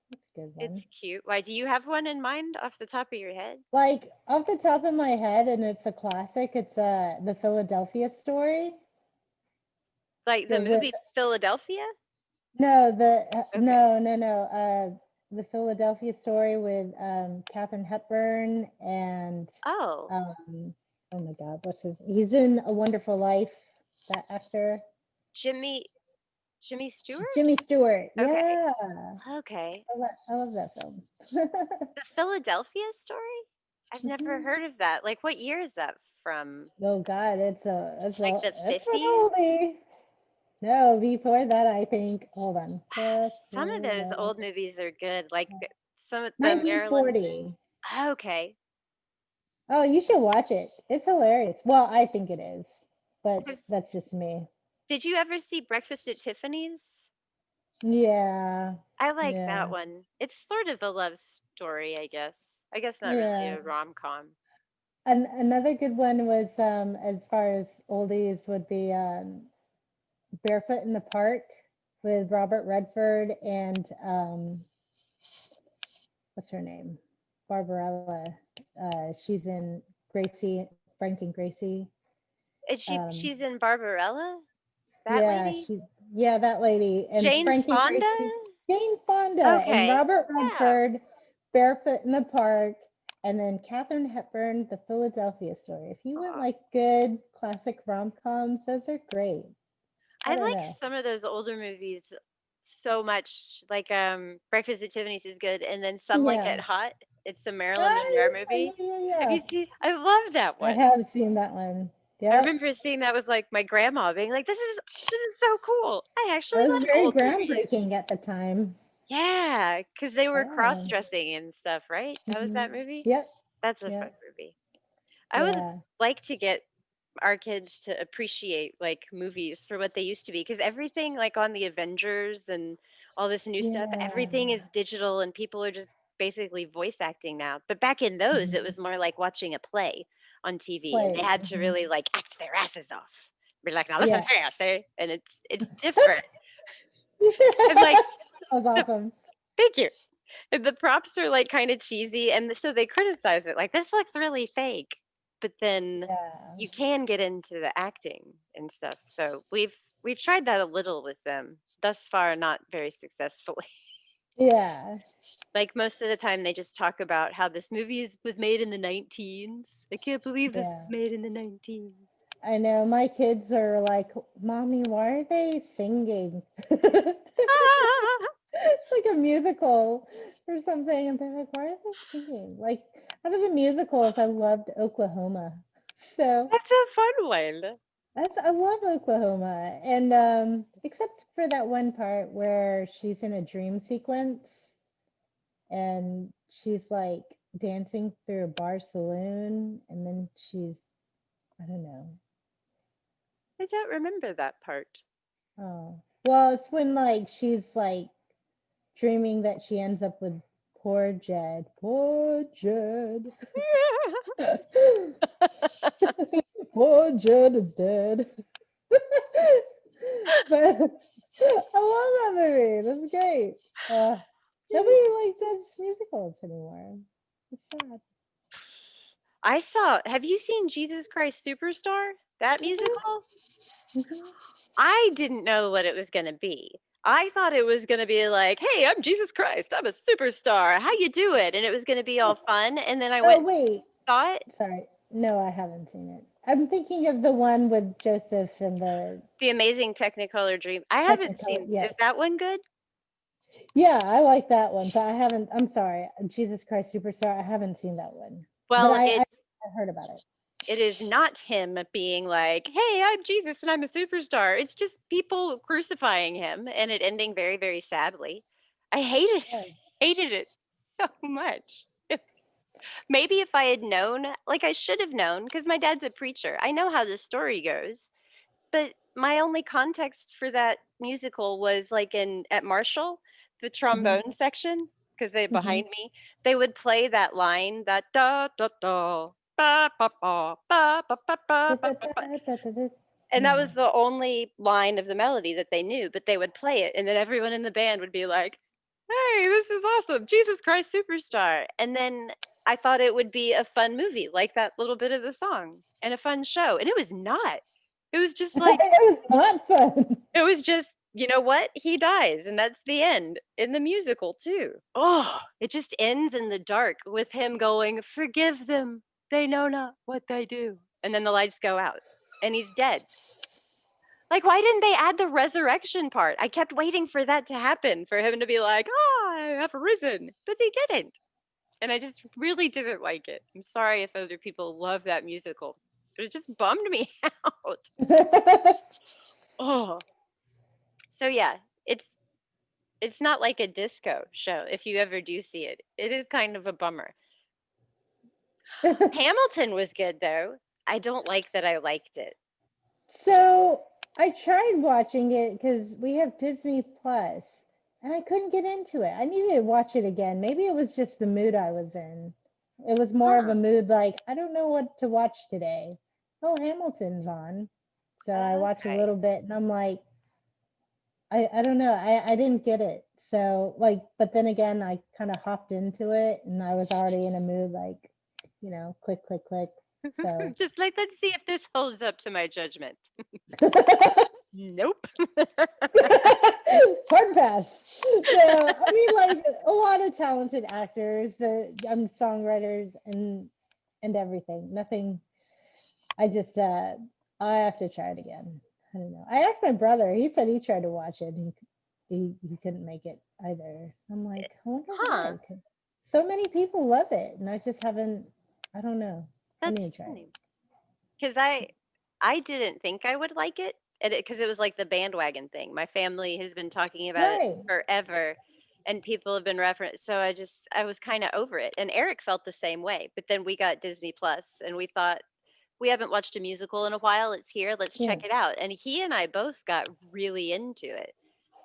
B: That's a good one.
A: It's cute. Why, do you have one in mind off the top of your head?
B: Like off the top of my head, and it's a classic. It's the Philadelphia Story.
A: Like the
B: The with
A: movie Philadelphia?
B: no the
A: Okay.
B: no no no the Philadelphia Story with Katharine Hepburn and
A: Oh,
B: um oh my God, he's in A Wonderful Life. That actor,
A: Jimmy Jimmy
B: Jimmy
A: Stewart?
B: Stewart.
A: Okay.
B: Yeah,
A: Okay.
B: I love that film.
A: The Philadelphia Story? I've never
B: Mhm.
A: heard of that. Like, what year is that from?
B: Oh God,
A: Like the
B: it's an
A: 50s?
B: oldie. No, before that, I think. Hold on.
A: Some of those old movies are good. Like some of the Marilyn.
B: 1940.
A: Okay.
B: Oh, you should watch it. It's hilarious. Well, I think it is, but that's just me.
A: Did you ever see Breakfast at Tiffany's?
B: Yeah,
A: I like that
B: yeah,
A: one. It's sort of a love story, I guess. I guess not really
B: yeah.
A: a rom-com.
B: And another good one was, as far as oldies, would be Barefoot in the Park with Robert Redford and what's her name? Barbarella. She's in Gracie, Frank and Gracie.
A: And
B: Um,
A: she's in Barbarella? That
B: yeah,
A: lady?
B: yeah, that lady and
A: Jane
B: Frank and
A: Fonda?
B: Gracie, Jane Fonda and
A: Okay.
B: Robert
A: Yeah.
B: Redford, Barefoot in the Park, and then Katharine Hepburn, The Philadelphia Story. If you want
A: Aw.
B: like good classic rom-coms, those are great. I
A: I
B: don't
A: like
B: know.
A: some of those older movies so much. Like Breakfast at Tiffany's is good, and then Some Like
B: Yeah.
A: It Hot. It's a Marilyn Monroe
B: Oh, yeah,
A: movie.
B: yeah, yeah,
A: Have
B: yeah.
A: you seen? I love that
B: I
A: one.
B: have seen that one.
A: I
B: Yep.
A: remember seeing that with like my grandma, being like, "This is so cool. I actually
B: That was
A: like
B: very
A: old movies."
B: groundbreaking at the time.
A: Yeah, because they were
B: Yeah.
A: cross-dressing and stuff, right? That was that
B: Mhm.
A: movie.
B: Yep.
A: That's a fun
B: Yep.
A: movie. I would
B: Yeah.
A: like to get our kids to appreciate like movies for what they used to be because everything like on the Avengers and all this new stuff, everything
B: Yeah.
A: is digital and people are just basically voice acting now. But back in those, it
B: Mhm.
A: was more like watching a play on TV and they
B: Play.
A: had to
B: Mhm.
A: really like act their asses off. Be like, now listen
B: Yeah.
A: here, see? And it's different. And like
B: That was
A: the
B: awesome.
A: thank you. And the props are like kind of cheesy, and so they criticize it like this looks really fake. But then
B: Yeah.
A: you can get into the acting and stuff. So we've tried that a little with them. Thus far, not very successfully.
B: Yeah.
A: Like most of the time, they just talk about how this movie was made in the 19s. I can't believe this was
B: Yeah.
A: made in the 19s.
B: I know my kids are like, Mommy, why are they singing?
A: Ah!
B: It's like a musical or something. And they're like, why are they singing? Like, out of the musicals, I loved Oklahoma. So
A: That's a fun one.
B: I love Oklahoma. And except for that one part where she's in a dream sequence and she's like dancing through a bar saloon and then she's, I don't know.
A: I don't remember that part.
B: Oh, well, it's when like she's like dreaming that she ends up with poor Jed. Poor Jed. Poor Jed is dead. But I love that movie. That's great. Nobody like does musicals anymore. It's sad.
A: I saw, have you seen Jesus Christ Superstar? That musical?
B: Mhm.
A: I didn't know what it was going to be. I thought it was going to be like, "Hey, I'm Jesus Christ. I'm a superstar. How you doing?" And it was going to be all fun. And then I
B: Oh
A: went and
B: wait,
A: saw it.
B: sorry. No, I haven't seen it. I'm thinking of the one with Joseph and the
A: The Amazing Technicolor Dream. I haven't
B: Technicolor.
A: seen. Is
B: Yes.
A: that one good?
B: Yeah, I like that one, but I haven't. I'm sorry, Jesus Christ Superstar. I haven't seen that one, but
A: Well,
B: I heard about it.
A: it is not him being like, "Hey, I'm Jesus and I'm a superstar." It's just people crucifying him and it ending very, very sadly. I hated
B: Oh.
A: hated it so much. Maybe if I had known, like I should have known, because my dad's a preacher. I know how the story goes. But my only context for that musical was like in at Marshall, the
B: Hmm.
A: trombone section, because they
B: Hmm.
A: behind me, they would play that line, that da da da ba ba ba ba ba ba ba ba ba. And that
B: Yeah.
A: was the only line of the melody that they knew, but they would play it, and then everyone in the band would be like, "Hey, this is awesome. Jesus Christ Superstar." And then I thought it would be a fun movie, like that little bit of the song, and a fun show, and it was not. It was just like
B: It was not fun.
A: it was just, you know what? He dies, and that's the end in the musical too. Oh, it just ends in the dark with him going, "Forgive them. They know not what they do." And then the lights go out, and he's dead. Like, why didn't they add the resurrection part? I kept waiting for that to happen, for him to be like, "Oh, I have risen," but they didn't, and I just really didn't like it. I'm sorry if other people love that musical, but it just bummed me out. Oh, so yeah, it's not like a disco show. If you ever do see it, it is kind of a bummer. Hamilton was good though. I don't like that I liked it.
B: So I tried watching it because we have Disney Plus, and I couldn't get into it. I needed to watch it again. Maybe it was just the mood I was in. It was more of
A: Huh.
B: a mood like I don't know what to watch today. Oh, Hamilton's on, so I watch a
A: Okay.
B: little bit, and I'm like, I don't know. I didn't get it. So like, but then again, I kind of hopped into it, and I was already in a mood like, click, click, click. So.
A: Just like, let's see if this holds up to my judgment. Nope.
B: Hard pass. So I mean, like a lot of talented actors, songwriters, and everything. Nothing. I just I have to try it again. I don't know. I asked my brother. He said he tried to watch it. And he couldn't make it either. I'm like, I wonder
A: Huh.
B: why. 'Cause so many people love it, and I just haven't. I don't know. I
A: That's
B: need to try it.
A: funny. Because I didn't think I would like it, and because it was like the bandwagon thing. My family has been talking about it
B: Right.
A: forever, and people have been referenced. So I was kind of over it. And Eric felt the same way. But then we got Disney Plus, and we thought we haven't watched a musical in a while. It's here. Let's
B: Yeah.
A: check it out. And he and I both got really into it,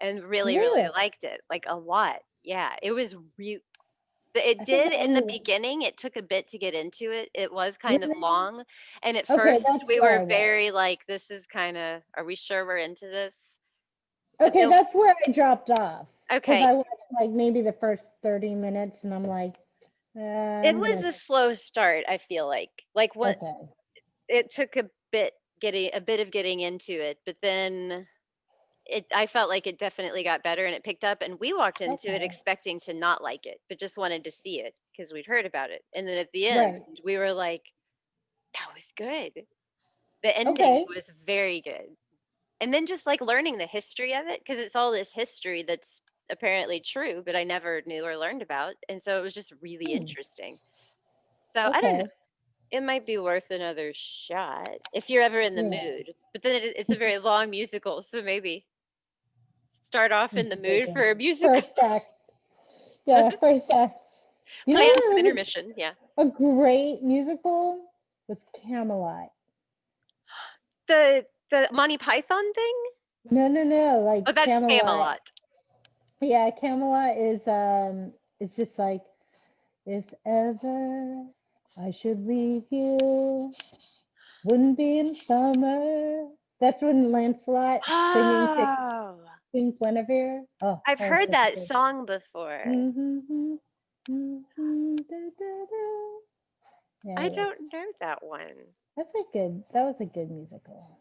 A: and really, really
B: Really.
A: liked it, like a lot. Yeah, it was real. It
B: I think
A: did
B: I
A: in the
B: only
A: beginning, it took a bit to get into it. It was kind of
B: really?
A: long, and at
B: Okay,
A: first
B: that's
A: we
B: where I
A: were
B: was.
A: very like, "This is kinda are we sure we're into this?" But
B: Okay,
A: then
B: that's where I dropped off because
A: okay,
B: I watched like maybe the first 30 minutes and I'm like,
A: it
B: I'm
A: was
B: gonna
A: a slow start, I feel like. Like, what
B: okay.
A: it took a bit of getting into it, but then I felt like it definitely got better and it picked up, and we walked into it
B: Okay.
A: expecting to not like it, but just wanted to see it because 'cause we'd heard about it, and then at the end,
B: Right.
A: we were like, "That was good." The ending
B: Okay.
A: was very good. And then just, like, learning the history of it because it's all this history that's apparently true, but I never knew or learned about, and so it was just really
B: Hmm.
A: interesting. So, I don't know,
B: Okay.
A: it might be worth another shot if you're ever in the
B: Yeah.
A: mood, but then it's a very long musical, so maybe start off in the mood for a musical.
B: First act. Yeah, first act. You know
A: Play on
B: what
A: some
B: was
A: intermission, yeah.
B: a great musical? Was Camelot.
A: The Monty Python thing?
B: No, no, no.
A: Oh,
B: Like
A: that's
B: Camelot.
A: Spamalot.
B: Yeah, Camelot is it's just like if ever I should leave you, wouldn't be in summer. That's when Lancelot singing to
A: Oh,
B: Queen Guinevere. Oh,
A: I've
B: that was
A: heard
B: such a
A: that
B: good
A: song before.
B: one. Da, da, da. Yeah,
A: I
B: anyways,
A: don't know that one.
B: that was a good musical.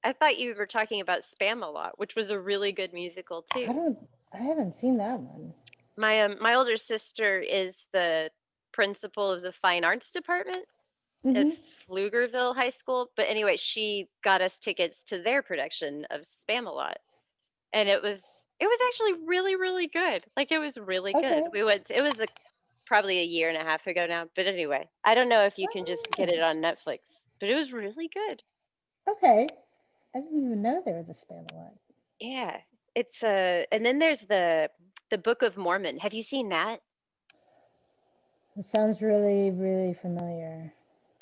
A: I thought you were talking about Spamalot, which was a really good musical
B: I
A: too.
B: don't, I haven't seen that one.
A: My older sister is the principal of the fine arts department at
B: Hmm.
A: Pflugerville High School, but anyway, she got us tickets to their production of Spamalot, and it was actually really, really good. Like, it was really good.
B: Okay.
A: We went to it was, like, probably a year and a half ago now, but anyway, I don't know if you can just get it
B: Oh,
A: on Netflix, but it was really good.
B: okay. I didn't even know there was a Spamalot.
A: Yeah. It's, and then there's the Book of Mormon. Have you seen that?
B: It sounds really, really familiar.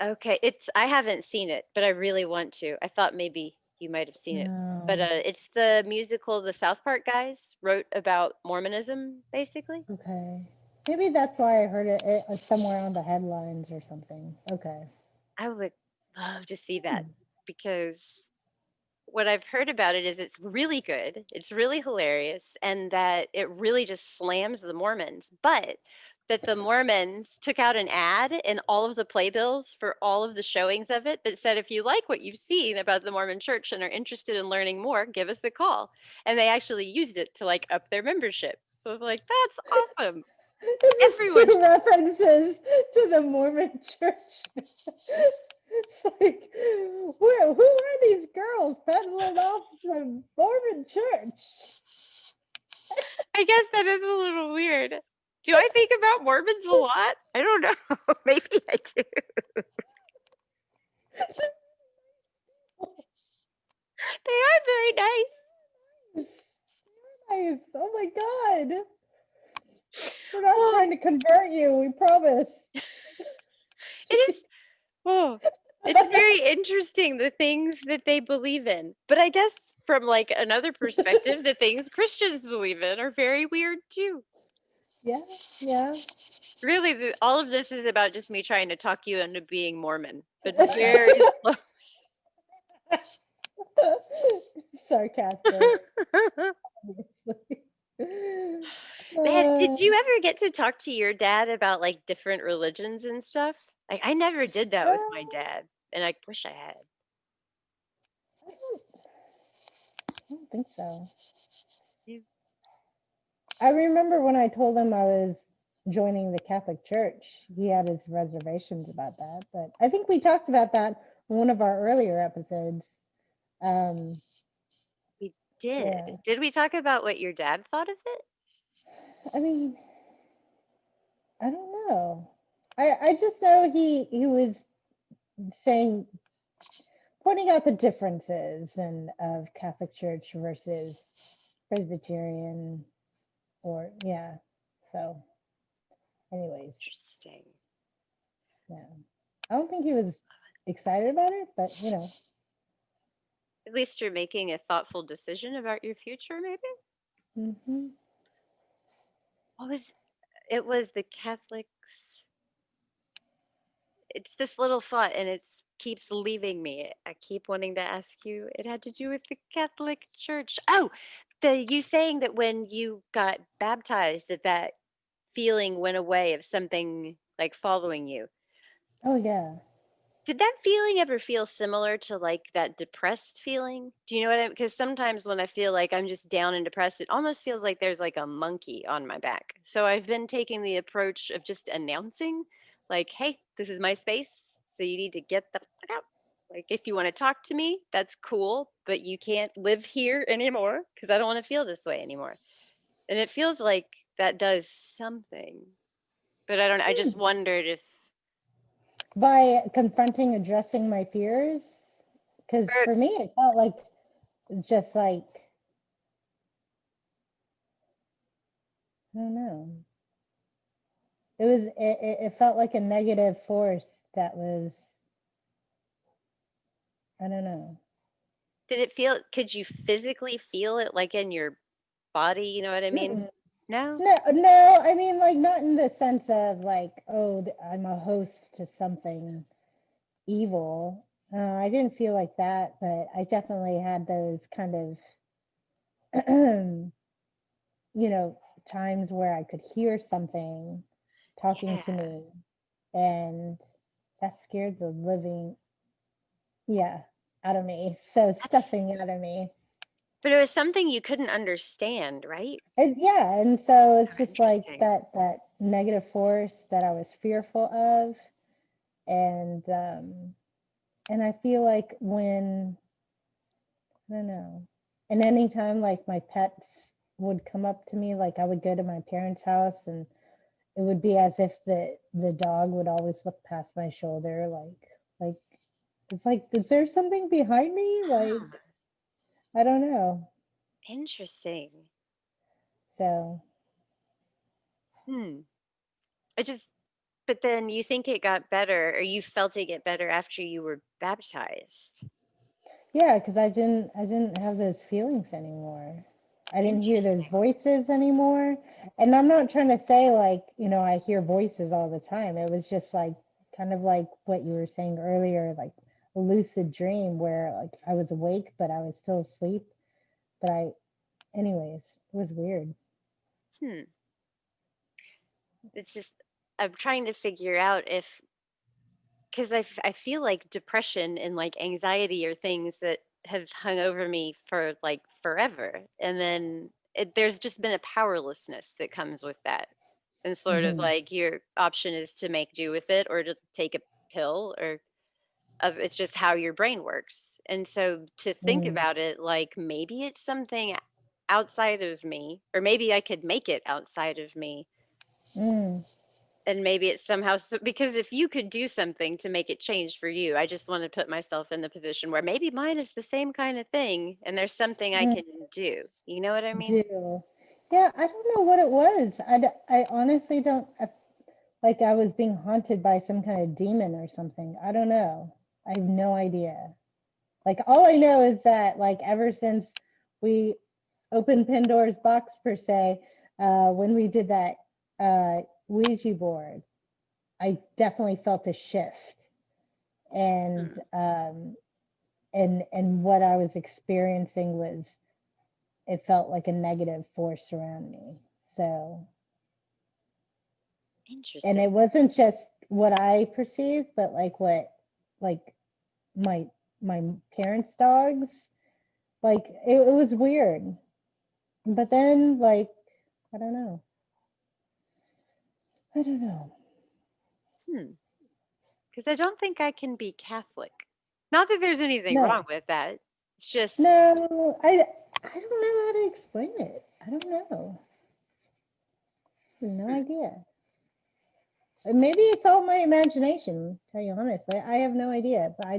A: Okay, I haven't seen it, but I really want to. I thought maybe you might have seen it. But,
B: No.
A: it's the musical the South Park guys wrote about Mormonism, basically.
B: Okay. Maybe that's why I heard it somewhere on the headlines or something. Okay.
A: I would love to see that
B: Hmm.
A: because what I've heard about it is it's really good, it's really hilarious, and that it really just slams the Mormons, but that the Mormons took out an ad in all of the playbills for all of the showings of it that said, "If you like what you've seen about the Mormon Church and are interested in learning more, give us a call." And they actually used it to, like, up their membership. So I was like, "That's awesome.
B: This is
A: Everyone
B: two
A: should."
B: references to the Mormon church. It's like, who are these girls peddling off the Mormon church?
A: I guess that is a little weird. Do I think about Mormons a lot? I don't know. Maybe I do. They are very nice.
B: Nice. Oh my God. We're not
A: Well,
B: trying to convert you, we promise.
A: it is oh, it's very interesting the things that they believe in. But I guess from, like, another perspective, the things Christians believe in are very weird too.
B: Yeah, yeah.
A: Really, all of this is about just me trying to talk you into being Mormon, but very slow.
B: Sarcastic. Obviously.
A: Man,
B: Uh,
A: did you ever get to talk to your dad about, like, different religions and stuff? Like, I never did that with my
B: I
A: dad, and I wish I had.
B: don't think so.
A: Yeah.
B: I remember when I told him I was joining the Catholic Church, he had his reservations about that. But I think we talked about that in one of our earlier episodes. Um,
A: We did.
B: yeah.
A: Did we talk about what your dad thought of it?
B: I mean, I don't know. I just know he was saying pointing out the differences and of Catholic Church versus Presbyterian or yeah. So anyways,
A: Interesting.
B: yeah. I don't think he was excited about it, but
A: At least you're making a thoughtful decision about your future, maybe?
B: hmm
A: What was it was the Catholics. It's this little thought and it keeps leaving me. I keep wanting to ask you. It had to do with the Catholic Church. Oh, the you saying that when you got baptized that feeling went away of something like following you.
B: Oh yeah.
A: Did that feeling ever feel similar to, like, that depressed feeling? Do you know what I because sometimes when I feel like I'm just down and depressed, it almost feels like there's, like, a monkey on my back. So I've been taking the approach of just announcing, like, "Hey, this is my space, so you need to get the fuck out. Like, if you wanna talk to me, that's cool, but you can't live here anymore because I don't wanna feel this way anymore." And it feels like that does something, but I don't I just
B: Hmm.
A: wondered if
B: By confronting, addressing my fears, because
A: or
B: for me it felt like just like, I don't know. It felt like a negative force that was, I don't know.
A: did it feel could you physically feel it, like, in your body, you know what I mean?
B: Mm-mm.
A: No?
B: No, no, I mean, like, not in the sense of like, oh, I'm a host to something evil. I didn't feel like that, but I definitely had those kind of, you know, times where I could hear something talking
A: Yeah,
B: to me, and that scared the living, yeah, out of me. So
A: that's
B: stuffing out of me.
A: but it was something you couldn't understand, right?
B: Yeah, and so
A: Oh,
B: it's just like
A: interesting.
B: that negative force that I was fearful of, and I feel like when, I don't know, and anytime like my pets would come up to me, like I would go to my parents' house and it would be as if the dog would always look past my shoulder, like it's like, is there something behind me? Like,
A: Huh,
B: I don't know.
A: interesting.
B: So
A: Hmm. I just but then you think it got better or you felt it get better after you were baptized.
B: yeah, because I didn't have those feelings anymore. I didn't hear those
A: Interesting.
B: voices anymore. And I'm not trying to say like, I hear voices all the time. It was just like kind of like what you were saying earlier, like a lucid dream where like I was awake, but I was still asleep. But anyways, it was weird.
A: Hmm. It's just I'm trying to figure out if 'cause I feel like depression and, like, anxiety are things that have hung over me for, like, forever, and then there's just been a powerlessness that comes with that, and sort of
B: Hmm.
A: like your option is to make do with it or to take a pill or it's just how your brain works, and so to think
B: Mm,
A: about it, like, maybe it's something outside of me, or maybe I could make it outside of me.
B: mm,
A: And maybe it's somehow because if you could do something to make it change for you, I just want to put myself in the position where maybe mine is the same kind of thing and there's something I
B: mm,
A: can do. You know what I mean?
B: do. Yeah, I don't know what it was. I honestly don't. Like I was being haunted by some kind of demon or something. I don't know. I have no idea. Like all I know is that like ever since we opened Pandora's box per se, when we did that Ouija board, I definitely felt a shift, and
A: Hmm,
B: what I was experiencing was, it felt like a negative force around me. So, and
A: interesting.
B: it wasn't just what I perceived, but like what, like my my parents' dogs. Like it was weird. But then like, I don't know. I don't know.
A: Hmm. Because I don't think I can be Catholic. Not that there's anything wrong
B: No.
A: with that. It's just,
B: No, I don't know how to explain it. I don't know. I have no
A: hmm,
B: idea. Maybe it's all my imagination, to tell you honestly. I have no idea, but I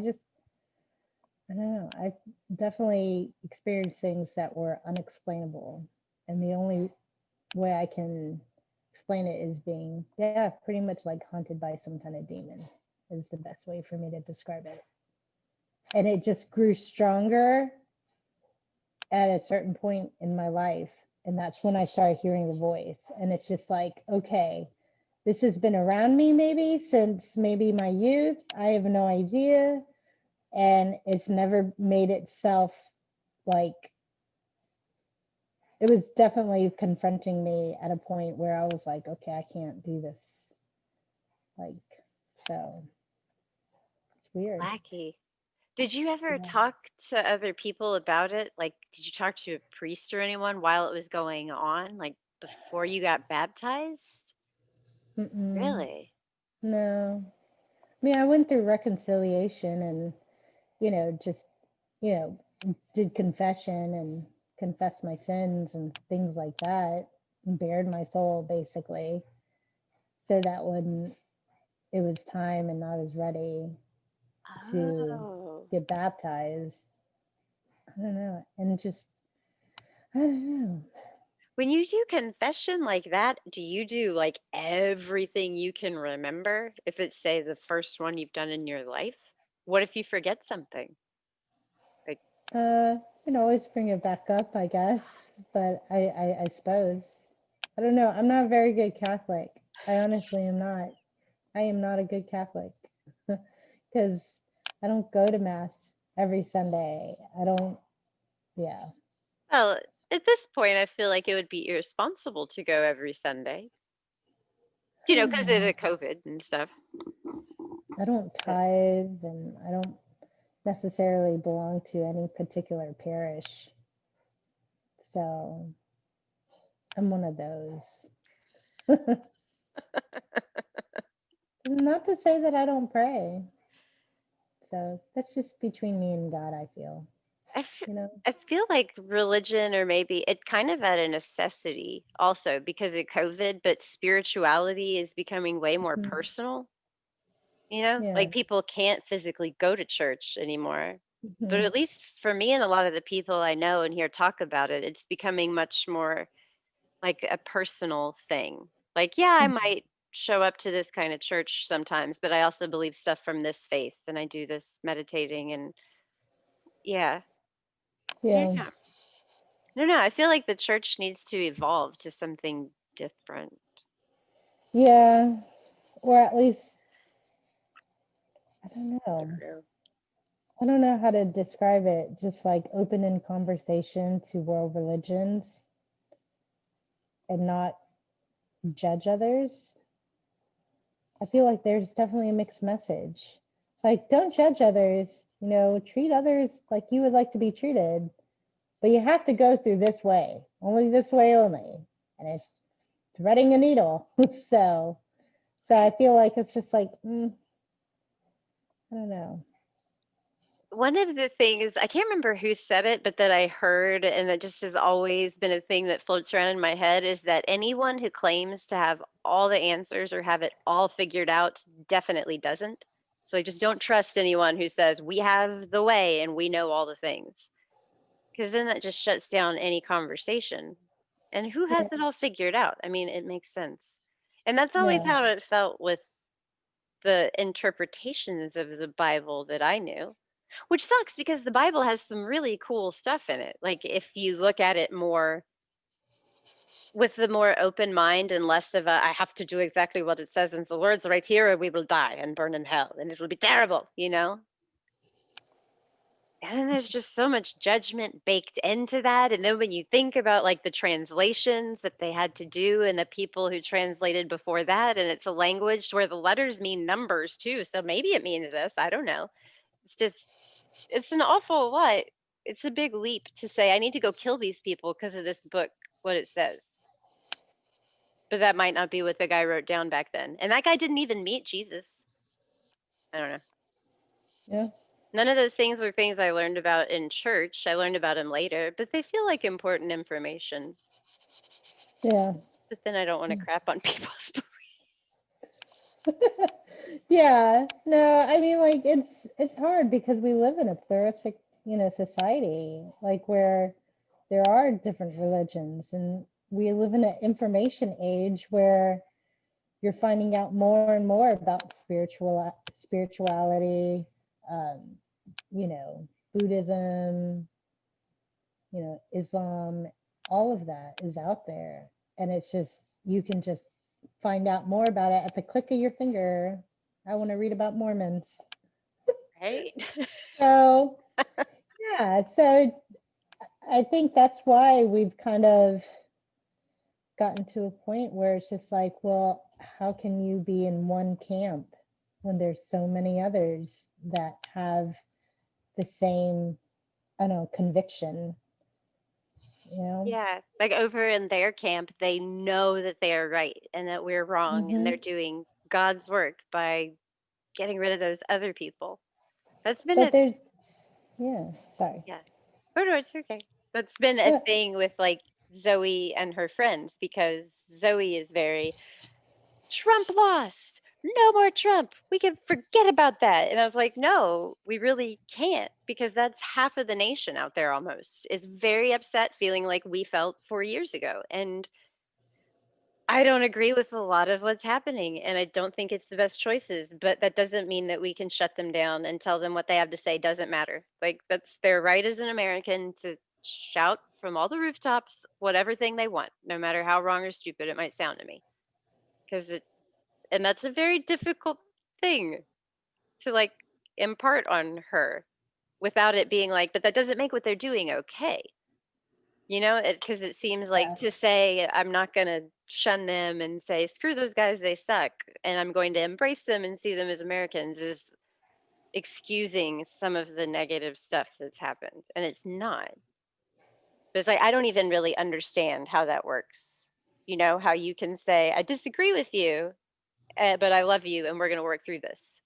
B: don't know. I definitely experienced things that were unexplainable. And the only way I can explain it is being, yeah, pretty much like haunted by some kind of demon is the best way for me to describe it. And it just grew stronger at a certain point in my life. And that's when I started hearing the voice. And it's just like, okay, this has been around me maybe since maybe my youth. I have no idea. And it's never made itself like, it was definitely confronting me at a point where I was like, okay, I can't do this. Like, so it's weird.
A: Wacky. Did you ever
B: Yeah.
A: talk to other people about it? Like, did you talk to a priest or anyone while it was going on, like before you got baptized?
B: Mm-mm.
A: Really?
B: No. I mean, I went through reconciliation and, just, you did confession and confessed my sins and things like that, and bared my soul basically. So that when it was time and I was ready to
A: Oh.
B: get baptized, I don't know. And just, I don't know.
A: When you do confession like that, do you do like everything you can remember? If it's, say, the first one you've done in your life? What if you forget something? Like,
B: You can always bring it back up, I guess. But I suppose. I don't know. I'm not a very good Catholic. I honestly am not. I am not a good Catholic because I don't go to Mass every Sunday. I don't, yeah.
A: well, at this point, I feel like it would be irresponsible to go every Sunday,
B: I don't
A: because of
B: know.
A: the COVID and stuff.
B: I don't
A: But
B: tithe and I don't necessarily belong to any particular parish. So I'm one of those. Not to say that I don't pray. So that's just between me and God, I feel,
A: I f
B: you know?
A: I feel like religion, or maybe it kind of at a necessity also because of COVID, but spirituality is becoming way more
B: Mhm.
A: personal,
B: Yeah.
A: like people can't physically go to church anymore. But
B: Mhm.
A: at least for me and a lot of the people I know and hear talk about it, it's becoming much more like a personal thing. Like, yeah, I
B: Mhm.
A: might show up to this kind of church sometimes, but I also believe stuff from this faith and I do this meditating and yeah. I don't
B: Yeah.
A: know. I don't know. I feel like the church needs to evolve to something different.
B: Yeah. Or at least, I don't
A: I don't
B: know.
A: know.
B: I don't know how to describe it. Just like open in conversation to world religions and not judge others. I feel like there's definitely a mixed message. It's like, don't judge others, treat others like you would like to be treated, but you have to go through only this way only. And it's threading a needle. so, so I feel like it's just like, I don't know.
A: One of the things, I can't remember who said it, but that I heard, and that just has always been a thing that floats around in my head, is that anyone who claims to have all the answers or have it all figured out definitely doesn't. So I just don't trust anyone who says, we have the way and we know all the things. Because then that just shuts down any conversation. And who has
B: Yeah,
A: it all figured out? I mean, it makes sense. And that's always
B: yeah,
A: how it felt with the interpretations of the Bible that I knew, which sucks because the Bible has some really cool stuff in it. Like, if you look at it more with the more open mind and less of a, I have to do exactly what it says in the words right here, or we will die and burn in hell and it will be terrible. And then there's just so much judgment baked into that. And then when you think about like the translations that they had to do and the people who translated before that, and it's a language where the letters mean numbers too. So maybe it means this. I don't know. It's just, it's an awful lot. It's a big leap to say, I need to go kill these people because of this book, what it says. But that might not be what the guy wrote down back then. And that guy didn't even meet Jesus. I don't know.
B: yeah,
A: None of those things were things I learned about in church. I learned about them later, but they feel like important information.
B: yeah.
A: But then I don't want to crap on people's
B: Yeah, no, I mean, like it's hard because we live in a pluralistic, society, like where there are different religions, and we live in an information age where you're finding out more and more about spirituality, um, Buddhism, Islam, all of that is out there. And it's just, you can just find out more about it at the click of your finger. I want to read about Mormons.
A: Right?
B: So, yeah, so I think that's why we've kind of gotten to a point where it's just like, well, how can you be in one camp when there's so many others that have the same, I don't know, conviction, you know?
A: Yeah. Like over in their camp, they know that they are right and that we're wrong, and they're
B: Hmm.
A: doing God's work by getting rid of those other people. That's been
B: But
A: a
B: there's, yeah, sorry.
A: yeah. Oh no, it's okay. That's been a
B: Uh,
A: thing with like Zoe and her friends, because Zoe is very Trump lost. No more Trump. We can forget about that. And I was like, no, we really can't, because that's half of the nation out there almost is very upset, feeling like we felt 4 years ago. And I don't agree with a lot of what's happening. And I don't think it's the best choices, but that doesn't mean that we can shut them down and tell them what they have to say doesn't matter. Like, that's their right as an American to shout from all the rooftops whatever thing they want, no matter how wrong or stupid it might sound to me. Because and that's a very difficult thing to, like, impart on her without it being like, "But that doesn't make what they're doing okay." You know? Because it seems like
B: yeah.
A: to say, "I'm not gonna shun them and say, 'Screw those guys, they suck,' and I'm going to embrace them and see them as Americans," is excusing some of the negative stuff that's happened, and it's not. It's like, I don't even really understand how that works. You know, how you can say, "I disagree with you, but I love you, and we're gonna work through this."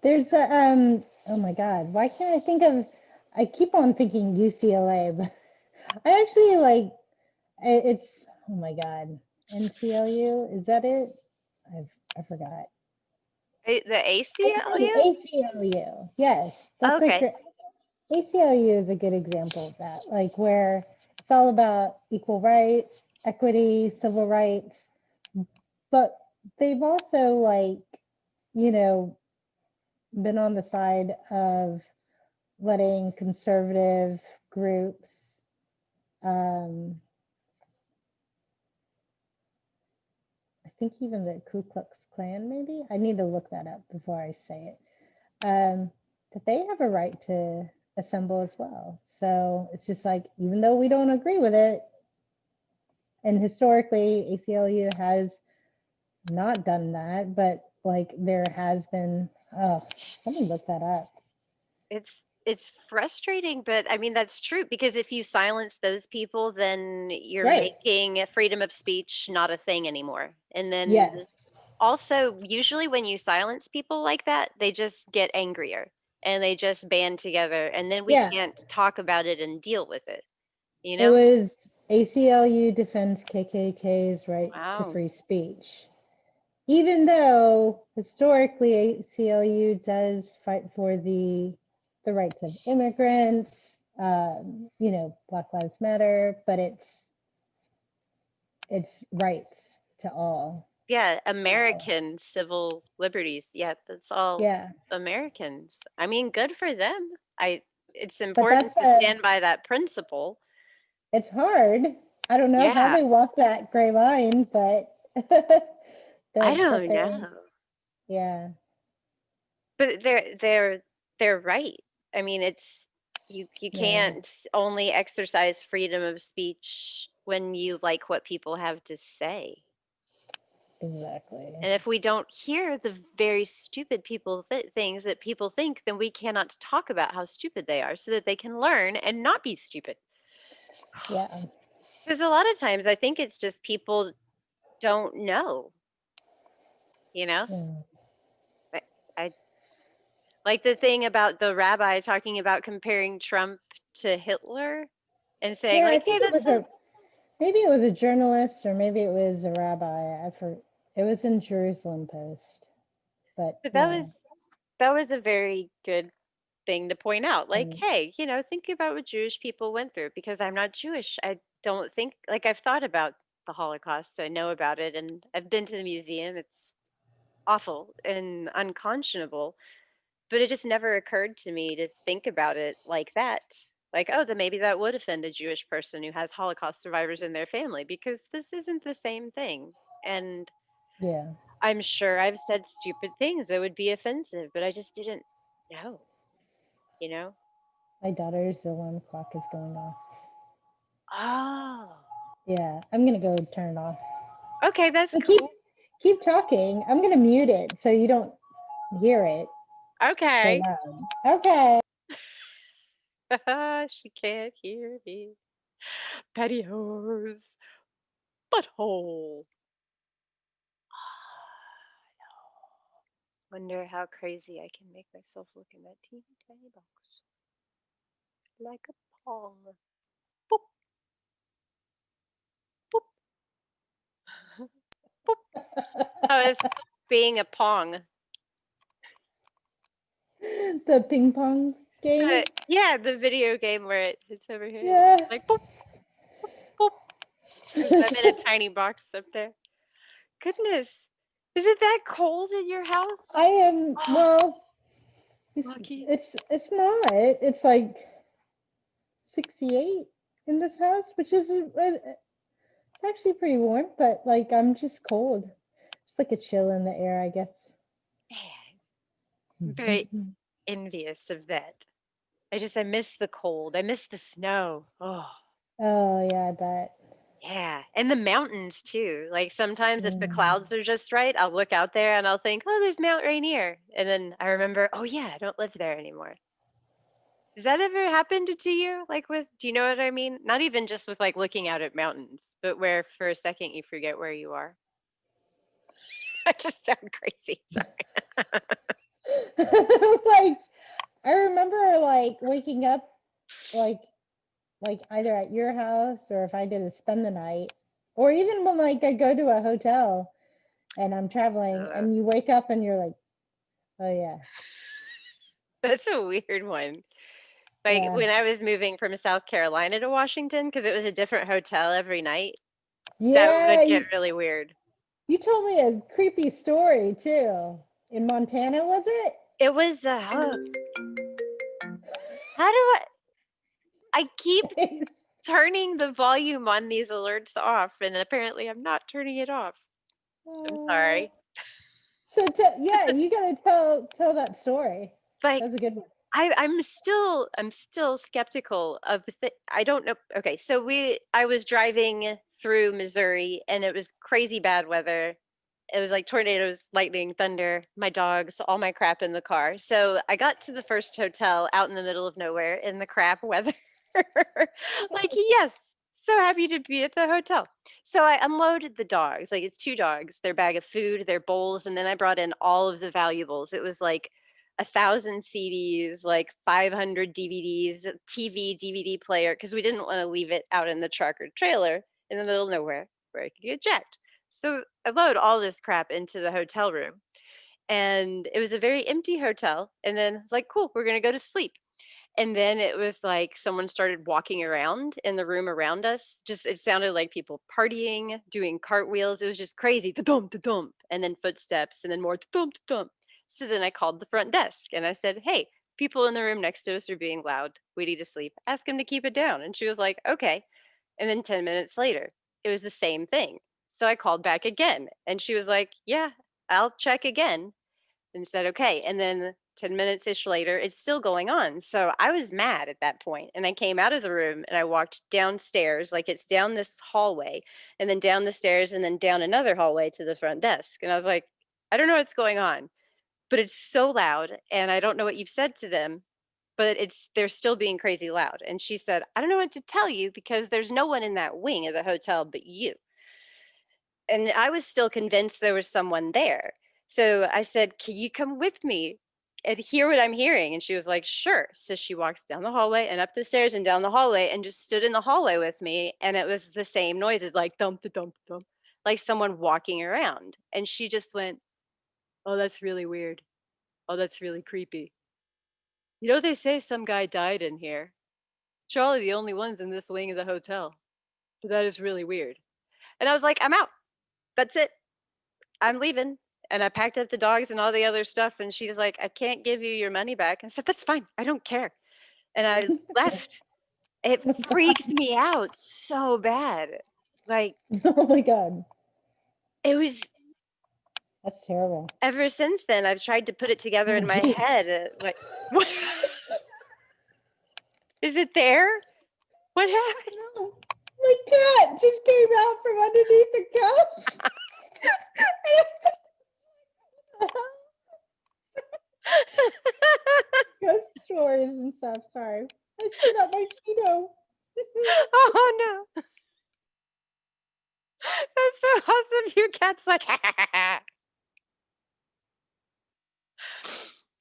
B: There's a, oh my God, why can't I think of, I keep on thinking UCLA, but I actually like, it's, oh my God, NCLU, is that it? I forgot.
A: The ACLU?
B: ACLU, yes, that's like,
A: Okay.
B: ACLU is a good example of that, like where it's all about equal rights, equity, civil rights, but they've also like, you know, been on the side of letting conservative groups, um, I think even the Ku Klux Klan, maybe I need to look that up before I say it, that they have a right to assemble as well. So it's just like, even though we don't agree with it, and historically ACLU has not done that, but like there has been, oh, let me look that up.
A: It's frustrating, but I mean that's true, because if you silence those people, then you're
B: Right.
A: making freedom of speech not a thing anymore. And then
B: Yes.
A: also, usually when you silence people like that, they just get angrier and they just band together, and then we
B: Yeah.
A: can't talk about it and deal with it, you
B: It
A: know?
B: was ACLU defends KKK's right to
A: Wow.
B: free speech. Even though historically ACLU does fight for the rights of immigrants, you know, Black Lives Matter, but it's rights to all.
A: Yeah,
B: So
A: American civil liberties. Yeah, that's all
B: yeah,
A: Americans. I mean, good for them. I It's
B: but
A: important to stand by that principle.
B: it's hard. I don't know how
A: Yeah,
B: they walk that gray line, but
A: I
B: but
A: don't
B: they,
A: know.
B: yeah,
A: But they're right. I mean, it's you
B: yeah,
A: can't only exercise freedom of speech when you like what people have to say.
B: exactly.
A: And if we don't hear the very stupid things that people think, then we cannot talk about how stupid they are so that they can learn and not be stupid.
B: Yeah.
A: Because a lot of times I think it's just people don't know, you know?
B: Yeah.
A: I, I like the thing about the rabbi talking about comparing Trump to Hitler and saying,
B: Yeah, I
A: like,
B: think
A: hey,
B: it
A: that's
B: was
A: so.
B: a, maybe it was a journalist or maybe it was a rabbi. It was in Jerusalem Post, but
A: But
B: yeah.
A: that was a very good thing to point out. Like,
B: Mm.
A: hey, think about what Jewish people went through, because I'm not Jewish. I don't think, like, I've thought about the Holocaust. I know about it, and I've been to the museum. It's awful and unconscionable, but it just never occurred to me to think about it like that. Like, oh, then maybe that would offend a Jewish person who has Holocaust survivors in their family because this isn't the same thing. And
B: Yeah.
A: I'm sure I've said stupid things that would be offensive, but I just didn't know, you know?
B: My daughter's alarm clock is going off.
A: Oh,
B: Yeah, I'm gonna go turn it off.
A: okay, that's
B: But
A: cool.
B: keep talking. I'm gonna mute it so you don't hear it so
A: Okay.
B: loud. Okay.
A: She can't hear me. Patio's butthole. Wonder how crazy I can make myself look in that teeny tiny box. Like a pong. Boop, boop, boop. How is being a pong?
B: The ping pong game.
A: Yeah, the video game where it hits over here.
B: Yeah.
A: Like boop, boop. 'Cause I'm in a tiny box up there. Goodness. Is it that cold in your
B: I
A: house?
B: am, well,
A: Lucky.
B: it's not. It's like 68 in this house, which is it's actually pretty warm, but like I'm just cold. It's like a chill in the air, I guess.
A: Man, I'm very envious of that. I miss the cold. I miss the snow. Oh.
B: Oh yeah, I bet.
A: Yeah, and the mountains too. Like sometimes if the
B: Mm.
A: clouds are just right, I'll look out there and I'll think, "Oh, there's Mount Rainier." And then I remember, "Oh yeah, I don't live there anymore." Does that ever happen to you? Like with do you know what I mean? Not even just with like looking out at mountains, but where for a second you forget where you are. I just sound crazy. Sorry.
B: Like I remember like waking up like either at your house or if I did to spend the night, or even when like I go to a hotel and I'm traveling
A: Uh,
B: and you wake up and you're like, oh yeah,
A: that's a weird one. Like
B: yeah,
A: when I was moving from South Carolina to Washington, because it was a different hotel every night, that
B: yeah.
A: would get really weird.
B: You told me a creepy story too. In Montana, was it?
A: It was how do I keep turning the volume on these alerts off, and apparently I'm not turning it off. I'm
B: Oh.
A: sorry.
B: So yeah, you gotta tell that story.
A: Like
B: That's a good one.
A: I'm still skeptical of I don't know. Okay, so I was driving through Missouri and it was crazy bad weather. It was like tornadoes, lightning, thunder, my dogs, all my crap in the car. So I got to the first hotel out in the middle of nowhere in the crap weather. Like, yes, so happy to be at the hotel. So I unloaded the dogs. Like it's two dogs, their bag of food, their bowls, and then I brought in all of the valuables. It was like 1,000 CDs, like 500 DVDs, TV, DVD player, because we didn't want to leave it out in the truck or trailer in the middle of nowhere where it could get jacked. So I load all this crap into the hotel room. And it was a very empty hotel. And then it's like, cool, we're going to go to sleep. And then it was like someone started walking around in the room around us. Just it sounded like people partying, doing cartwheels. It was just crazy. Da-dum, da-dum. And then footsteps and then more da-dum, da-dum. So then I called the front desk and I said, "Hey, people in the room next to us are being loud. We need to sleep. Ask them to keep it down." And she was like, "Okay." And then 10 minutes later, it was the same thing. So I called back again and she was like, "Yeah, I'll check again." And said, "Okay." And then 10 minutes ish later, it's still going on. So I was mad at that point. And I came out of the room and I walked downstairs, like it's down this hallway, and then down the stairs, and then down another hallway to the front desk. And I was like, "I don't know what's going on, but it's so loud. And I don't know what you've said to them, but they're still being crazy loud." And she said, "I don't know what to tell you because there's no one in that wing of the hotel but you." And I was still convinced there was someone there. So I said, "Can you come with me and hear what I'm hearing?" And she was like, "Sure." So she walks down the hallway and up the stairs and down the hallway and just stood in the hallway with me. And it was the same noises like thump, to thump, thump, like someone walking around. And she just went, "Oh, that's really weird. Oh, that's really creepy. You know, they say some guy died in here. Charlie, the only ones in this wing of the hotel. But that is really weird." And I was like, "I'm out. That's it. I'm leaving." And I packed up the dogs and all the other stuff. And she's like, "I can't give you your money back." I said, "That's fine. I don't care." And I left. It freaked me out so bad. Like,
B: Oh my God,
A: it was
B: that's terrible.
A: ever since then, I've tried to put it together
B: Oh,
A: in my
B: geez.
A: head, like, what? Is it there? What happened?
B: No, my cat just came out from underneath the couch. Ghost stories and stuff. Sorry, I spit out my Cheeto.
A: Oh no. That's so awesome. Your cat's like,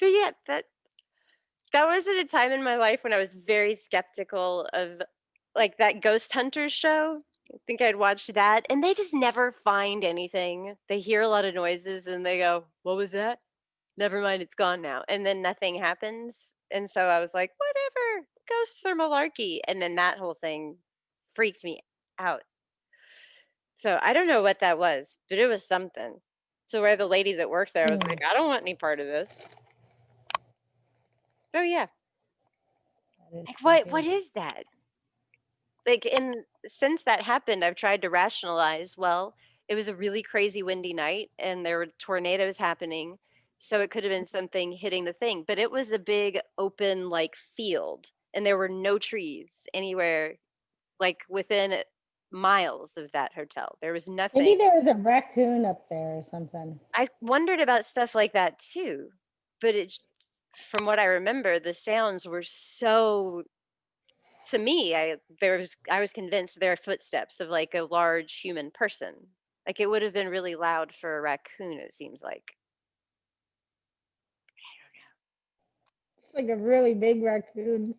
A: but yeah, that was at a time in my life when I was very skeptical of like that Ghost Hunters show. I think I'd watched that and they just never find anything. They hear a lot of noises and they go, "What was that? Never mind, it's gone now." And then nothing happens. And so I was like, "Whatever. Ghosts are malarkey." And then that whole thing freaked me out. So I don't know what that was, but it was something. So where the lady that worked there was like, "I don't want any part of this." So yeah.
B: That is
A: Like what
B: creepy.
A: is that? Like, and since that happened, I've tried to rationalize, well, it was a really crazy windy night and there were tornadoes happening. So it could have been something hitting the thing, but it was a big open like field and there were no trees anywhere like within miles of that hotel. There was
B: Maybe
A: nothing.
B: there was a raccoon up there or something.
A: I wondered about stuff like that too, but from what I remember, the sounds were so to me, I was convinced there are footsteps of like a large human person. Like it would have been really loud for a raccoon, it seems like.
B: It's like a really big raccoon.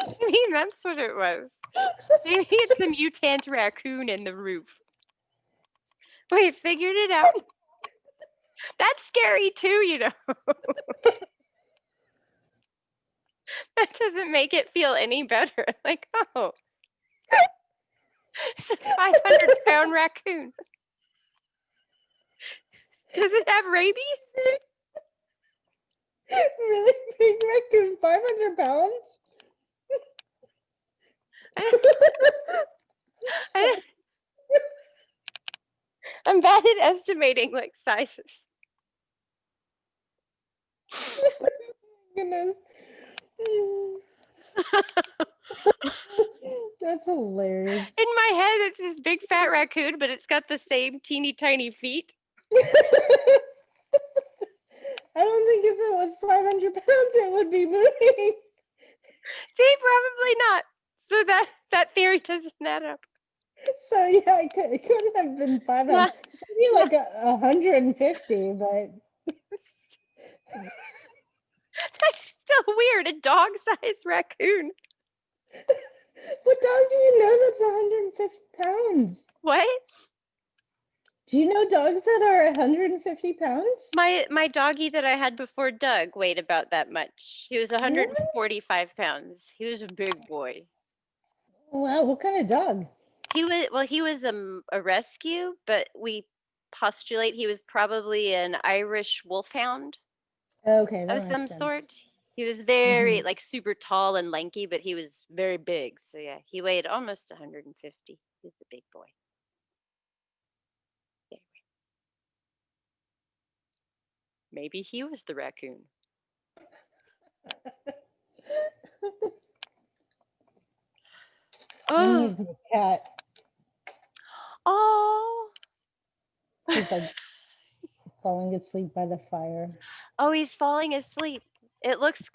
A: I mean, that's what it was. Maybe it's a mutant raccoon in the roof. Wait, figured it out. That's scary too. That doesn't make it feel any better. Like, oh, it's a 500-pound raccoon. Does it have rabies?
B: Really big raccoon, 500 pounds?
A: I, I'm bad at estimating like sizes.
B: Goodness. That's hilarious.
A: In my head, it's this big fat raccoon, but it's got the same teeny tiny feet.
B: I don't think if it was 500 pounds, it would be moving.
A: See, probably not. So that theory doesn't add up.
B: So yeah, it could have been 500, maybe like 150, but
A: That's still weird. A dog-sized raccoon.
B: what dog do you know that's 150 pounds?
A: What?
B: Do you know dogs that are 150 pounds?
A: My doggy that I had before Doug weighed about that much. He was
B: What?
A: 145 pounds. He was a big boy.
B: Wow, what kind of dog?
A: He was a rescue, but we postulate he was probably an Irish wolfhound
B: Okay,
A: of
B: that
A: some
B: makes sense.
A: sort. He was very
B: Mhm.
A: like super tall and lanky, but he was very big. So yeah, he weighed almost 150. He's a big boy. Anyway, maybe he was the raccoon. Oh,
B: The cat.
A: oh,
B: He's like falling asleep by the fire.
A: oh, he's falling asleep. It looks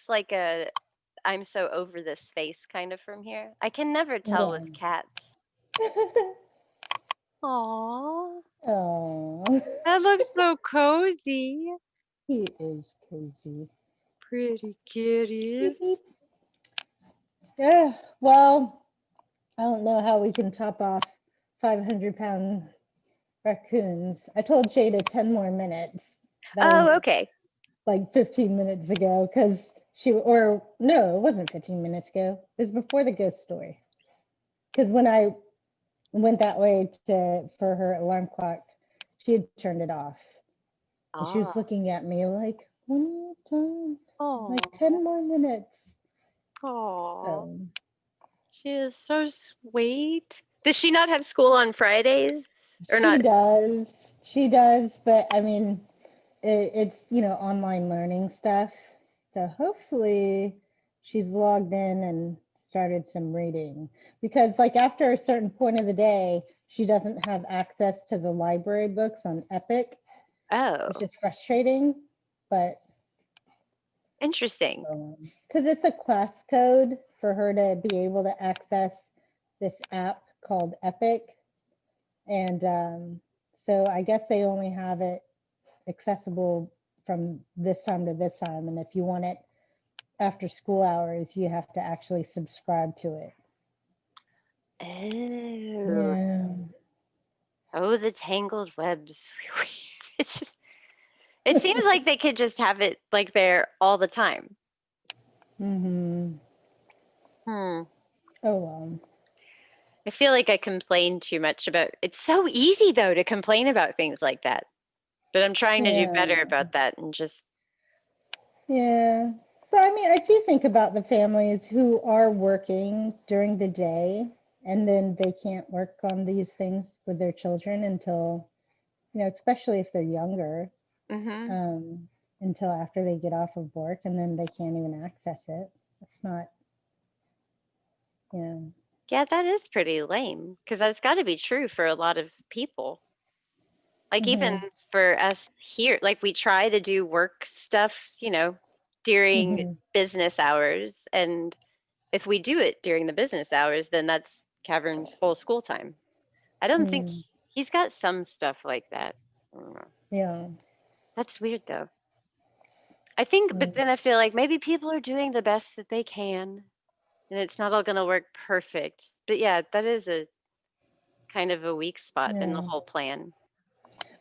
A: like a I'm so over this face kind of from here. I can never tell
B: Yeah.
A: with cats. Oh,
B: Oh,
A: that looks so cozy.
B: he is cozy.
A: Pretty kitties.
B: Yeah, well, I don't know how we can top off 500-pound raccoons. I told Jada 10 more minutes. That was
A: Oh, okay.
B: like 15 minutes ago because or no, it wasn't 15 minutes ago. It was before the ghost story. Because when I went that way for her alarm clock, she had turned it off. And she was
A: Ah.
B: looking at me like, one more time, like
A: Oh.
B: 10 more minutes.
A: Oh.
B: So
A: She is so sweet. Does she not have school on Fridays? Or
B: she
A: not?
B: does. She does, but I mean, it's, online learning stuff. So hopefully she's logged in and started some reading, because like after a certain point of the day, she doesn't have access to the library books on Epic,
A: Oh,
B: which is frustrating, but
A: interesting.
B: because it's a class code for her to be able to access this app called Epic. And so I guess they only have it accessible from this time to this time. And if you want it after school hours, you have to actually subscribe to it.
A: Oh.
B: Yeah.
A: Oh, the tangled webs. It's just, it seems like they could just have it like there all the time.
B: Mm-hmm.
A: Hmm.
B: Oh, well.
A: I feel like I complain too much about it's so easy though to complain about things like that. But I'm trying to do better
B: Yeah.
A: about that and just
B: Yeah. But I mean, I do think about the families who are working during the day and then they can't work on these things with their children until, especially if they're younger,
A: hmm.
B: um, until after they get off of work, and then they can't even access it. It's not, yeah.
A: Yeah, that is pretty lame because that's got to be true for a lot of people. Like even
B: Mm-hmm.
A: for us here, like we try to do work stuff, during
B: Mm-hmm.
A: business hours. And if we do it during the business hours, then that's Cavern's whole school time. I don't think
B: Mm,
A: he's got some stuff like that. I don't know.
B: yeah.
A: That's weird though. I think, but
B: Mm,
A: then I feel like maybe people are doing the best that they can and it's not all going to work perfect. But yeah, that is a kind of a weak spot in the
B: yeah.
A: whole plan.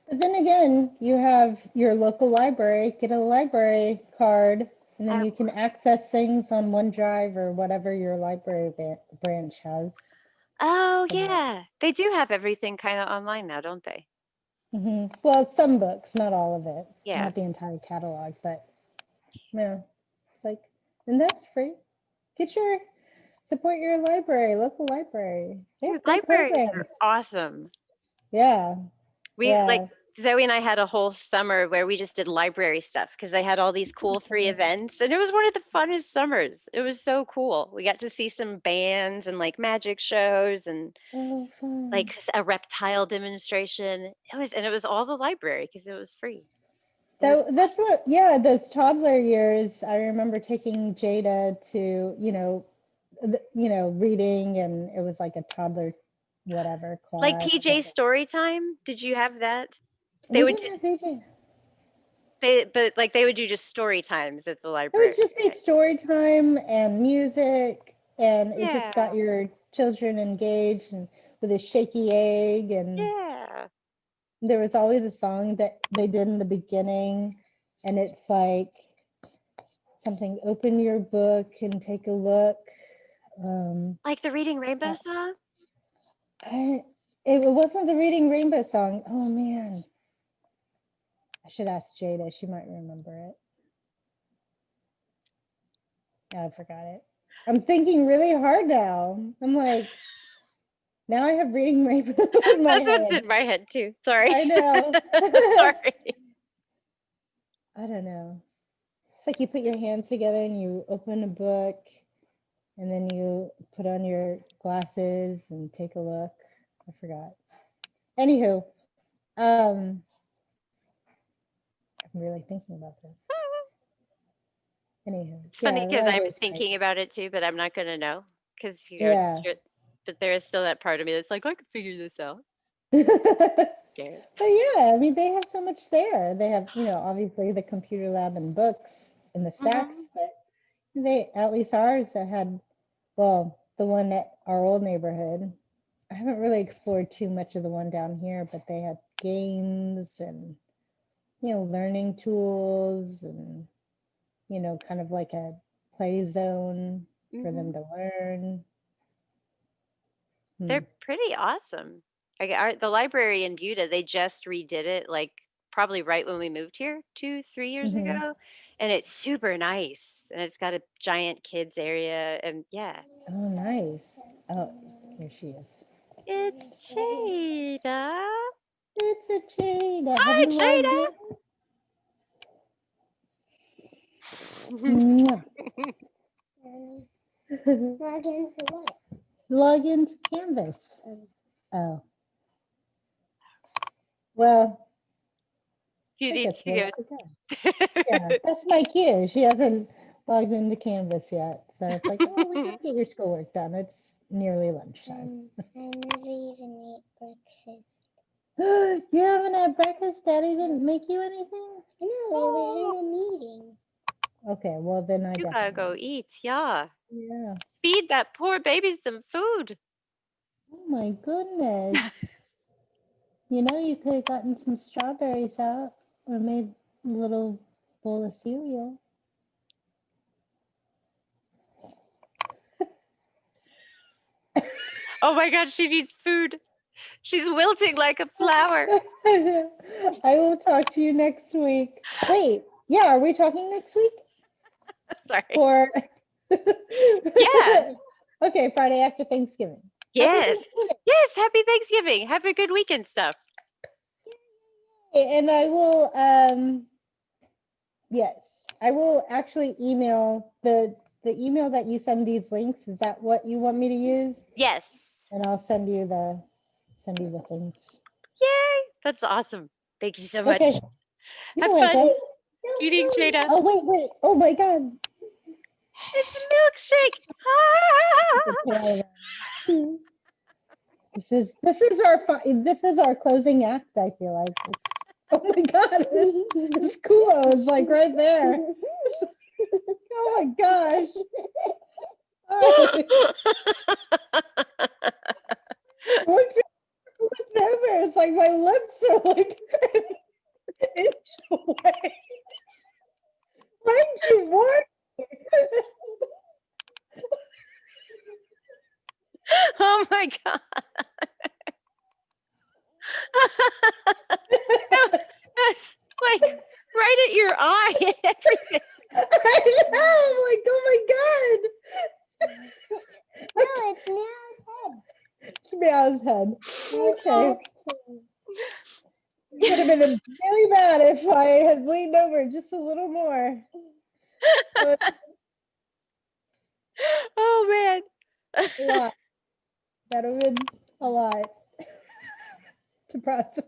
B: But then again, you have your local library, get a library card, and then
A: Oh,
B: you can access things on OneDrive or whatever your library branch has.
A: oh
B: So,
A: yeah. They do have everything kind of online now, don't they?
B: well, some books, not all of it,
A: Yeah.
B: not the entire catalog, but yeah, it's like, and that's free. Get your Support your library, local library. They
A: Dude,
B: have great
A: libraries
B: programs.
A: are awesome.
B: Yeah,
A: We like
B: yeah.
A: Zoe and I had a whole summer where we just did library stuff because they had all these cool free events and it was one of the funnest summers. It was so cool. We got to see some bands and like magic shows and
B: Oh, fun.
A: like a reptile demonstration. It was all the library because it was free. It was
B: That's what, yeah, those toddler years, I remember taking Jada to, reading, and it was like a toddler, whatever
A: like
B: class.
A: PJ story time. Did you have that? They
B: We
A: would
B: didn't have PJ.
A: but like they would do just story times at the
B: It would
A: library.
B: just be story time and music, and it just
A: Yeah.
B: got your children engaged, and with a shaky egg, and
A: Yeah.
B: there was always a song that they did in the beginning, and it's like something, open your book and take a look.
A: Like the Reading
B: uh,
A: Rainbow song?
B: I, it wasn't the Reading Rainbow song. Oh man, I should ask Jada, she might remember it. Yeah, I forgot it. I'm thinking really hard now. I'm like, now I have Reading Rainbow in my
A: That's what's
B: head.
A: in my head too. Sorry.
B: I know.
A: Sorry.
B: I don't know. It's like you put your hands together and you open a book, and then you put on your glasses and take a look. I forgot. Anywho, I'm really thinking about this. Anywho,
A: It's funny
B: yeah,
A: because I'm
B: library's great.
A: thinking about it too, but I'm not gonna know because
B: Yeah.
A: but there is still that part of me that's like, I could figure this out.
B: But
A: Scared.
B: yeah, I mean, they have so much there. They have, obviously the computer lab and books and the stacks,
A: Hmm.
B: but they, at least ours, that had, well, the one at our old neighborhood. I haven't really explored too much of the one down here, but they had games and, learning tools and, kind of like a play zone for
A: Hmm.
B: them to learn. Hmm.
A: They're pretty awesome. The library in Buda, they just redid it like probably right when we moved here 2, 3 years
B: Hmm.
A: ago, and it's super nice, and it's got a giant kids area, and yeah,
B: Oh, nice. Oh, here she is.
A: it's Jada.
B: It's a cheetah. Have
A: Hi,
B: you logged in?
A: Jada.
B: Mwah.
C: Log into what?
B: Log into Canvas. Oh, well,
A: You
B: I
A: need
B: guess
A: to
B: we'll
A: go.
B: let it go. Yeah, that's my cue. She hasn't logged into Canvas yet. So it's like, oh, we gotta get your schoolwork done. It's nearly lunchtime.
C: I never even ate breakfast.
B: You haven't had breakfast? Daddy didn't make you anything?
C: No, it was in a meeting.
B: Okay, well then I
A: You gotta go
B: definitely.
A: eat, yeah.
B: Yeah.
A: Feed that poor baby some food.
B: Oh my goodness. You know, you could have gotten some strawberries out or made a little bowl of cereal.
A: Oh my God, she needs food. She's wilting like a flower.
B: I will talk to you next week. Wait, yeah, are we talking next week?
A: Sorry.
B: Or
A: Yeah.
B: Okay, Friday after Thanksgiving. Happy
A: Yes.
B: Thanksgiving.
A: Yes. Happy Thanksgiving. Have a good weekend stuff.
B: And I will yes, I will actually email the email that you send these links. Is that what you want me to use?
A: Yes.
B: And I'll send you the things.
A: Yay. That's awesome. Thank you so much.
B: Okay. You're
A: Have fun
B: welcome.
A: eating, Jada.
B: Oh wait. Oh my God.
A: It's a milkshake.
B: This is our closing act. I feel like. Oh my God. This Kuo is like right there. Oh my gosh. Look over. It's like my lips are like an inch away. Why didn't you warn me?
A: Oh my God. Like right at your eye and everything.
B: I know. I'm like, oh my God.
C: No, it's Meow's head.
B: Meow's head. Okay.
C: Next
B: Would have been really bad if I had leaned over just a little more.
A: Oh man.
B: A lot. That would have been a lot to process.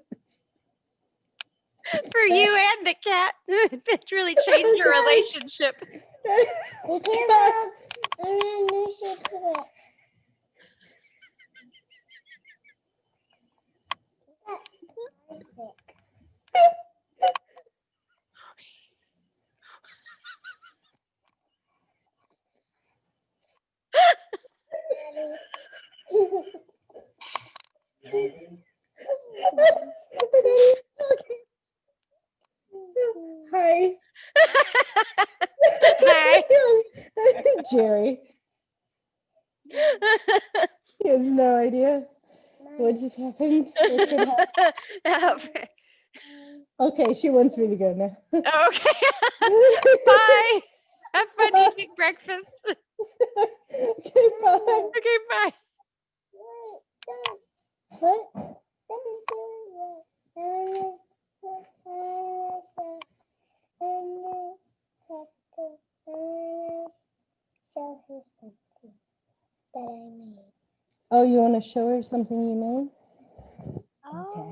A: For you and the cat. It really changed your relationship.
C: Be careful. And then you should quit. That's sick.
B: Hi.
A: Hi.
B: Jerry. He has no idea what just happened. What could happen. Okay, she wants me to go now.
A: Okay. Bye. Have fun eating breakfast.
B: Okay, bye.
A: Okay, bye.
B: What?
C: That I made.
B: Oh, you want to show her something you made?
A: Oh.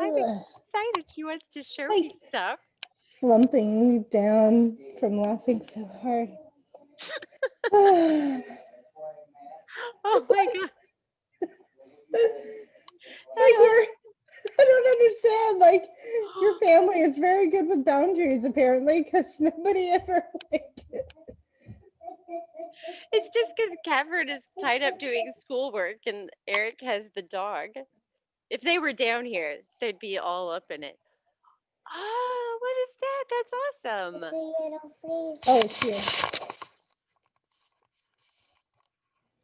B: Okay.
A: I'm
B: Ugh.
A: excited. She wants to show
B: Like-
A: me stuff.
B: Slumping down from laughing so hard. Oh
A: Oh my God.
B: like I don't understand. Like your family is very good with boundaries, apparently, because nobody ever like.
A: It's just because Catherine is tied up doing schoolwork and Eric has the dog. If they were down here, they'd be all up in it. Oh, what is that? That's awesome.
C: It's a yellow freezer.
B: Oh, it's here.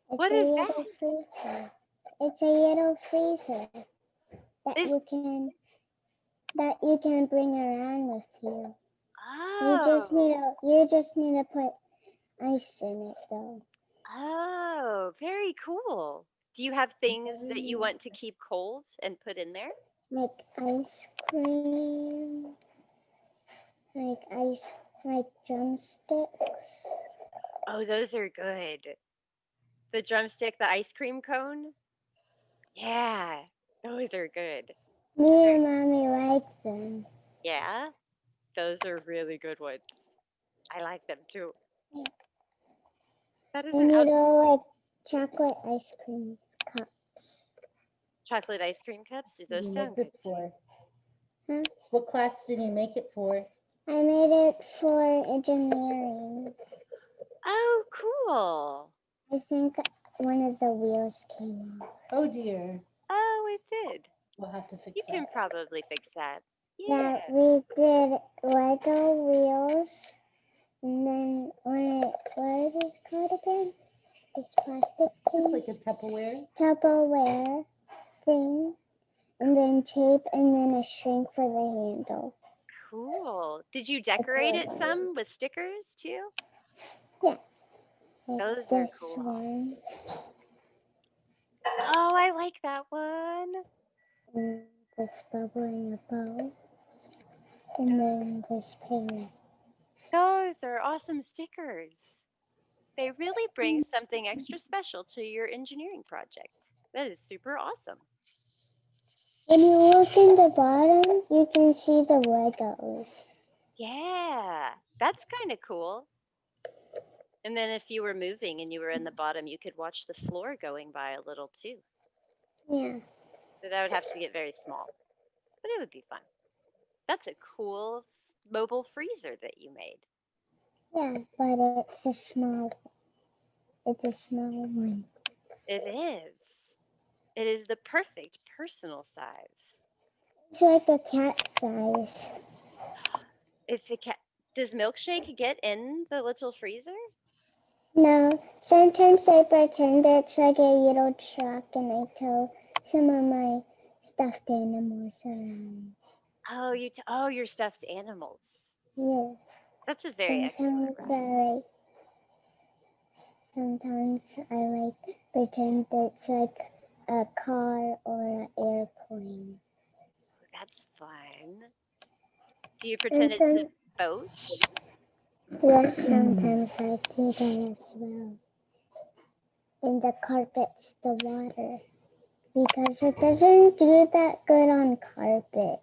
A: What
C: It's a
A: is
C: yellow freezer. It's a yellow freezer that
A: Is-
C: you can that you can bring around with you.
A: Oh,
C: You just need to put ice in it though.
A: oh, very cool. Do you have things that you want to keep cold and put in there?
C: Like ice cream, like ice, like drumsticks.
A: Oh, those are good. The drumstick, the ice cream cone? Yeah, those are good.
C: Me
A: It's
C: and
A: very,
C: mommy like them.
A: yeah, those are really good ones. I like them too.
C: Yeah.
A: That is an
C: And
A: out
C: like chocolate ice cream cups.
A: chocolate ice cream cups. Do
B: Did
A: those
B: you
A: sound
B: make
A: good
B: this
A: too?
B: for?
C: Huh?
B: What class did you make it for?
C: I made it for engineering.
A: Oh, cool.
C: I think one of the wheels came off.
B: Oh dear.
A: Oh, it did.
B: We'll have to fix
A: You can
B: that.
A: probably fix that. Yeah.
C: That we did Lego wheels, and then what is it called again? This plastic
B: Just
C: thing,
B: like a Tupperware.
C: Tupperware thing, and then tape, and then a shrink for the handle.
A: Cool. Did you decorate it some with stickers too?
C: Yeah, like
A: Those are
C: this
A: cool.
C: one,
A: Oh, I like that one.
C: and this bubble in a bow, and then this parrot.
A: Those are awesome stickers. They really bring something extra special to your engineering project. That is super awesome.
C: When you look in the bottom, you can see the Legos.
A: Yeah, that's kind of cool. And then if you were moving and you were in the bottom, you could watch the floor going by a little too.
C: Yeah,
A: But that would have to get very small, but it would be fun. That's a cool mobile freezer that you made.
C: yeah, but it's a small one.
A: It is. It is the perfect personal size.
C: It's like a cat size.
A: It's the cat. Does Milkshake get in the little freezer?
C: No, sometimes I pretend it's like a little truck and I tow some of my stuffed animals around.
A: Oh, oh, your stuffed animals.
C: Yes,
A: That's a very excellent ride.
C: sometimes I like pretend it's like a car or an airplane.
A: That's fun. Do you pretend
C: And
A: it's a boat?
C: yes, sometimes I do that as well. And the carpet's the water because it doesn't do that good on carpet.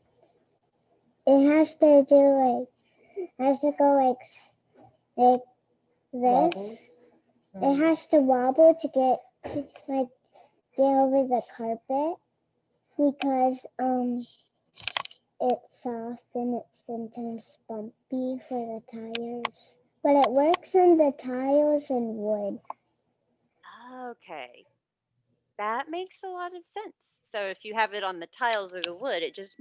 C: It has to go like this.
B: Wobbles.
C: It has to wobble to get over the carpet because it's soft and it's sometimes bumpy for the tires. But it works on the tiles and wood.
A: Okay. That makes a lot of sense. So if you have it on the tiles or the wood, it just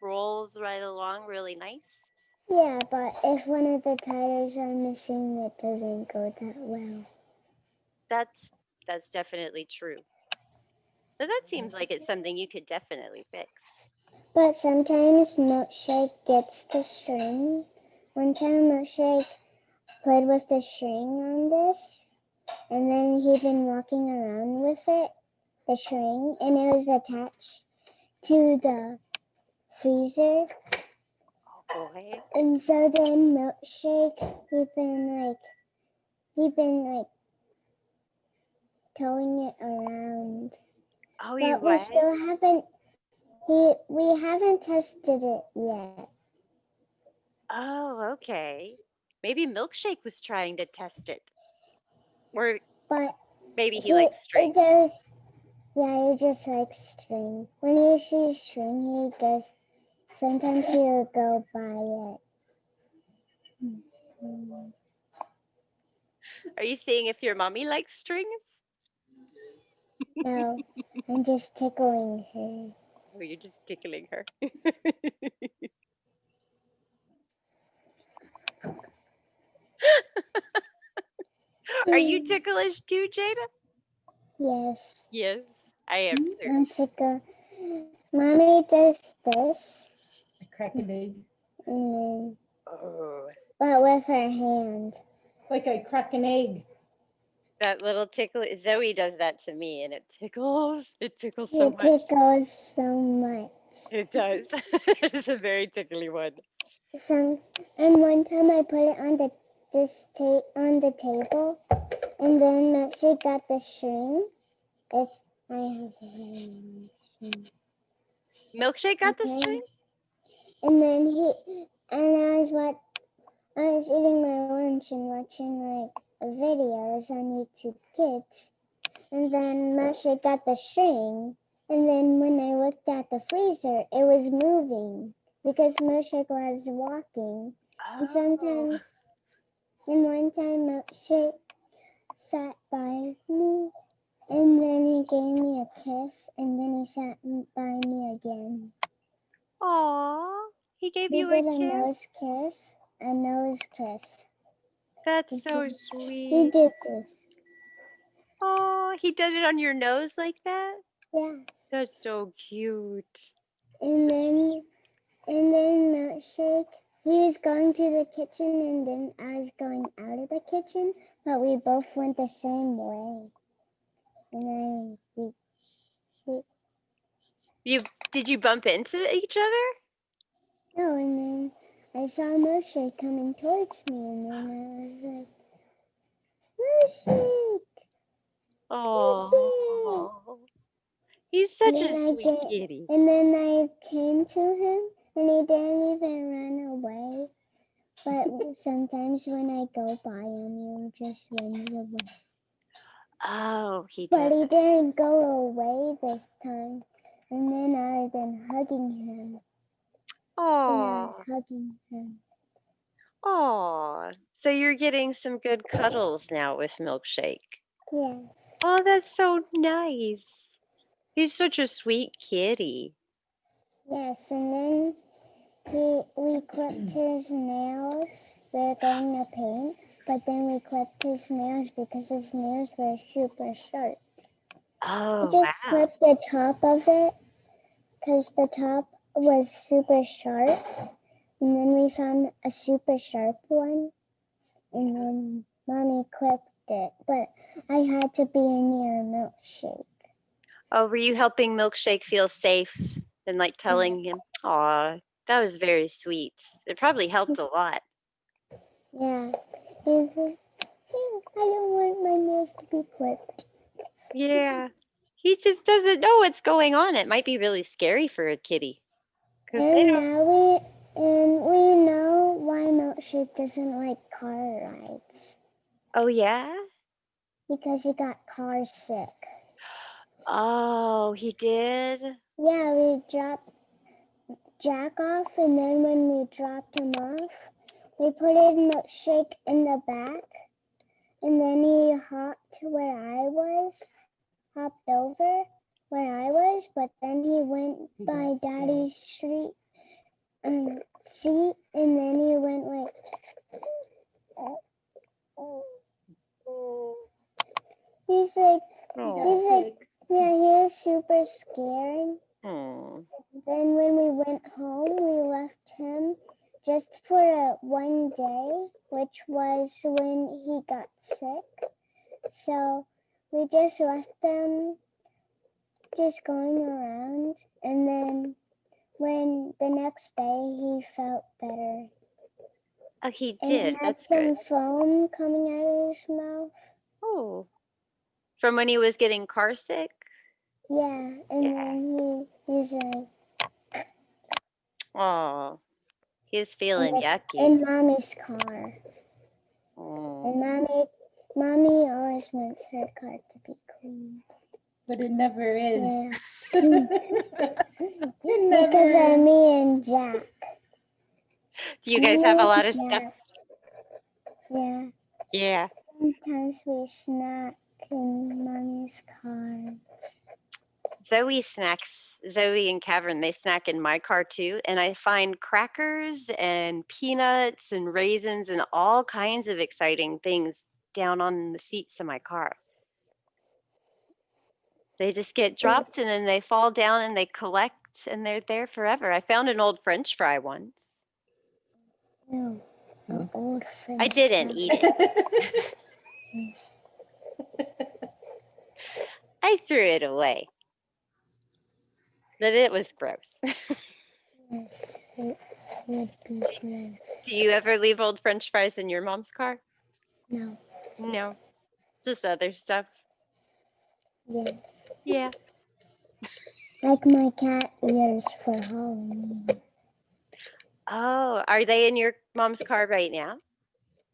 A: rolls right along really nice.
C: Yeah, but if one of the tires are missing, it doesn't go that well.
A: That's definitely true. But that seems like it's something you could definitely fix.
C: But sometimes Milkshake gets the string. One time Milkshake played with the string on this, and then he'd been walking around with it, the string, and it was attached to the freezer.
A: Oh boy.
C: And so then Milkshake, he'd been like towing it around.
A: Oh, you
C: But we
A: was?
C: still haven't we haven't tested it yet.
A: Oh, okay. Maybe Milkshake was trying to test it. Or
C: But
A: maybe he likes strings.
C: he just likes string. When he sees string, sometimes he'll go by it.
A: Are you seeing if your mommy likes strings?
C: No, I'm just tickling her.
A: Oh, you're just tickling her. Are you ticklish too, Jada?
C: Yes,
A: Yes, I am too.
C: I'm tickle. Mommy does this,
B: crack an egg.
C: and then,
A: Oh,
C: but with her hand.
B: Like I crack an egg.
A: that little tickle. Zoe does that to me, and it tickles. It tickles so
C: It
A: much.
C: tickles so much.
A: It does. It's a very tickly one.
C: Some, and one time I put it on on the table, and then she got the string. It's I have the string.
A: Milkshake got the
C: Okay.
A: string?
C: And then I was eating my lunch and watching like videos on YouTube Kids, and then Milkshake got the string. And then when I looked at the freezer, it was moving because Milkshake was walking. And sometimes, and one time Milkshake sat by me, and then he gave me a kiss, and then he sat by me again.
A: Aw, he gave
C: He
A: you a
C: did a
A: kiss?
C: nose kiss, a nose kiss.
A: That's
C: He
A: so
C: He
A: sweet.
C: did this.
A: Oh, he did it on your nose like that?
C: Yeah.
A: That's so cute.
C: And then Milkshake, he was going to the kitchen, and then I was going out of the kitchen, but we both went the same way. And then
A: Did you bump into each other?
C: no, and then I saw Milkshake coming towards me, and then I was like, Milkshake!
A: Oh, he's
C: And
A: such a
C: then
A: sweet kitty.
C: and then I came to him, and he didn't even run away. But sometimes when I go by him, he just runs away.
A: Oh, he
C: But
A: did.
C: he didn't go away this time. And then I've been hugging him. And I was
A: Oh,
C: hugging him.
A: oh. So you're getting some good cuddles now with Milkshake.
C: Yeah.
A: Oh, that's so nice. He's such a sweet kitty.
C: Yes, and then we clipped his nails. We were going to paint, but then we clipped his nails because his nails were super sharp.
A: Oh,
C: We just
A: wow.
C: clipped the top of it because the top was super sharp. And then we found a super sharp one, and then Mommy clipped it. But I had to be near Milkshake.
A: Oh, were you helping Milkshake feel safe and like telling him? Aw, that was very sweet. It probably helped a lot.
C: Yeah. He's like, I don't want my nails to be clipped.
A: Yeah. He just doesn't know what's going on. It might be really scary for a kitty. 'Cause they
C: And
A: don't.
C: now we know why Milkshake doesn't like car rides.
A: Oh, yeah?
C: Because he got car sick.
A: Oh, he did?
C: Yeah, we dropped Jack off, and then when we dropped him off, we put Milkshake in the back, and then he hopped over where I was, but then he went by Daddy's seat, and then he went like, he's like, yeah, he was super scared.
A: Oh.
C: Then when we went home, we left him just for one day, which was when he got sick. So we just left them just going around, and then when the next day he felt better.
A: Oh, he
C: And he
A: did.
C: had
A: That's
C: some
A: good.
C: foam coming out of his mouth.
A: Oh. From when he was getting car sick?
C: Yeah, and
A: Yeah.
C: then he's like
A: Oh. He's feeling yucky.
C: in Mommy's car.
A: Oh.
C: And Mommy always wants her car to be clean.
B: But it never is.
C: Yeah.
B: It
C: Because
B: never
C: of
B: is.
C: me and Jack.
A: Do you guys have a lot of
C: Yeah.
A: stuff?
C: Yeah.
A: Yeah.
C: Sometimes we snack in Mommy's car.
A: Zoe and Cavern, they snack in my car too. And I find crackers and peanuts and raisins and all kinds of exciting things down on the seats of my car. They just get dropped and then they fall down and they collect rot and they're there forever. I found an old French fry once.
C: No, an old friend.
A: I didn't eat it. I threw it away. But it was gross.
C: Yes, it would be gross.
A: Do you ever leave old French fries in your mom's car?
C: No,
A: No. Just other stuff.
C: yes.
A: Yeah.
C: Like my cat ears for Halloween.
A: Oh, are they in your mom's car right now?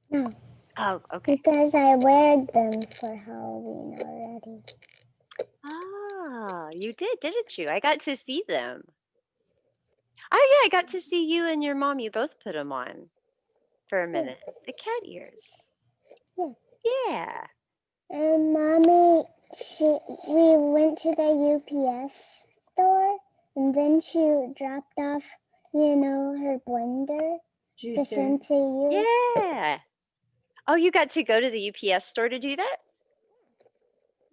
C: No,
A: Oh, okay.
C: because I wear them for Halloween already.
A: Ah, you did, didn't you? I got to see them. Oh, yeah, I got to see you and your mom. You both put them on for a minute. The cat ears.
C: Yeah.
A: Yeah.
C: And Mommy, we went to the UPS store, and then she dropped off, her blender to send to you.
A: Yeah. Oh, you got to go to the UPS store to do that?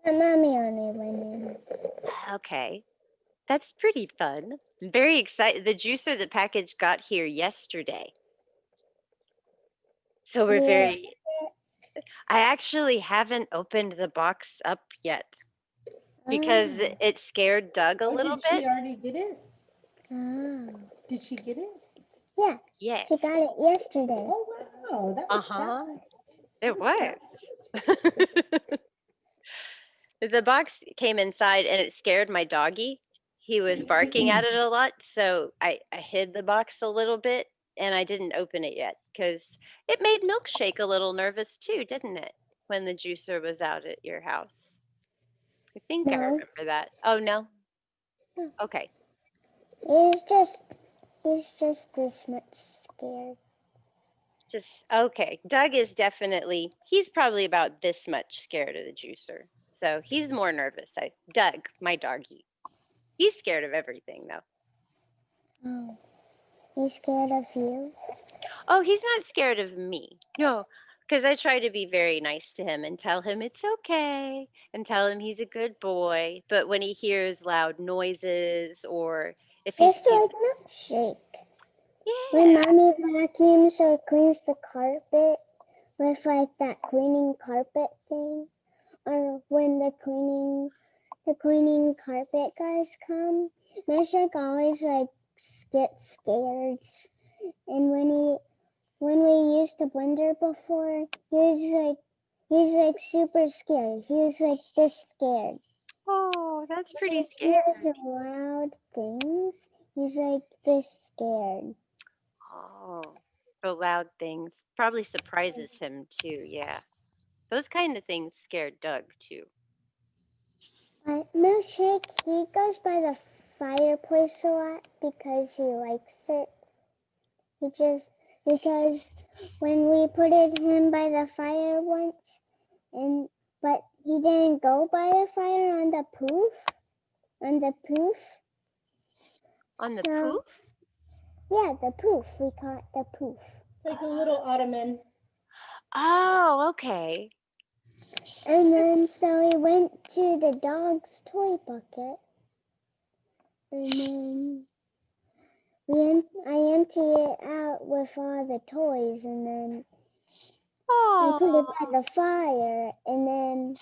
C: But Mommy only went in.
A: Okay. That's pretty fun. I'm very excited. The juicer, the package got here yesterday. So we're
C: Yeah.
A: very, I actually haven't opened the box up yet because
C: Oh.
A: it scared Doug a little
B: Did she
A: bit.
B: already get it?
C: Oh.
B: Did she get it?
C: Yeah,
A: Yes,
C: she got it yesterday.
B: Oh, wow. That was
A: Uh-huh.
B: fast.
A: it
B: That
A: was. The box came inside and it scared my doggy. He was barking at it a lot, so I hid the box a little bit and I didn't open it yet because it made Milkshake a little nervous too, didn't it? When the juicer was out at your house. I think I
C: No.
A: remember that. Oh, no?
C: No.
A: Okay.
C: He's just this much scared.
A: Just, okay. Doug is definitely, he's probably about this much scared of the juicer. So he's more nervous. Doug, my doggy. He's scared of everything though.
C: Oh. He's scared of you?
A: Oh, he's not scared of me. No, because I try to be very nice to him and tell him it's okay and tell him he's a good boy. But when he hears loud noises or if he
C: Just
A: sees,
C: like Milkshake.
A: yeah,
C: When Mommy vacuums or cleans the carpet with like that cleaning carpet thing, or when the cleaning carpet guys come, Milkshake always like gets scared. And when we used the blender before, he's like super scared. He was like this scared.
A: oh, that's pretty
C: He
A: scary.
C: hears loud things. He's like this scared.
A: Oh, the loud things probably surprises him too. Yeah, those kind of things scared Doug too.
C: But Milkshake, he goes by the fireplace a lot because he likes it. Because when we put him by the fire once, but he didn't go by the fire on the poof. On the poof.
A: On the
C: So-
A: poof?
C: Yeah, the poof. We call it the poof.
B: It's like a little ottoman.
A: Oh, okay.
C: And then so he went to the dog's toy bucket. And then I empty it out with all the toys, and then I put it
A: Oh,
C: by the fire, and then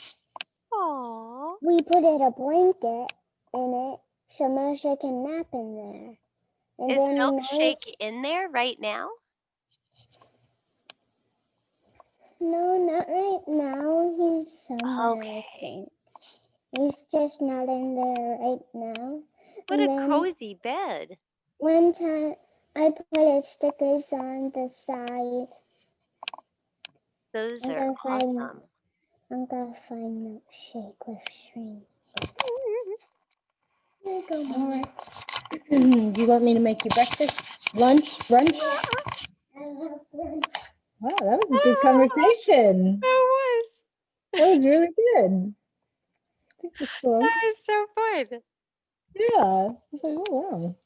A: oh.
C: we put a blanket in it so Milkshake can nap in there. And
A: Is
C: then
A: Milkshake in there right now?
C: No, not right now. He's somewhere.
A: Okay.
C: I think. He's just not in there right now.
A: What
C: And
A: a
C: then
A: cozy bed.
C: one time I put stickers on the side.
A: Those
C: I'm
A: are
C: gonna find-
A: awesome.
C: I'm gonna find Milkshake with string. There you go,
B: All
C: Mom.
B: right. Do you want me to make you breakfast? Lunch? Brunch? Wow, that was a good conversation.
A: That was.
B: That was really good. I think it's cool.
A: That was so fun.
B: Yeah. I was like, oh, wow.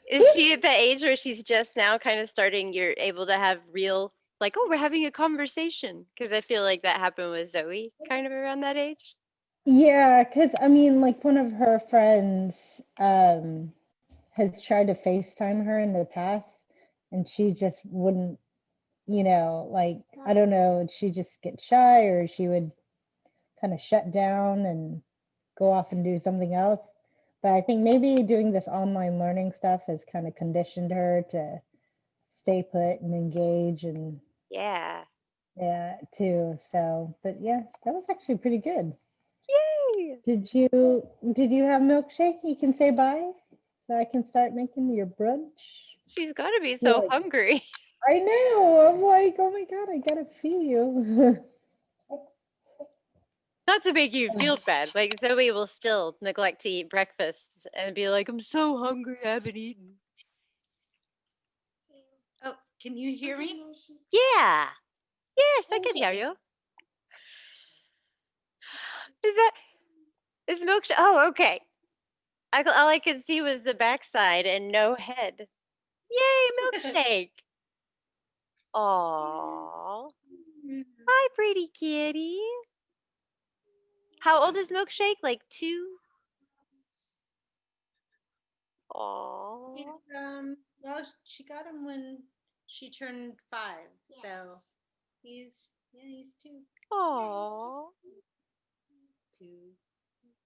A: Is she at the age where she's just now kind of starting, you're able to have real, like, oh, we're having a conversation? Because I feel like that happened with Zoe kind of around that age.
B: Yeah, because I mean, like one of her friends has tried to FaceTime her in the past, and she just wouldn't, like I don't know, she just get shy or she would kind of shut down and go off and do something else. But I think maybe doing this online learning stuff has kind of conditioned her to stay put and engage and
A: Yeah.
B: yeah, too. So, but yeah, that was actually pretty good.
A: Yay!
B: Did you have milkshake? You can say bye so I can start making your brunch.
A: She's got to be
B: You're
A: so
B: like,
A: hungry.
B: I know. I'm like, oh my God, I gotta feed you.
A: Not to make you feel bad. Like Zoe will still neglect to eat breakfast and be like, "I'm so hungry, I haven't eaten."
D: Oh, can you hear me?
A: Yeah. Yes, I can hear you. Is milkshake? Oh, okay. All I could see was the backside and no head. Yay, milkshake! Aw. Hi, pretty kitty. How old is milkshake? Like 2? Aw.
D: He's, well, she got him when she turned 5, so he's 2.
A: Aw.
D: 2,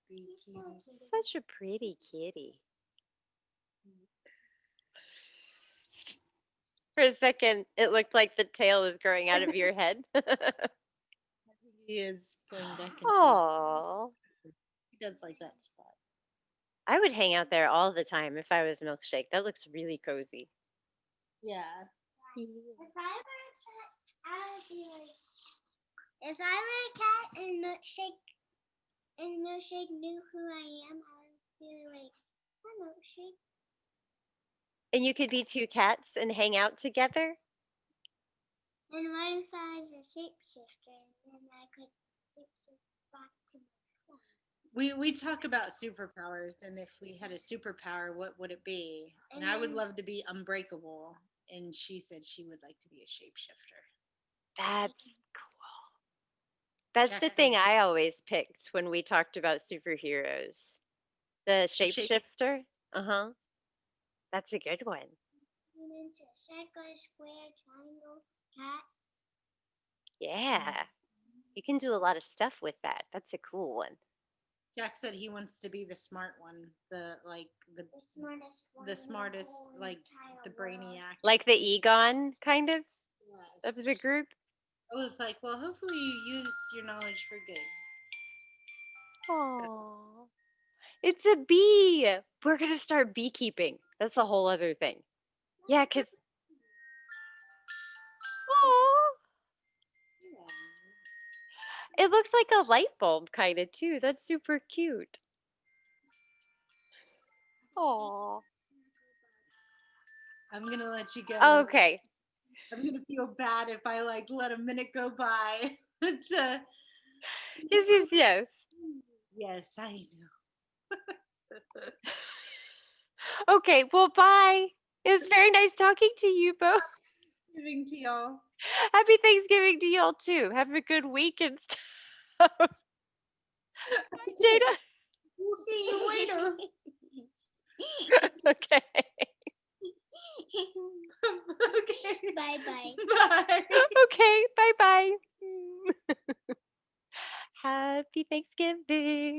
D: 3 cuties.
A: Such a pretty kitty. For a second, it looked like the tail was growing out of your head.
D: I think he is going back into his.
A: Aw.
D: He does like that spot.
A: I would hang out there all the time if I was milkshake. That looks really cozy.
D: Yeah.
C: If I were a cat, I would be like, if I were a cat and Milkshake knew who I am, I would be like, hi Milkshake.
A: And you could be 2 cats and hang out together?
C: And what if I was a shapeshifter and then I could shapeshift back to my form?
D: We talk about superpowers, and if we had a superpower, what would it be? And I would love to be unbreakable. And she said she would like to be a shapeshifter.
A: That's cool. That's the
D: Jackson.
A: thing I always picked when we talked about superheroes. The shapeshifter? Uh-huh. That's a good one.
C: And into a circle, square, triangle, cat.
A: Yeah. You can do a lot of stuff with that. That's a cool one.
D: Jack said he wants to be the smart one, the
C: smartest one.
D: the smartest, like the brainiac.
A: Like the Egon, kind of,
D: Yes.
A: of the group?
D: I was like, well, hopefully you use your knowledge for good.
A: Aww. It's a bee. We're going to start beekeeping. That's a whole other thing. Yeah, because... It looks like a light bulb kind of too. That's super cute. Aww.
D: I'm gonna let you go.
A: Okay.
D: I'm gonna feel bad if I like let a minute go by. to...
A: Yes.
D: Yes, I know.
A: Okay, well, bye. It's very nice talking to you both.
D: Giving to y'all.
A: Happy Thanksgiving to y'all too. Have a good week and stuff. Bye, Jada.
D: We'll see you later.
A: Okay.
C: Okay. Bye bye.
D: Bye.
A: Okay, bye bye. Happy Thanksgiving.